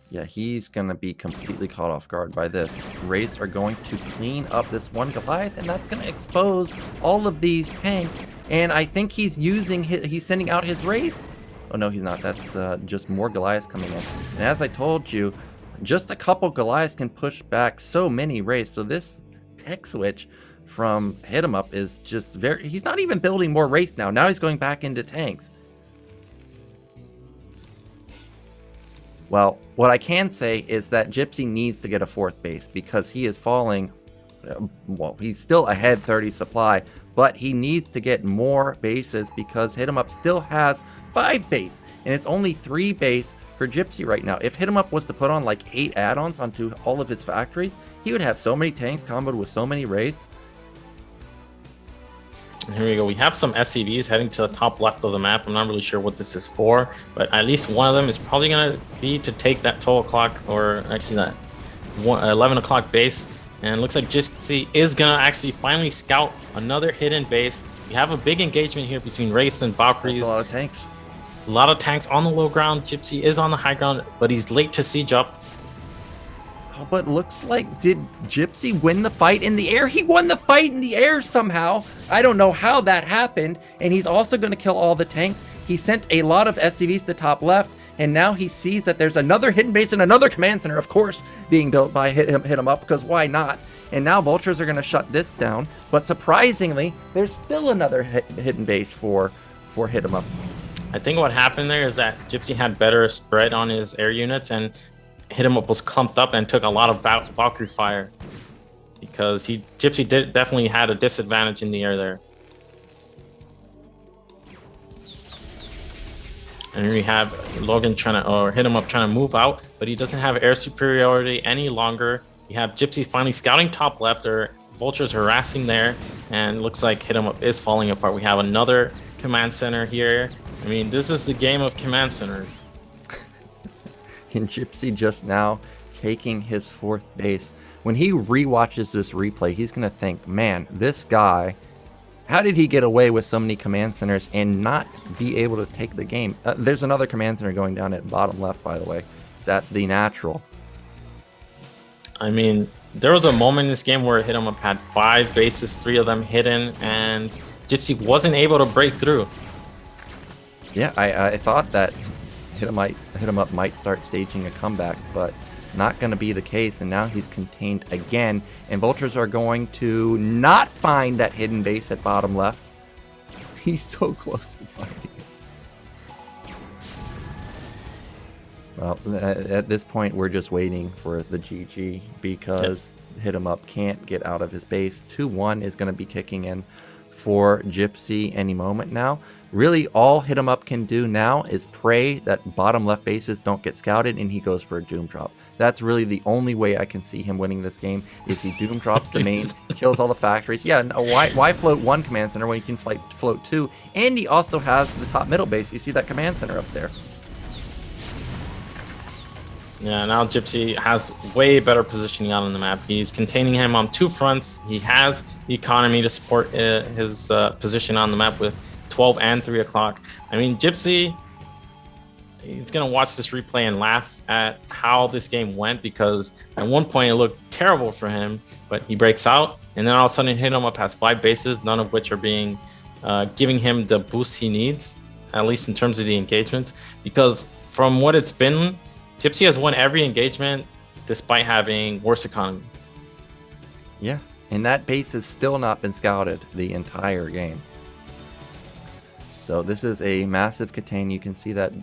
A: Yeah, he's going to be completely caught off guard by this. Wraiths are going to clean up this 1 Goliath, and that's going to expose all of these tanks. And I think he's sending out his Wraiths. Oh, no, he's not. That's just more Goliaths coming in. And as I told you, just a couple Goliaths can push back so many Wraiths. So this tech switch from HitEmUp is just very... He's not even building more Wraiths now. Now he's going back into tanks. Well, what I can say is that Gypsy needs to get a 4th base because he is falling... Well, he's still ahead 30 supply, but he needs to get more bases because HitEmUp still has 5 base, and it's only 3 base for Gypsy right now. If HitEmUp was to put on like 8 add-ons onto all of his factories, he would have so many tanks comboed with so many Wraiths.
B: Here we go. We have some SCVs heading to the top left of the map. I'm not really sure what this is for, but at least one of them is probably going to be to take that 12 o'clock, or actually that 11 o'clock base. And it looks like Gypsy is going to actually finally scout another hidden base. We have a big engagement here between Wraiths and Valkyries.
A: That's a lot of tanks.
B: A lot of tanks on the low ground. Gypsy is on the high ground, but he's late to siege up.
A: Oh, but looks like, did Gypsy win the fight in the air? He won the fight in the air somehow. I don't know how that happened. And he's also going to kill all the tanks. He sent a lot of SCVs to top left. And now he sees that there's another hidden base and another command center, of course, being built by HitEmUp, because why not? And now Vultures are going to shut this down. But surprisingly, there's still another hidden base for HitEmUp.
B: I think what happened there is that Gypsy had better spread on his air units, and HitEmUp was clumped up and took a lot of Valkyrie fire because Gypsy definitely had a disadvantage in the air there. And we have Logan HitEmUp trying to move out, but he doesn't have air superiority any longer. You have Gypsy finally scouting top left, or Vultures harassing there, and looks like HitEmUp is falling apart. We have another command center here. I mean, this is the game of command centers.
A: And Gypsy just now taking his 4th base. When he rewatches this replay, he's going to think, man, this guy... How did he get away with so many command centers and not be able to take the game? There's another command center going down at bottom left, by the way. It's at the natural.
B: I mean, there was a moment in this game where HitEmUp had 5 bases, 3 of them hidden, and Gypsy wasn't able to break through.
A: Yeah, I thought that HitEmUp might start staging a comeback, but not going to be the case, and now he's contained again, and Vultures are going to not find that hidden base at bottom left. He's so close to finding it. Well, at this point, we're just waiting for the GG because HitEmUp can't get out of his base. 2-1 is going to be kicking in for Gypsy any moment now. Really, all HitEmUp can do now is pray that bottom left bases don't get scouted, and he goes for a Doom Drop. That's really the only way I can see him winning this game, is he Doom Drops the main, kills all the factories. Yeah, no, why float 1 command center when you can float 2? And he also has the top middle base. You see that command center up there.
B: Yeah, now Gypsy has way better positioning out on the map. He's containing him on 2 fronts. He has the economy to support his position on the map with 12 and 3 o'clock. I mean, Gypsy, he's going to watch this replay and laugh at how this game went, because at one point it looked terrible for him, but he breaks out, and then all of a sudden HitEmUp has 5 bases, none of which are being giving him the boost he needs, at least in terms of the engagement, because from what it's been, Gypsy has won every engagement despite having worse economy.
A: Yeah, and that base has still not been scouted the entire game. So this is a massive contain. You can see that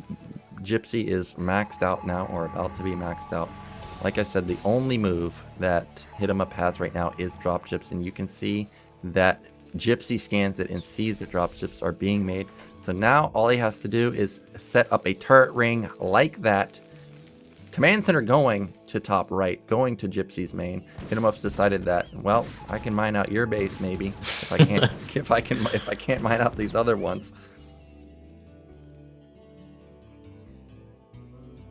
A: Gypsy is maxed out now, or about to be maxed out. Like I said, the only move that HitEmUp has right now is dropships, and you can see that Gypsy scans it and sees that dropships are being made. So now all he has to do is set up a turret ring like that. Command center going to top right, going to Gypsy's main. HitEmUp's decided that, well, I can mine out your base maybe if I can't if I can't mine out these other ones.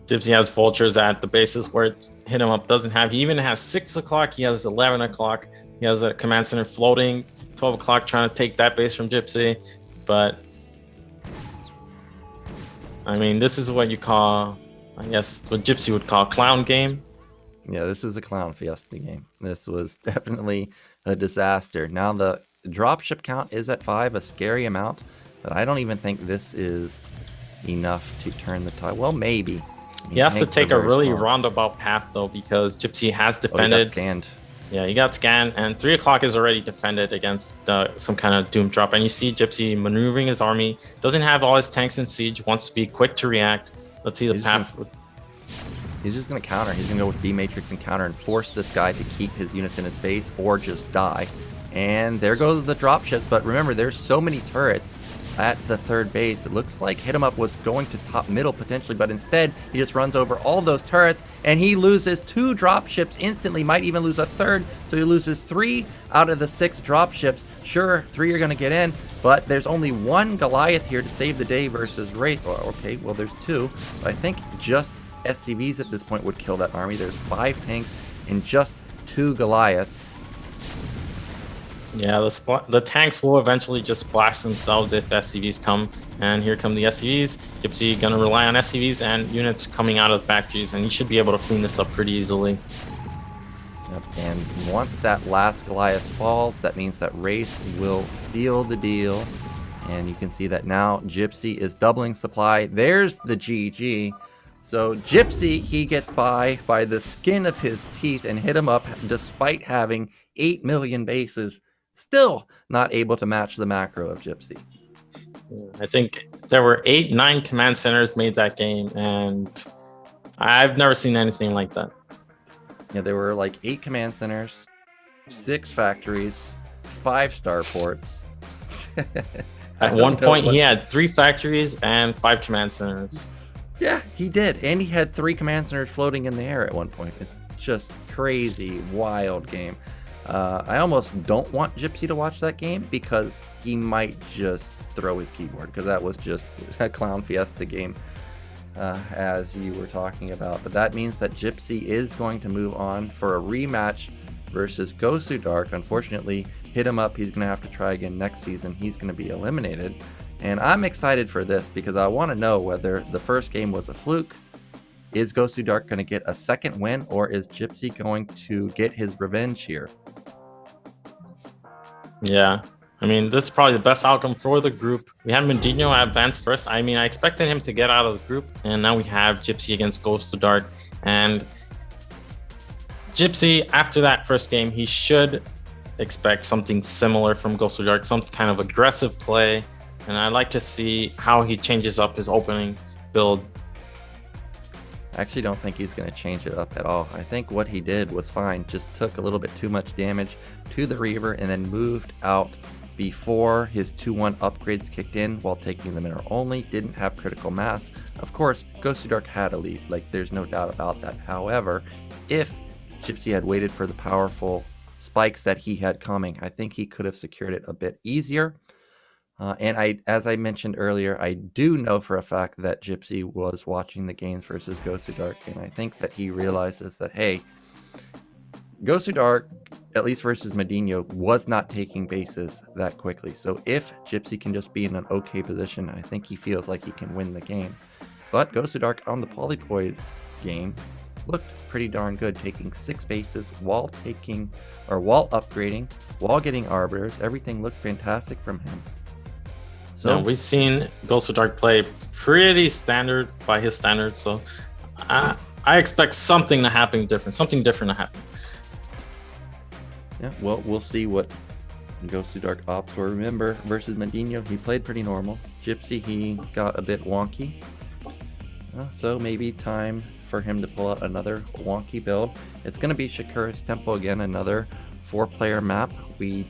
B: Gypsy has vultures at the bases where HitEmUp doesn't have. He even has 6 o'clock. He has 11 o'clock. He has a command center floating 12 o'clock trying to take that base from Gypsy. But I mean, this is what you call, I guess, what Gypsy would call clown game.
A: Yeah, this is a clown fiesta game. This was definitely a disaster. Now the dropship count is at 5, a scary amount, but I don't even think this is enough to turn the tide. Well, maybe. I mean,
B: he has to take a really
A: small
B: roundabout path though, because Gypsy has
A: he
B: defended.
A: got scanned.
B: Yeah, he got scanned, and 3 o'clock is already defended against some kind of doom drop. And you see Gypsy maneuvering his army. Doesn't have all his tanks in siege. Wants to be quick to react. Let's see the path.
A: He's just going to counter. He's going to go with D-Matrix and counter and force this guy to keep his units in his base or just die. And there goes the dropships. But remember, there's so many turrets at the third base. It looks like HitEmUp was going to top middle potentially, but instead he just runs over all those turrets and he loses 2 dropships instantly, might even lose a third. So he loses 3 out of the 6 dropships. Sure, 3 are going to get in, but there's only 1 Goliath here to save the day versus Wraith. Well, okay, well there's 2, but I think just SCVs at this point would kill that army. There's 5 tanks and just 2 Goliaths.
B: Yeah, the tanks will eventually just splash themselves if SCVs come. And here come the SCVs. Gypsy gonna rely on SCVs and units coming out of the factories, and he should be able to clean this up pretty easily.
A: Yep, and once that last Goliath falls, that means that Race will seal the deal. And you can see that now Gypsy is doubling supply. There's the GG. So Gypsy, he gets by the skin of his teeth, and HitEmUp, despite having 8 million bases, still not able to match the macro of Gypsy.
B: I think there were 8-9 command centers made that game, and I've never seen anything like that.
A: Yeah, there were like 8 command centers, 6 factories, 5 starports.
B: At one point, he had 3 factories and 5 command centers.
A: Yeah, he did. And he had 3 command centers floating in the air at one point. It's just crazy, wild game. I almost don't want Gypsy to watch that game because he might just throw his keyboard, because that was just a clown fiesta game, as you were talking about. But that means that Gypsy is going to move on for a rematch versus Gosudark. Unfortunately, HitEmUp, he's going to have to try again next season. He's going to be eliminated. And I'm excited for this because I want to know whether the first game was a fluke. Is Gosudark going to get a second win, or is Gypsy going to get his revenge here?
B: Yeah, I mean, this is probably the best outcome for the group. We had MadiNho advance first. I mean, I expected him to get out of the group, and now we have Gypsy against Gosudark. And Gypsy, after that first game, he should expect something similar from Gosudark, some kind of aggressive play. And I'd like to see how he changes up his opening build.
A: I actually don't think he's going to change it up at all. I think what he did was fine. Just took a little bit too much damage to the Reaver and then moved out before his 2-1 upgrades kicked in while taking the mineral only. Didn't have critical mass. Of course, Gosudark had a lead. Like, there's no doubt about that. However, if Gypsy had waited for the powerful spikes that he had coming, I think he could have secured it a bit easier. And as I mentioned earlier, I do know for a fact that Gypsy was watching the games versus Gosudark, and I think that he realizes that, hey, Gosudark, at least versus MadiNho, was not taking bases that quickly. So if Gypsy can just be in an okay position, I think he feels like he can win the game. But Gosudark on the Polypoid game looked pretty darn good, taking 6 bases while upgrading, while getting arbiters. Everything looked fantastic from him. So
B: we've seen Gosudark play pretty standard by his standards, so I I expect something to happen different, something different to happen.
A: Yeah, well, we'll see what Gosudark opts for. Remember, versus MadiNho, he played pretty normal. Gypsy, he got a bit wonky. So maybe time for him to pull out another wonky build. It's going to be Shakura's Temple again, another 4-player map. We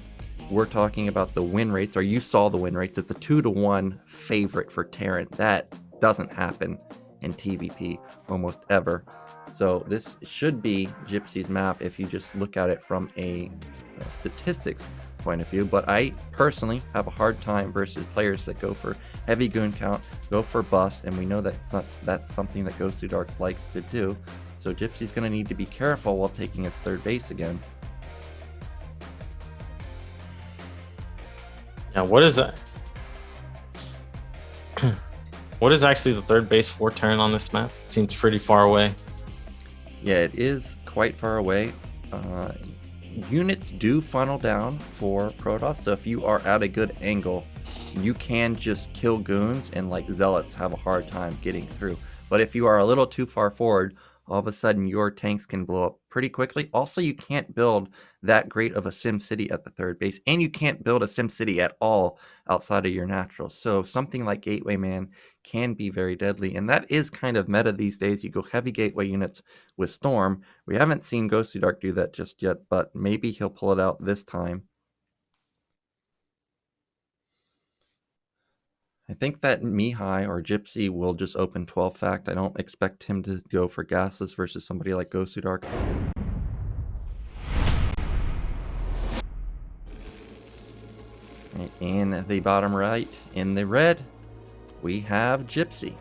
A: were talking about the win rates, or you saw the win rates. It's a 2-to-1 favorite for Terran. That doesn't happen in TvP almost ever. So this should be Gypsy's map if you just look at it from a statistics point of view, but I personally have a hard time versus players that go for heavy goon count, go for bust, and we know that that's something that Gosudark likes to do. So Gypsy's going to need to be careful while taking his third base again.
B: Now, what is that? What is actually the third base for Terran on this map? It seems pretty far away.
A: Yeah, it is quite far away. Units do funnel down for Protoss, so if you are at a good angle, you can just kill goons, and like zealots have a hard time getting through. But if you are a little too far forward, all of a sudden your tanks can blow up pretty quickly. Also, you can't build that great of a sim city at the third base, and you can't build a sim city at all outside of your natural. So something like Gateway Man can be very deadly, and that is kind of meta these days. You go heavy gateway units with Storm. We haven't seen Gosudark do that just yet, but maybe he'll pull it out this time. I think that Mihai or Gypsy will just open 12 fact. I don't expect him to go for gases versus somebody like Gosudark. In the bottom right, in the red, we have Gypsy.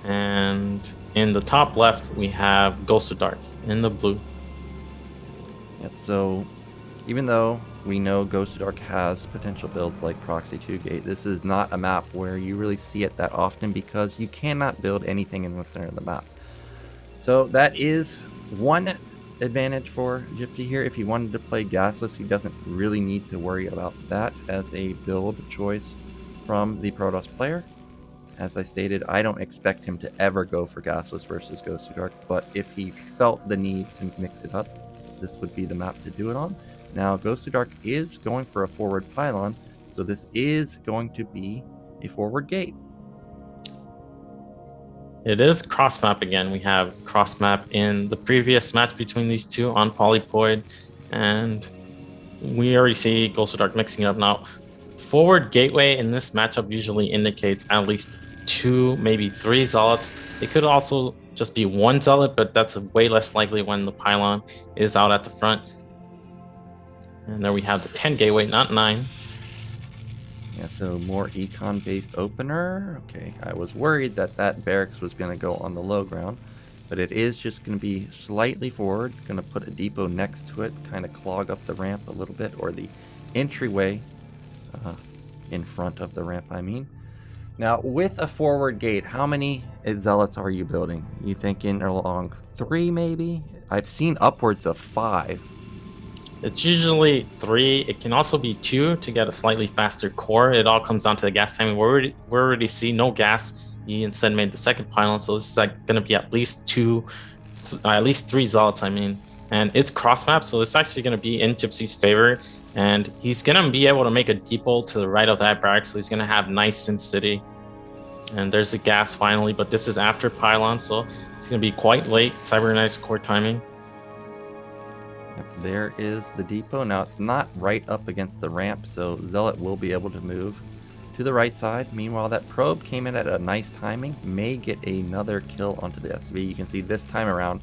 B: And in the top left, we have Gosudark in the blue.
A: Yep, so even though we know Gosudark has potential builds like Proxy 2 Gate, this is not a map where you really see it that often because you cannot build anything in the center of the map. So that is one advantage for Gypsy here. If he wanted to play gasless, he doesn't really need to worry about that as a build choice from the Protoss player. As I stated, I don't expect him to ever go for gasless versus Gosudark, but if he felt the need to mix it up, this would be the map to do it on. Now, Gosudark is going for a forward pylon, so this is going to be a forward gate.
B: It is cross map again. We have cross map in the previous match between these two on Polypoid, and we already see Gosudark mixing it up now. Forward gateway in this matchup usually indicates at least 2, maybe 3 zealots. It could also just be 1 zealot, but that's way less likely when the pylon is out at the front. And there we have the 10 gateway, not 9.
A: Yeah, so more econ-based opener. Okay, I was worried that that barracks was going to go on the low ground, but it is just going to be slightly forward. Going to put a depot next to it, kind of clog up the ramp a little bit, or the entryway in front of the ramp, I mean. Now, with a forward gate, how many zealots are you building? You thinking along 3 maybe? I've seen upwards of 5.
B: It's usually 3. It can also be 2 to get a slightly faster core. It all comes down to the gas timing. We already see no gas. He instead made the second pylon, so this is like going to be at least 3 zealots, I mean. And it's cross map, so it's actually going to be in Gypsy's favor. And he's going to be able to make a depot to the right of that barrack, so he's going to have nice Sin City. And there's the gas finally, but this is after pylon, so it's going to be quite late. Cybernetics core timing.
A: There is the depot. Now it's not right up against the ramp, so Zealot will be able to move to the right side. Meanwhile, that probe came in at a nice timing, may get another kill onto the SV. You can see this time around,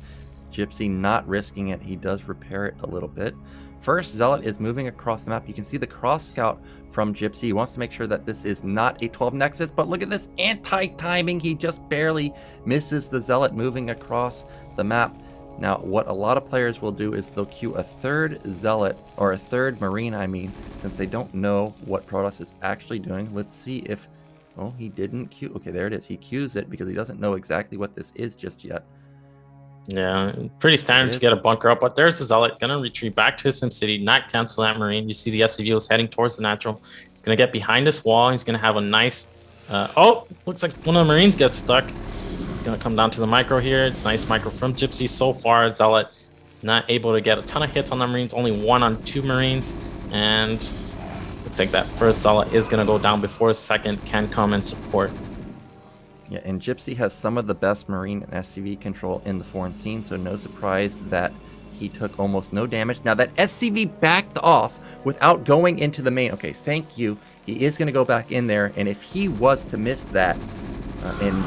A: Gypsy not risking it. He does repair it a little bit. First, Zealot is moving across the map. You can see the cross scout from Gypsy. He wants to make sure that this is not a 12 Nexus, but look at this anti-timing. He just barely misses the Zealot moving across the map. Now, what a lot of players will do is they'll queue a third Zealot, or a third Marine, I mean, since they don't know what Protoss is actually doing. Let's see if, oh, he didn't queue. Okay, there it is. He queues it because he doesn't know exactly what this is just yet.
B: Yeah, pretty standard to get a bunker up, but there's the Zealot. Gonna retreat back to his City, not cancel that Marine. You see the SCV was heading towards the natural. He's gonna get behind this wall. He's gonna have a nice Oh, looks like one of the Marines gets stuck. It's gonna come down to the micro here. Nice micro from Gypsy so far. Zealot not able to get a ton of hits on the Marines, only 1 on 2 Marines. And looks like that first Zealot is gonna go down before a second can come and support.
A: Yeah, and Gypsy has some of the best Marine and SCV control in the foreign scene, so no surprise that he took almost no damage. Now that SCV backed off without going into the main. Okay, thank you. He is going to go back in there, and if he was to miss that and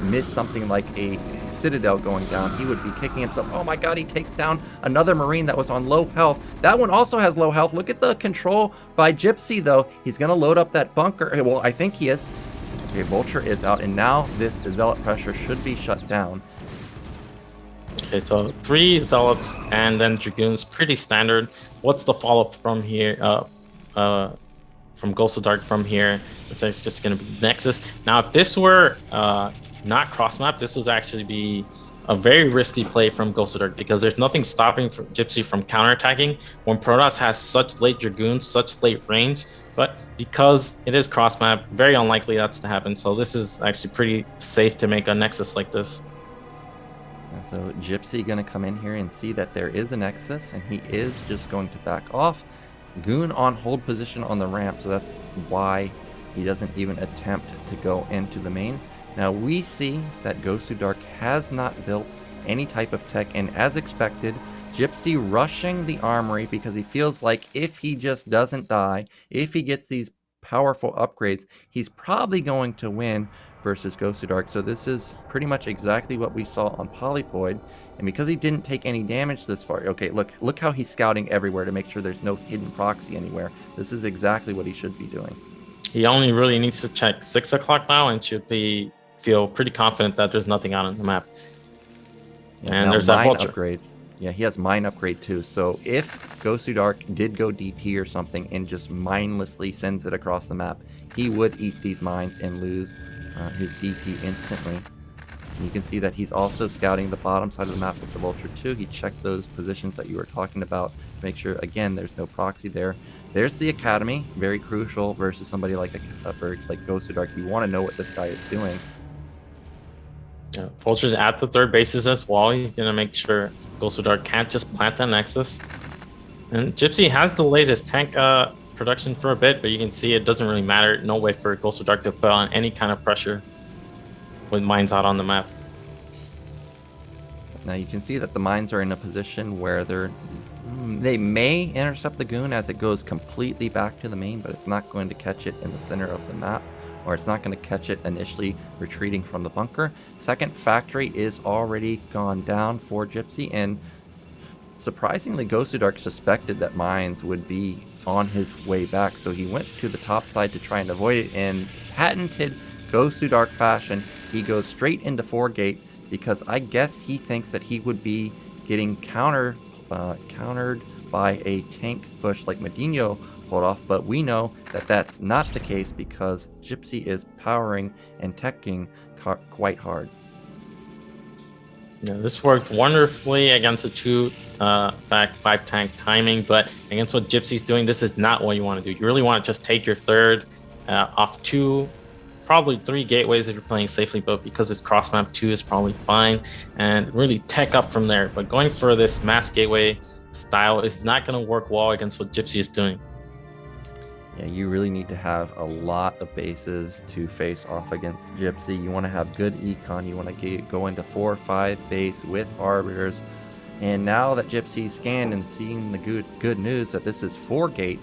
A: miss something like a Citadel going down, he would be kicking himself. Oh my god, he takes down another Marine that was on low health. That one also has low health. Look at the control by Gypsy, though. He's going to load up that bunker. Well, I think he is. Okay, Vulture is out, and now this Zealot pressure should be shut down.
B: Okay, so 3 Zealots and then Dragoons, pretty standard. What's the follow-up from here? From Gosudark from here? It's just going to be Nexus. Now, if this were not cross-map, this would actually be a very risky play from Gosudark because there's nothing stopping Gypsy from counterattacking when Protoss has such late Dragoons, such late range. But because it is cross-map, very unlikely that's to happen. So this is actually pretty safe to make a Nexus like this.
A: So Gypsy going to come in here and see that there is a Nexus, and he is just going to back off. Goon on hold position on the ramp, so that's why he doesn't even attempt to go into the main. Now we see that Gosudark has not built any type of tech, and as expected, Gypsy rushing the armory because he feels like if he just doesn't die, if he gets these powerful upgrades, he's probably going to win versus Gosudark. So this is pretty much exactly what we saw on Polypoid, and because he didn't take any damage this far, okay, look how he's scouting everywhere to make sure there's no hidden proxy anywhere. This is exactly what he should be doing.
B: He only really needs to check 6 o'clock now and should feel pretty confident that there's nothing out on the map.
A: Yeah,
B: and there's that Vulture
A: upgrade. Yeah, he has mine upgrade too. So if Gosudark did go DT or something and just mindlessly sends it across the map, he would eat these mines and lose his DT instantly. And you can see that he's also scouting the bottom side of the map with the Vulture too. He checked those positions that you were talking about to make sure, again, there's no proxy there. There's the Academy, very crucial versus somebody like like Gosudark. You want to know what this guy is doing.
B: Yeah, Vulture's at the third bases as well. He's going to make sure Gosudark can't just plant that Nexus. And Gypsy has delayed his tank production for a bit, but you can see it doesn't really matter. No way for Gosudark to put on any kind of pressure with mines out on the map.
A: Now you can see that the mines are in a position where they may intercept the Goon as it goes completely back to the main, but it's not going to catch it in the center of the map, or it's not going to catch it initially retreating from the bunker. Second factory is already gone down for Gypsy, and surprisingly Gosudark suspected that mines would be on his way back, so he went to the top side to try and avoid it. In patented Gosudark fashion, he goes straight into 4-gate because I guess he thinks that he would be getting countered by a tank push like MadiNho pulled off, but we know that that's not the case because Gypsy is powering and teching quite hard.
B: Yeah, this worked wonderfully against a 5 tank timing, but against what Gypsy's doing, this is not what you want to do. You really want to just take your third off 2, probably 3 gateways if you're playing safely, but because it's cross map, 2 is probably fine, and really tech up from there. But going for this mass gateway style is not going to work well against what Gypsy is doing.
A: Yeah, you really need to have a lot of bases to face off against Gypsy. You want to have good econ. You want to go into 4 or 5 base with arbiters. And now that Gypsy's scanned and seeing the good news that this is 4-gate,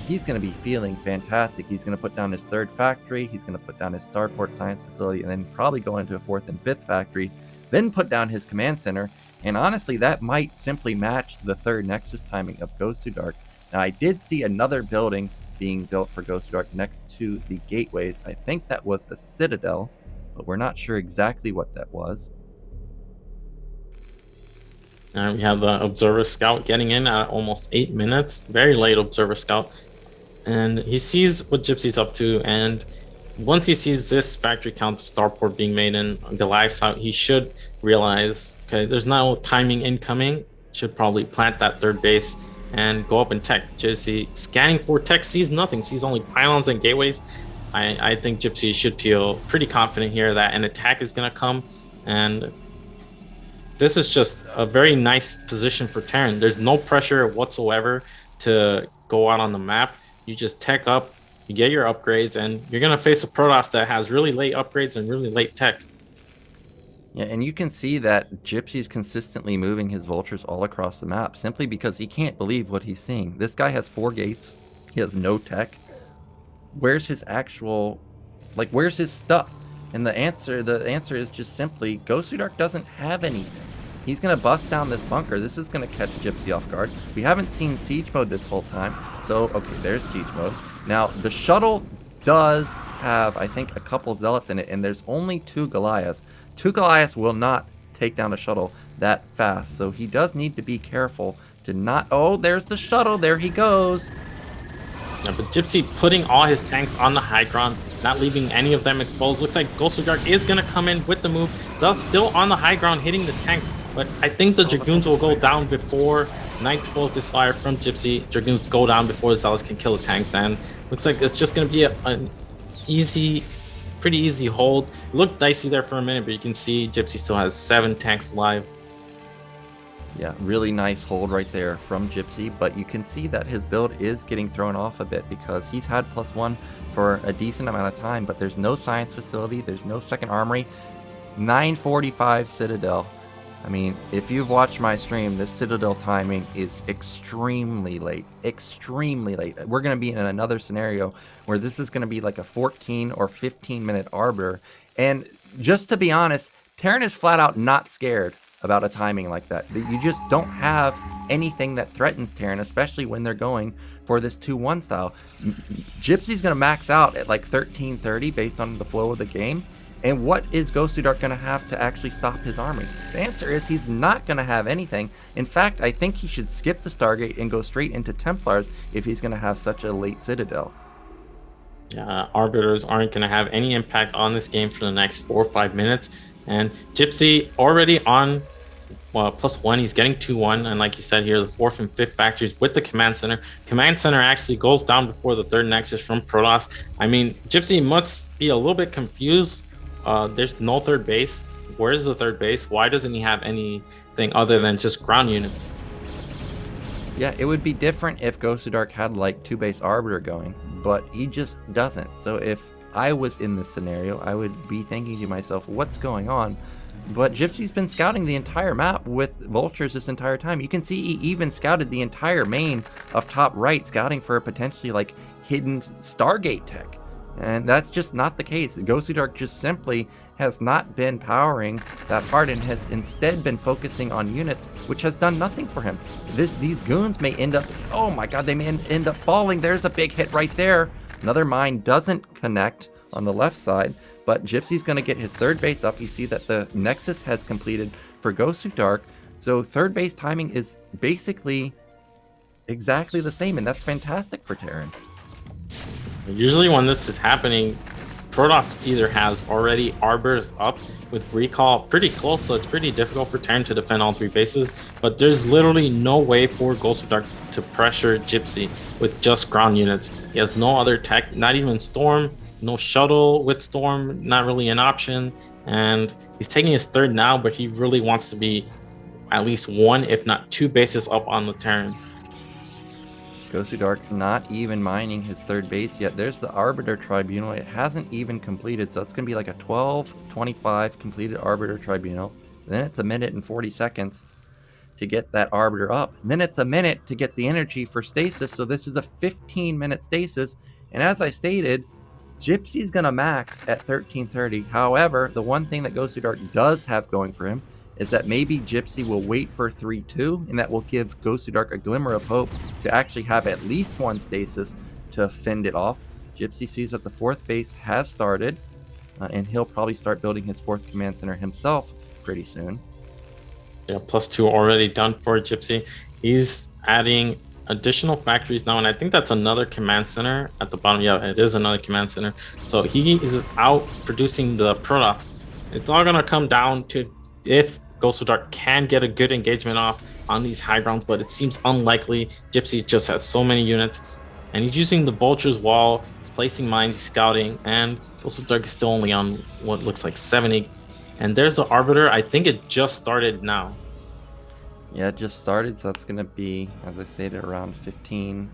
A: he's going to be feeling fantastic. He's going to put down his 3rd factory. He's going to put down his starport science facility, and then probably go into a 4th and 5th factory. Then put down his command center. And honestly, that might simply match the 3rd Nexus timing of Gosudark. Now, I did see another building being built for Gosudark next to the gateways. I think that was a Citadel, but we're not sure exactly what that was.
B: We have the Observer Scout getting in at almost 8 minutes. Very late Observer Scout. And he sees what Gypsy's up to, and once he sees this factory count starport being made in Goliath's out, he should realize, okay, there's no timing incoming. Should probably plant that 3rd base and go up and tech. Gypsy scanning for tech, sees nothing, sees only pylons and gateways. I think Gypsy should feel pretty confident here that an attack is going to come. And this is just a very nice position for Terran. There's no pressure whatsoever to go out on the map. You just tech up, you get your upgrades, and you're going to face a Protoss that has really late upgrades and really late tech.
A: Yeah, and you can see that Gypsy's consistently moving his vultures all across the map simply because he can't believe what he's seeing. This guy has 4 gates. He has no tech. Where's his actual, like, where's his stuff? And the answer is just simply, Gosudark doesn't have anything. He's going to bust down this bunker. This is going to catch Gypsy off guard. We haven't seen siege mode this whole time. So, okay, there's siege mode. Now, the shuttle does have, I think, a couple zealots in it, and there's only 2 Goliaths. 2 Goliaths will not take down a shuttle that fast. So he does need to be careful to not... Oh, there's the shuttle. There he goes.
B: Yeah, but Gypsy putting all his tanks on the high ground, not leaving any of them exposed. Looks like Gosudark is going to come in with the move. Zealot's still on the high ground hitting the tanks, but I think the Dragoons will go down before Knights focus fire from Gypsy. Dragoons go down before Zealots can kill the tanks, and looks like it's just going to be an easy, pretty easy hold. It looked dicey there for a minute, but you can see Gypsy still has 7 tanks live.
A: Yeah, really nice hold right there from Gypsy, but you can see that his build is getting thrown off a bit because he's had +1 for a decent amount of time, but there's no science facility, there's no second armory. 9:45 Citadel. I mean, if you've watched my stream, this Citadel timing is extremely late. Extremely late. We're going to be in another scenario where this is going to be like a 14 or 15 minute arbiter. And just to be honest, Terran is flat out not scared about a timing like that. You just don't have anything that threatens Terran, especially when they're going for this 2-1 style. Gypsy's going to max out at like 1330 based on the flow of the game. And what is Gosudark going to have to actually stop his army? The answer is he's not going to have anything. In fact, I think he should skip the Stargate and go straight into Templars if he's going to have such a late Citadel.
B: Yeah, Arbiters aren't going to have any impact on this game for the next 4 or 5 minutes. And Gypsy already on +1, he's getting 2-1, and like you said here, the 4th and 5th factories with the command center. Command center actually goes down before the 3rd nexus from Protoss. I mean, Gypsy must be a little bit confused. There's no 3rd base. Where's the 3rd base? Why doesn't he have anything other than just ground units?
A: Yeah, it would be different if Gosudark had like 2 base arbiter going, but he just doesn't. So if I was in this scenario, I would be thinking to myself, what's going on? But Gypsy's been scouting the entire map with vultures this entire time. You can see he even scouted the entire main of top right, scouting for a potentially like hidden Stargate tech. And that's just not the case. Gosudark just simply has not been powering that hard and has instead been focusing on units, which has done nothing for him. These goons may end up, oh my god, they may end up falling. There's a big hit right there. Another mine doesn't connect on the left side. But Gypsy's going to get his 3rd base up. You see that the Nexus has completed for Gosudark. So 3rd base timing is basically exactly the same. And that's fantastic for Terran.
B: Usually when this is happening, Protoss either has already Arbiters up with recall pretty close. So it's pretty difficult for Terran to defend all 3 bases. But there's literally no way for Gosudark to pressure Gypsy with just ground units. He has no other tech, not even Storm. No shuttle with Storm, not really an option. And he's taking his 3rd now, but he really wants to be at least 1, if not 2 bases up on the Terran.
A: Gosudark not even mining his 3rd base yet. There's the Arbiter Tribunal. It hasn't even completed, so it's going to be like a 12:25 completed Arbiter Tribunal. Then it's 1 minute and 40 seconds to get that Arbiter up. And then it's 1 minute to get the energy for stasis, so this is a 15-minute stasis. And as I stated, Gypsy's going to max at 1330. However, the one thing that Gosudark does have going for him is that maybe Gypsy will wait for 3-2, and that will give Gosudark a glimmer of hope to actually have at least 1 stasis to fend it off. Gypsy sees that the 4th base has started, and he'll probably start building his 4th command center himself pretty soon.
B: Yeah, +2 already done for Gypsy. He's adding additional factories now, and I think that's another command center at the bottom. Yeah, it is another command center. So he is out producing the Protoss. It's all gonna come down to if Gosudark can get a good engagement off on these high grounds, but it seems unlikely. Gypsy just has so many units, and he's using the vultures while he's placing mines, he's scouting, and Gosudark is still only on what looks like 70. And there's the Arbiter. I think it just started now.
A: Yeah, it just started, so that's going to be, as I stated, around 15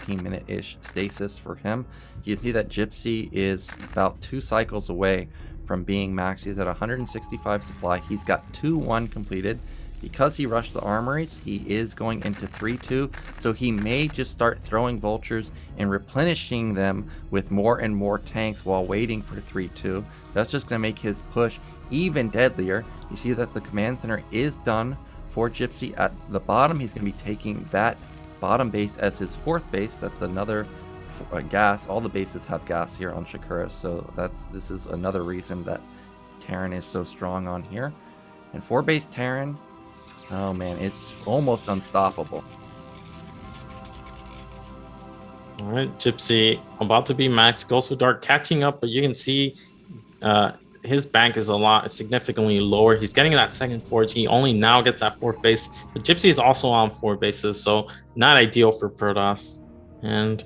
A: minute-ish stasis for him. You see that Gypsy is about 2 cycles away from being max. He's at 165 supply. He's got 2-1 completed. Because he rushed the armories, he is going into 3-2, so he may just start throwing vultures and replenishing them with more and more tanks while waiting for 3-2. That's just going to make his push even deadlier. You see that the command center is done for Gypsy. At the bottom, he's going to be taking that bottom base as his 4th base. That's another gas. All the bases have gas here on Shakura, so this is another reason that Terran is so strong on here. And 4-base Terran, oh man, it's almost unstoppable.
B: All right, Gypsy about to be max. Gosudark catching up, but you can see his bank is significantly lower. He's getting that second forge. He only now gets that 4th base, but Gypsy is also on 4 bases, so not ideal for Protoss. And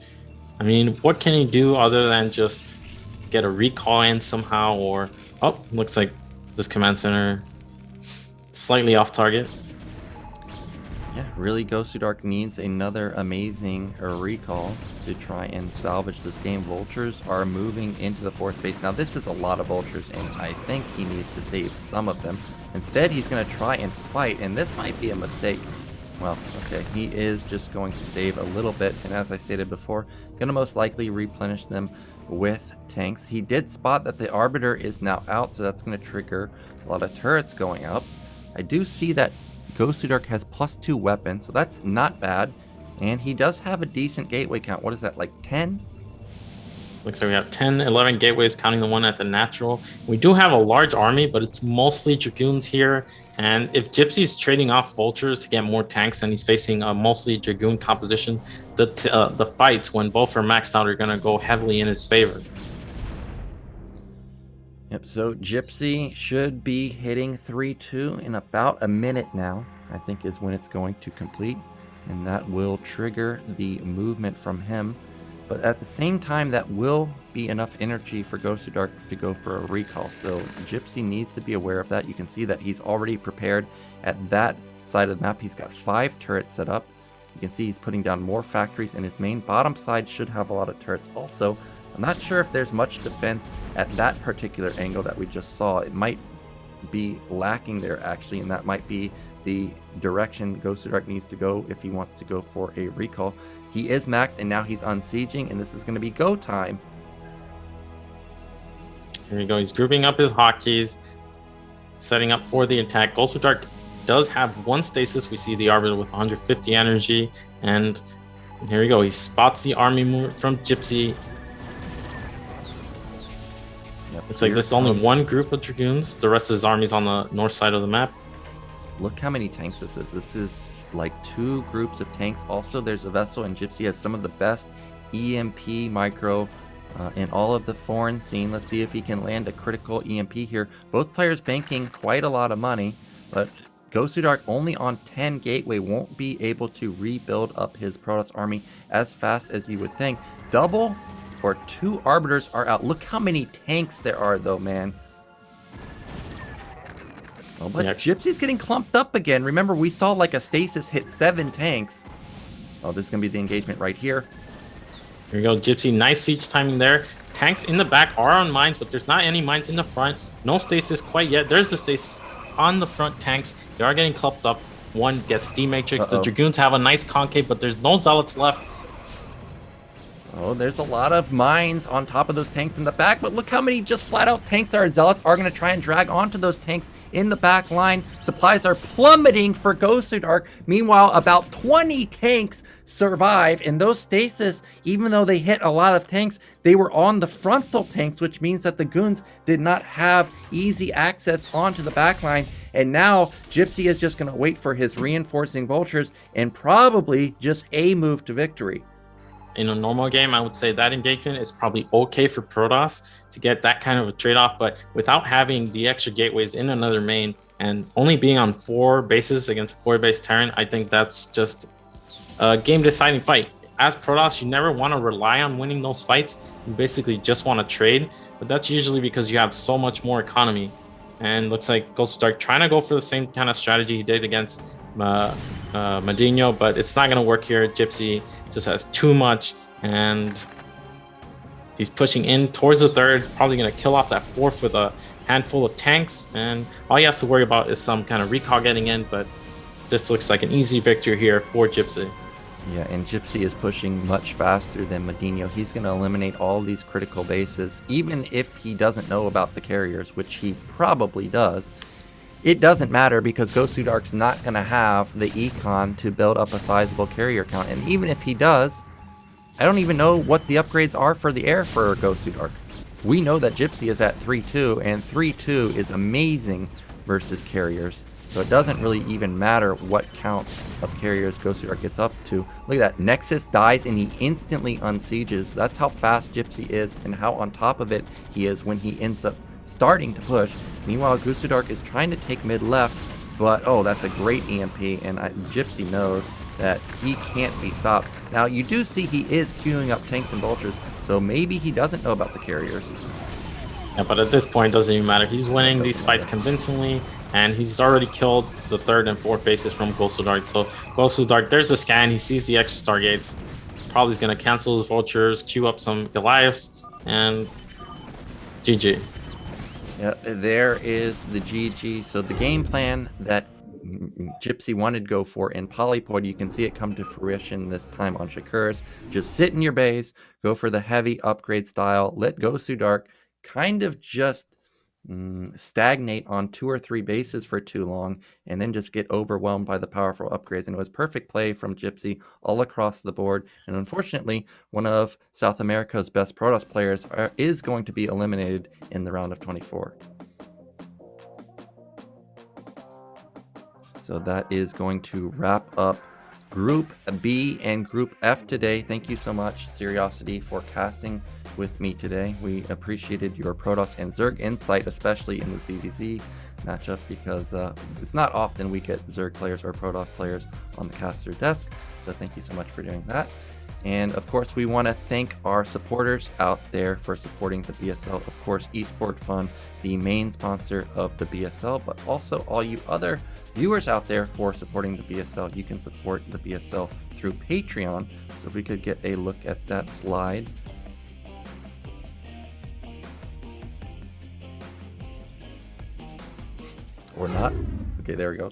B: I mean, what can he do other than just get a recall in somehow? Or looks like this command center slightly off target.
A: Yeah, really, Gosudark needs another amazing recall to try and salvage this game. Vultures are moving into the 4th base. Now, this is a lot of vultures, and I think he needs to save some of them. Instead, he's going to try and fight, and this might be a mistake. Well, okay, he is just going to save a little bit, and as I stated before, going to most likely replenish them with tanks. He did spot that the Arbiter is now out, so that's going to trigger a lot of turrets going up. I do see that Gosudark has +2 weapons, so that's not bad. And he does have a decent gateway count. What is that, like 10?
B: Looks like we have 10, 11 gateways, counting the one at the natural. We do have a large army, but it's mostly Dragoons here. And if Gypsy's trading off vultures to get more tanks and he's facing a mostly Dragoon composition, the fights, when both are maxed out, are going to go heavily in his favor.
A: Yep, so Gypsy should be hitting 3-2 in about a minute now, I think is when it's going to complete. And that will trigger the movement from him. But at the same time, that will be enough energy for Gosudark to go for a recall. So Gypsy needs to be aware of that. You can see that he's already prepared at that side of the map. He's got 5 turrets set up. You can see he's putting down more factories, and his main bottom side should have a lot of turrets also. I'm not sure if there's much defense at that particular angle that we just saw. It might be lacking there, actually, and that might be the direction Gosudark needs to go if he wants to go for a recall. He is maxed, and now he's unsieging, and this is going to be go time.
B: Here we go. He's grouping up his hotkeys, setting up for the attack. Gosudark does have 1 stasis. We see the Arbiter with 150 energy, and here we go. He spots the army move from Gypsy.
A: Yep,
B: looks like there's only 1 group of Dragoons. The rest of his army's on the north side of the map.
A: Look how many tanks this is. This is like 2 groups of tanks. Also, there's a vessel, and Gypsy has some of the best EMP micro in all of the foreign scene. Let's see if he can land a critical EMP here. Both players banking quite a lot of money, but Gosudark only on 10 gateway won't be able to rebuild up his Protoss army as fast as you would think. Double or 2 Arbiters are out. Look how many tanks there are, though, man. Oh, but yeah. Gypsy's getting clumped up again. Remember, we saw like a stasis hit 7 tanks. Oh, this is going to be the engagement right here.
B: Here we go, Gypsy. Nice siege timing there. Tanks in the back are on mines, but there's not any mines in the front. No stasis quite yet. There's the stasis on the front tanks. They are getting clumped up. One gets D-Matrix. The Dragoons have a nice concave, but there's no Zealots left.
A: Oh, there's a lot of mines on top of those tanks in the back, but look how many just flat out tanks there are. Zealots are going to try and drag onto those tanks in the back line. Supplies are plummeting for Gosudark. Meanwhile, about 20 tanks survive, and those stasis, even though they hit a lot of tanks, they were on the frontal tanks, which means that the goons did not have easy access onto the back line. And now Gypsy is just going to wait for his reinforcing vultures and probably just a move to victory.
B: In a normal game, I would say that engagement is probably okay for Protoss to get that kind of a trade-off, but without having the extra gateways in another main and only being on 4 bases against a 4-base Terran, I think that's just a game-deciding fight. as Protoss, you never want to rely on winning those fights. You basically just want to trade, but that's usually because you have so much more economy. And looks like Gosudark trying to go for the same kind of strategy he did against MadiNho, but it's not going to work here. Gypsy just has too much, and he's pushing in towards the third, probably going to kill off that fourth with a handful of tanks, and all he has to worry about is some kind of recall getting in, but this looks like an easy victory here for Gypsy.
A: Yeah, and Gypsy is pushing much faster than MadiNho. He's going to eliminate all these critical bases, even if he doesn't know about the carriers, which he probably does. It doesn't matter because Gosudark's not going to have the econ to build up a sizable carrier count. And even if he does, I don't even know what the upgrades are for the air for Gosudark. We know that Gypsy is at 3-2, and 3-2 is amazing versus carriers. So it doesn't really even matter what count of carriers Gosudark gets up to. Look at that. Nexus dies and he instantly unsieges. That's how fast Gypsy is and how on top of it he is when he ends up starting to push. Meanwhile, Gosudark is trying to take mid left, but oh, that's a great EMP, and Gypsy knows that he can't be stopped. Now, you do see he is queuing up tanks and vultures, so maybe he doesn't know about the carriers.
B: Yeah, but at this point, it doesn't even matter. He's winning these fights convincingly, and he's already killed the third and fourth bases from Gosudark. So Gosudark, there's a scan. He sees the extra Stargates. Probably is going to cancel his vultures, queue up some Goliaths, and GG.
A: Yeah, there is the GG. So the game plan that Gypsy wanted to go for in Polypoid, you can see it come to fruition this time on Shakur's. Just sit in your base, go for the heavy upgrade style, let Gosudark kind of just stagnate on 2 or 3 bases for too long, and then just get overwhelmed by the powerful upgrades. And it was perfect play from Gypsy all across the board. And unfortunately, one of South America's best Protoss players is going to be eliminated in the round of 24. So that is going to wrap up Group B and Group F today. Thank you so much, SeriOsity, for casting with me today. We appreciated your Protoss and Zerg insight, especially in the ZVZ matchup, because it's not often we get Zerg players or Protoss players on the caster desk. So thank you so much for doing that. And of course, we want to thank our supporters out there for supporting the BSL. Of course, Esport Fun, the main sponsor of the BSL, but also all you other viewers out there for supporting the BSL. You can support the BSL through Patreon. So if we could get a look at that slide. Or not. Okay, there we go.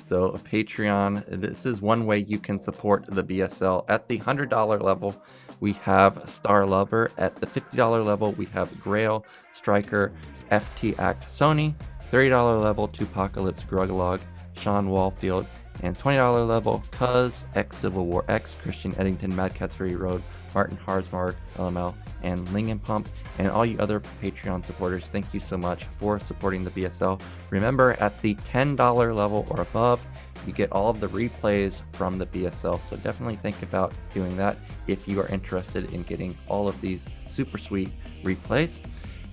A: So Patreon, this is one way you can support the BSL. At the $100 level, we have Star Lover. At the $50 level, we have Grail, Striker, FT Act Sony. $30 level, Tupacalypse, Gruglog, Sean Wallfield. And $20 level, Cuz, X Civil War X, Christian Eddington, Mad Catz Fury Road, Martin Harzmark, LML, and Lingen Pump, and all you other Patreon supporters, thank you so much for supporting the BSL. Remember, at the $10 level or above, you get all of the replays from the BSL, so definitely think about doing that if you are interested in getting all of these super sweet replays.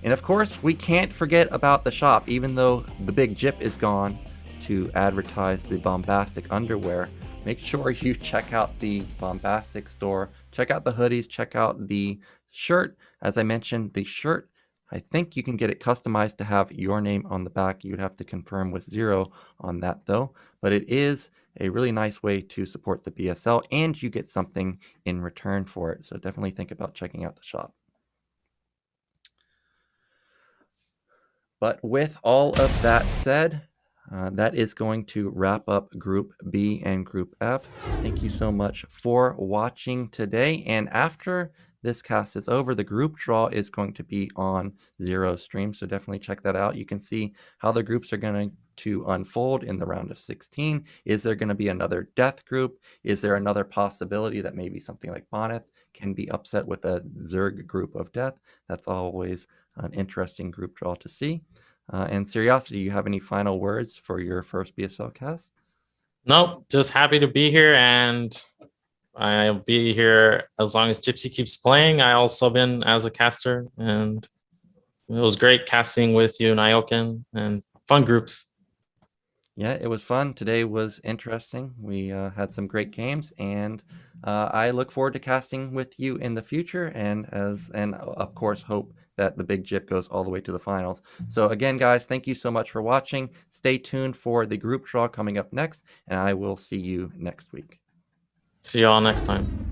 A: And of course, we can't forget about the shop, even though the Big Gyp is gone to advertise the Bombastic underwear. Make sure you check out the Bombastic store. Check out the hoodies. Check out the shirt. As I mentioned, the shirt, I think you can get it customized to have your name on the back. You'd have to confirm with Zero on that though. But it is a really nice way to support the BSL, and you get something in return for it. So definitely think about checking out the shop. But with all of that said, that is going to wrap up Group B and Group F. Thank you so much for watching today. And after this cast is over, the group draw is going to be on Zero's stream. So definitely check that out. You can see how the groups are going to unfold in the round of 16. Is there going to be another death group? Is there another possibility that maybe something like Boneth can be upset with a Zerg group of death? That's always an interesting group draw to see. And SeriOsity, do you have any final words for your first BSL cast?
B: Nope, just happy to be here, and I'll be here as long as Gypsy keeps playing. I'll sub in as a caster, and it was great casting with you, Nyoken, and fun groups.
A: Yeah, it was fun. Today was interesting. We had some great games, and I look forward to casting with you in the future. And of course hope that the Big Gyp goes all the way to the finals. So again, guys, thank you so much for watching. Stay tuned for the group draw coming up next, and I will see you next week.
B: See you all next time.